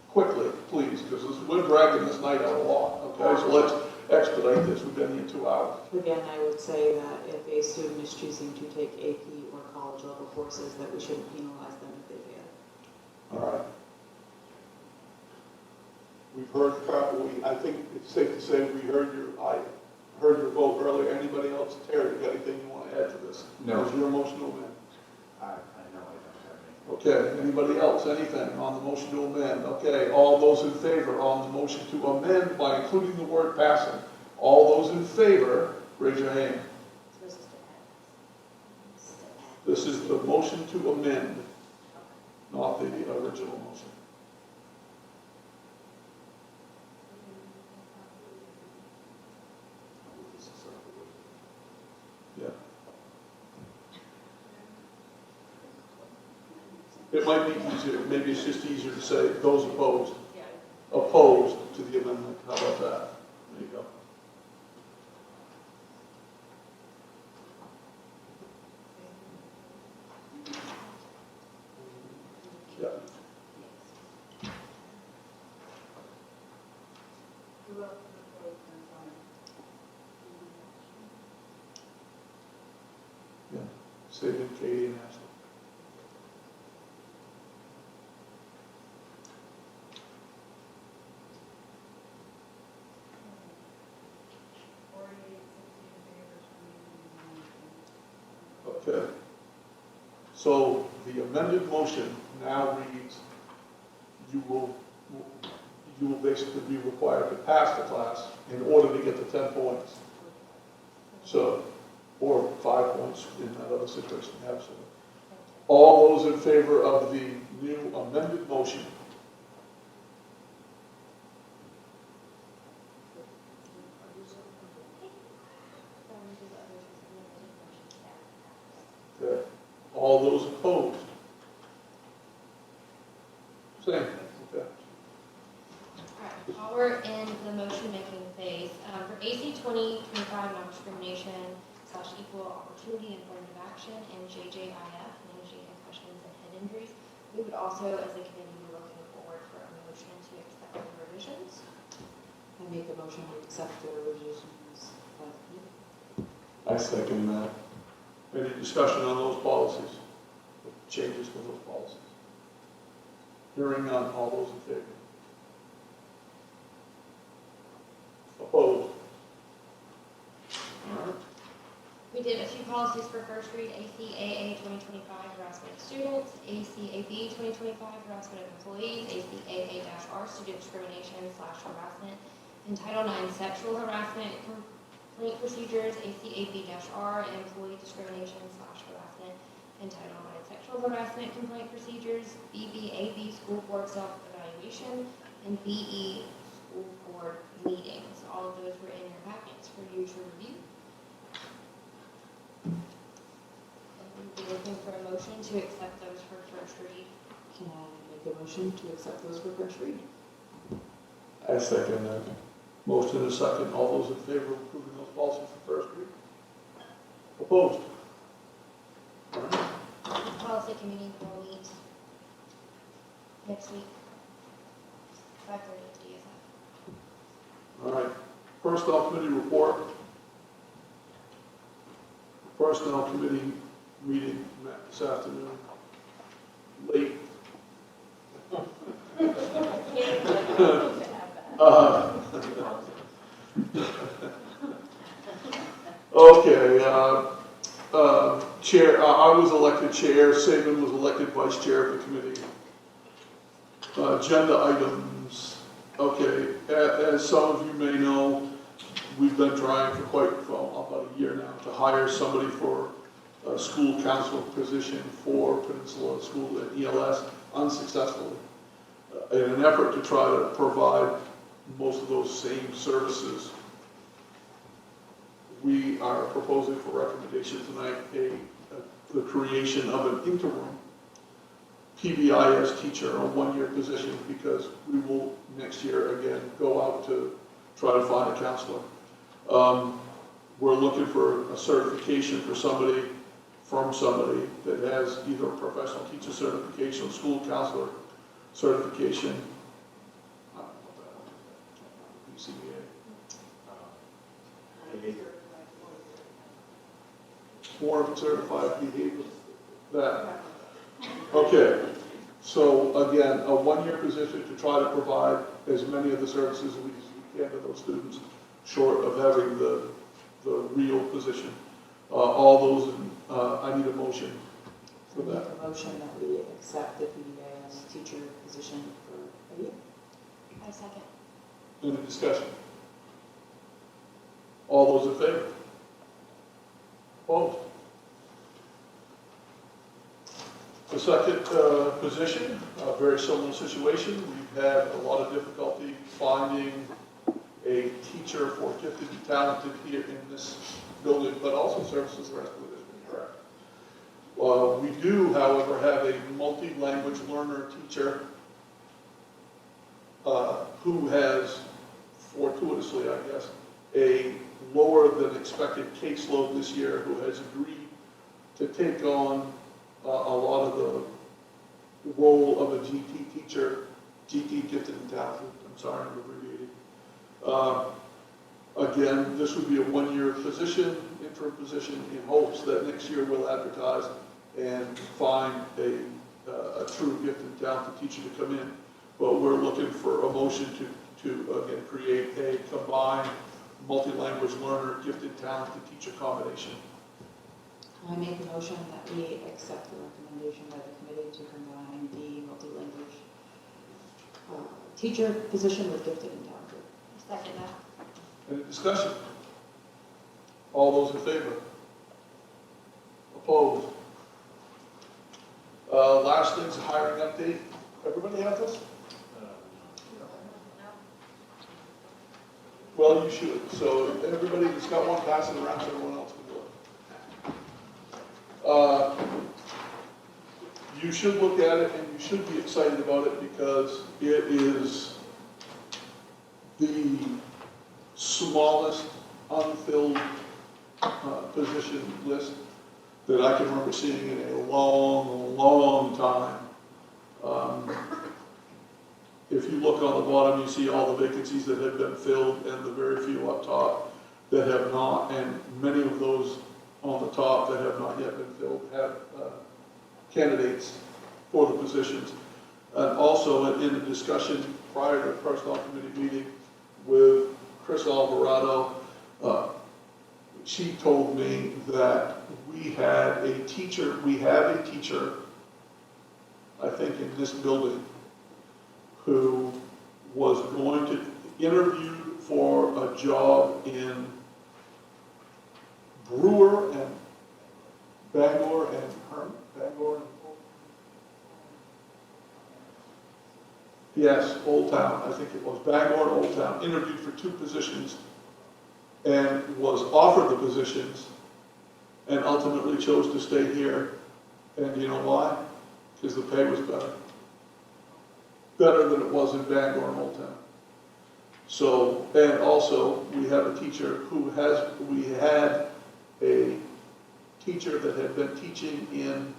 [SPEAKER 2] quickly, please, because we're dragging this night out a lot, okay? So let's expedite this, we've been here 2 hours.
[SPEAKER 6] Again, I would say that if a student is choosing to take AP or college level courses, that we shouldn't penalize them if they fail.
[SPEAKER 2] All right. We've heard, I think it's safe to say I heard your vote earlier. Anybody else? Terry, you got anything you want to add to this?
[SPEAKER 7] No.
[SPEAKER 2] Is your emotional amendment?
[SPEAKER 7] I know I don't have any.
[SPEAKER 2] Okay, anybody else, anything on the motion to amend? Okay, all those in favor on the motion to amend by including the word passing. All those in favor, raise your hand. This is the motion to amend, not the original motion. Yeah. It might be easier, maybe it's just easier to say those opposed. Opposed to the amendment, how about that? There you go. Yeah. Yeah, saving Katie and Ashley. Okay. So the amended motion now reads, you will basically be required to pass the class in order to get the 10 points. So, or 5 points in that other situation, absolutely. All those in favor of the new amended motion? Okay. All those opposed? Same. Okay.
[SPEAKER 9] Alright, while we're in the motion-making phase, for AC 2025 non-discrimination / equal opportunity and affirmative action and JJIF, managing concussions and head injuries, we would also, as a committee, be looking forward for a motion to accept the revisions.
[SPEAKER 6] I make a motion to accept the revisions.
[SPEAKER 11] I second that.
[SPEAKER 2] Any discussion on those policies? Changes to those policies? Hearing none, all those in favor? Opposed? All right.
[SPEAKER 9] We did a few policies for first read, ACAA 2025 harassment of students, ACAB 2025 harassment of employees, ACAA-R student discrimination / harassment, and Title IX sexual harassment complaint procedures, ACAB-R employee discrimination / harassment, and Title IX sexual harassment complaint procedures, BBAB school board self-evaluation, and BE school board meetings. All of those were in your packets for you to review. We'd be looking for a motion to accept those for first read.
[SPEAKER 6] Can I make a motion to accept those for first read?
[SPEAKER 11] I second that.
[SPEAKER 2] Motion and a second. All those in favor of approving those policies for first read? Opposed? All right.
[SPEAKER 9] The policy committee will meet next week, 5:30 at DSF.
[SPEAKER 2] All right. Personnel committee report. Personnel committee meeting met this afternoon. Late. Okay, chair, I was elected chair, Saban was elected vice chair of the committee. Agenda items, okay, as some of you may know, we've been trying for about a year now to hire somebody for a school council position for Peninsula School at ELS unsuccessfully. In an effort to try to provide most of those same services, we are proposing for recommendation tonight the creation of an interim PBIS teacher, a one-year position, because we will next year again go out to try to find a counselor. We're looking for a certification for somebody from somebody that has either a professional teacher certification or school counselor certification. I don't know what that one is. BCBA. Board Certified Behavior. That. Okay. So again, a one-year position to try to provide as many of the services as we can to those students, short of having the real position. All those, I need a motion for
[SPEAKER 6] Make
[SPEAKER 2] that.
[SPEAKER 6] a motion that we accept the PBA's teacher position for a year.
[SPEAKER 9] I second.
[SPEAKER 2] Any discussion? All those in favor? Opposed? The second position, a very similar situation. We've had a lot of difficulty finding a teacher for gifted and talented here in this building, but also services the rest of the district, correct? We do, however, have a multi-language learner teacher who has, fortuitously, I guess, a lower than expected caseload this year, who has agreed to take on a lot of the role of a GT teacher, GT gifted and talented, I'm sorry, I'm abbreviating. Again, this would be a one-year position, interim position, in hopes that next year we'll advertise and find a true gifted and talented teacher to come in. But we're looking for a motion to again, create a combined multi-language learner, gifted, talented teacher combination.
[SPEAKER 6] I make a motion that we accept the recommendation by the committee to combine the multi-language teacher position with gifted and talented.
[SPEAKER 9] I second that.
[SPEAKER 2] Any discussion? All those in favor? Opposed? Last thing's a hiring update. Everybody have this? Well, you should. So everybody that's got one, pass it around so everyone else can do it. You should look at it and you should be excited about it because it is the smallest unfilled position list that I can remember seeing in a long, long time. If you look on the bottom, you see all the vacancies that have been filled and the very few up top that have not, and many of those on the top that have not yet been filled have candidates for the positions. And also in a discussion prior to the personnel committee meeting with Chris Alvarado, she told me that we have a teacher, I think in this building, who was going to interview for a job in Brewer and Bangor and Bangor and yes, Old Town, I think it was Bangor and Old Town, interviewed for 2 positions and was offered the positions and ultimately chose to stay here. And you know why? Because the pay was better. Better than it was in Bangor and Old Town. So, and also we have a teacher we had a teacher that had been teaching in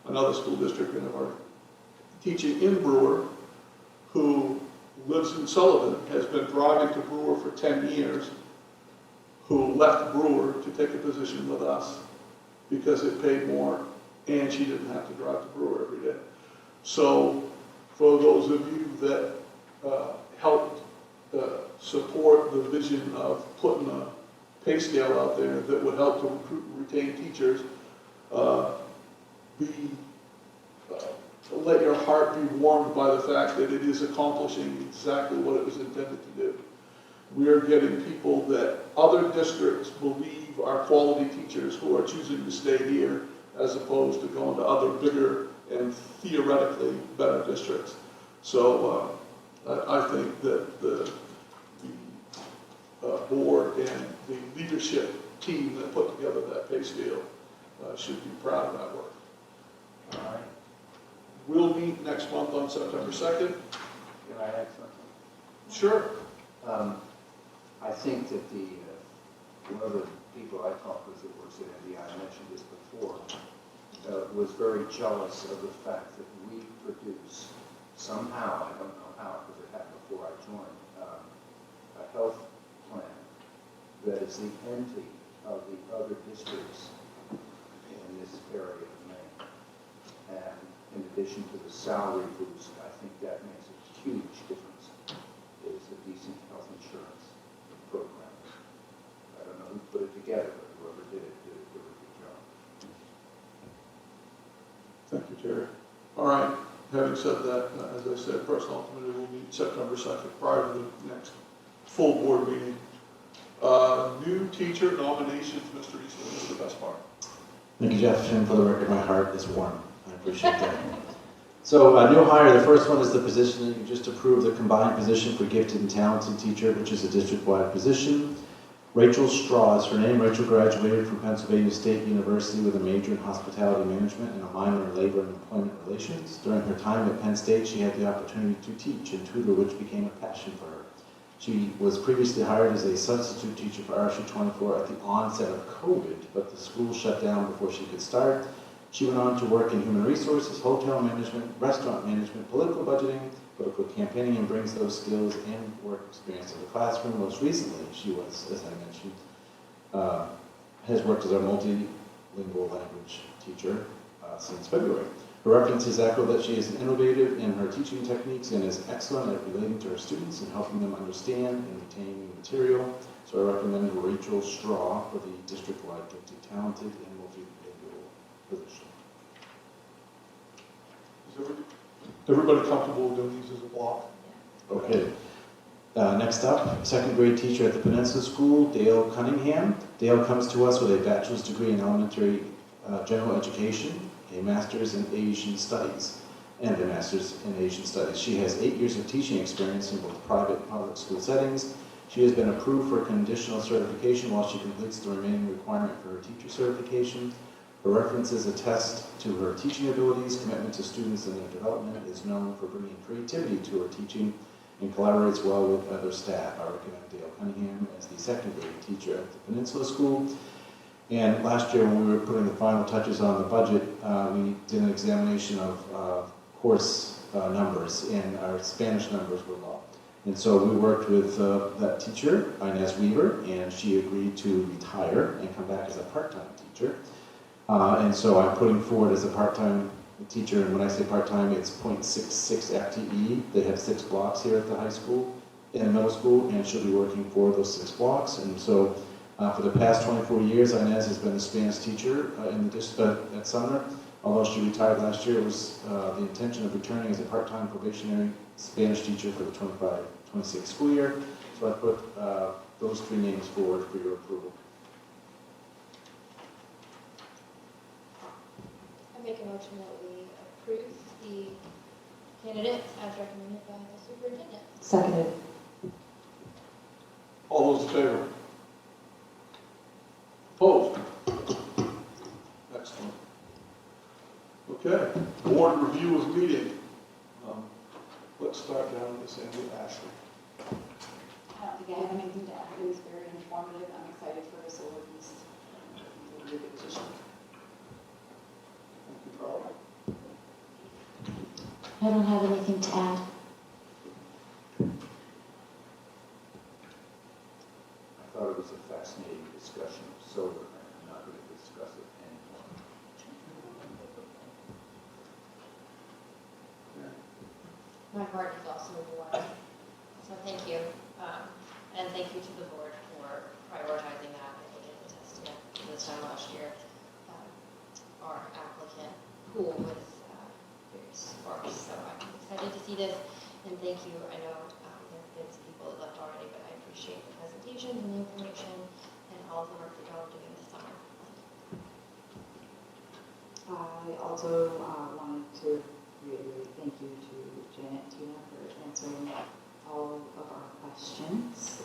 [SPEAKER 2] another school district teaching in Brewer, who lives in Sullivan, has been driving to Brewer for 10 years, who left Brewer to take a position with us because it paid more and she didn't have to drive to Brewer every day. So for those of you that helped support the vision of putting a pay scale out there that would help to recruit and retain teachers, let your heart be warmed by the fact that it is accomplishing exactly what it was intended to do. We are getting people that other districts believe are quality teachers who are choosing to stay here as opposed to going to other bigger and theoretically better districts. So I think that the board and the leadership team that put together that pay scale should be proud of that work. All right. We'll meet next month on September 2nd.
[SPEAKER 7] Can I add something?
[SPEAKER 2] Sure.
[SPEAKER 7] I think that one of the people I talked with that works at NDI, I mentioned this before, was very jealous of the fact that we produce somehow, I don't know how, because it happened before I joined, a health plan that is the envy of the other districts in this area of Maine. And in addition to the salary boost, I think that makes a huge difference. Is a decent health insurance program. I don't know who put it together, but whoever did it did a really good job.
[SPEAKER 2] Thank you, Terry. All right, having said that, as I said, Personnel Committee will meet September 2nd, prior to the next full board meeting. New teacher nominations, Mr. Eastman, is the best part.
[SPEAKER 1] Thank you, Jeff, and for the record, my heart is warm. I appreciate that. So, new hire, the first one is the position that you just approved, the combined position for gifted and talented teacher, which is a district-wide position. Rachel Straw is her name. Rachel graduated from Pennsylvania State University with a major in hospitality management and a minor in labor and employment relations. During her time at Penn State, she had the opportunity to teach and tutor, which became a passion for her. She was previously hired as a substitute teacher for RSU24 at the onset of COVID, but the school shut down before she could start. She went on to work in human resources, hotel management, restaurant management, political budgeting, political campaigning, and brings those skills and work experience to the classroom. Most recently, she was, as I mentioned, has worked as a multilingual language teacher since February. Her references echo that she is innovative in her teaching techniques and is excellent at relating to her students and helping them understand and retain new material. So I recommend Rachel Straw for the district-wide gifted, talented, and multilingual position.
[SPEAKER 2] Is everybody comfortable doing these as a block?
[SPEAKER 1] Okay. Next up, second grade teacher at the Peninsula School, Dale Cunningham. Dale comes to us with a bachelor's degree in elementary general education, a master's in Asian studies, and a master's in Asian studies. She has 8 years of teaching experience in both private and public school settings. She has been approved for conditional certification while she completes the remaining requirement for her teacher certification. Her references attest to her teaching abilities, commitment to students and their development, is known for bringing creativity to her teaching, and collaborates well with other staff. I recommend Dale Cunningham as the second grade teacher at the Peninsula School. And last year, when we were putting the final touches on the budget, we did an examination of course numbers, and our Spanish numbers were low. And so we worked with that teacher, Inez Weaver, and she agreed to retire and come back as a part-time teacher. And so I'm putting forward as a part-time teacher, and when I say part-time, it's 0.66 FTE. They have 6 blocks here at the high school and middle school, and she'll be working for those 6 blocks. And so for the past 24 years, Inez has been the Spanish teacher in the at Sumner. Although she retired last year, it was the intention of returning as a part-time probationary Spanish teacher for the 25-26 school year. So I put those 3 names forward for your approval.
[SPEAKER 9] I make a motion that we approve the candidates as recommended by the superintendent.
[SPEAKER 6] Seconded.
[SPEAKER 2] All those in favor? Opposed? Excellent. Okay, board review of meeting. Let's start down this end with Ashley.
[SPEAKER 10] I don't think I have anything to add. It was very informative. I'm excited for the solar piece. It'll be a good position.
[SPEAKER 2] Thank you, Carl.
[SPEAKER 8] I don't have anything to add.
[SPEAKER 7] I thought it was a fascinating discussion of solar, and I'm not going to discuss it anymore.
[SPEAKER 9] My heart is also warm. So thank you. And thank you to the board for prioritizing that. I think it's a testament to this time last year. Our applicant pool was very sparse. So I'm excited to see this. And thank you. I know there have been some people that left already, but I appreciate the presentations and the information and all of the work that y'all are doing this summer.
[SPEAKER 6] I also wanted to reiterate thank you to Janet and Tina for answering all of our questions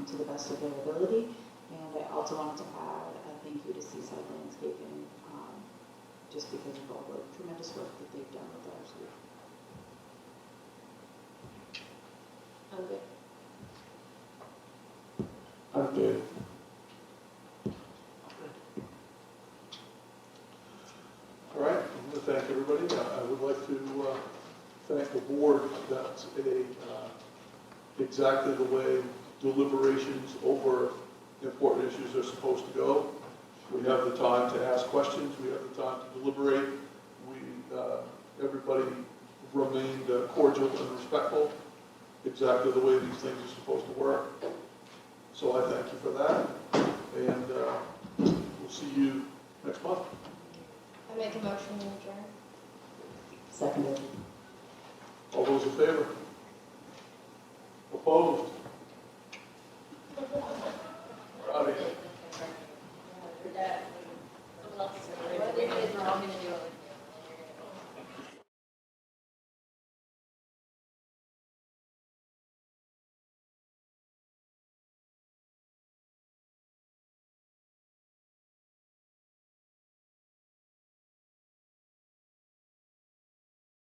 [SPEAKER 6] to the best of their ability. And I also wanted to add a thank you to Seaside Landscaping just because of all the tremendous work that they've done with our school.
[SPEAKER 9] I'm good.
[SPEAKER 11] I'm good.
[SPEAKER 2] exactly the way deliberations over important issues are supposed to go. We have the time to ask questions, we have the time to deliberate, everybody remained cordial and respectful, exactly the way these things are supposed to work. So I thank you for that, and we'll see you next month.
[SPEAKER 9] I make a motion to adjourn.
[SPEAKER 6] Seconded.
[SPEAKER 2] All those in favor? Opposed? We're out of here.
[SPEAKER 9] What are you guys wrong gonna do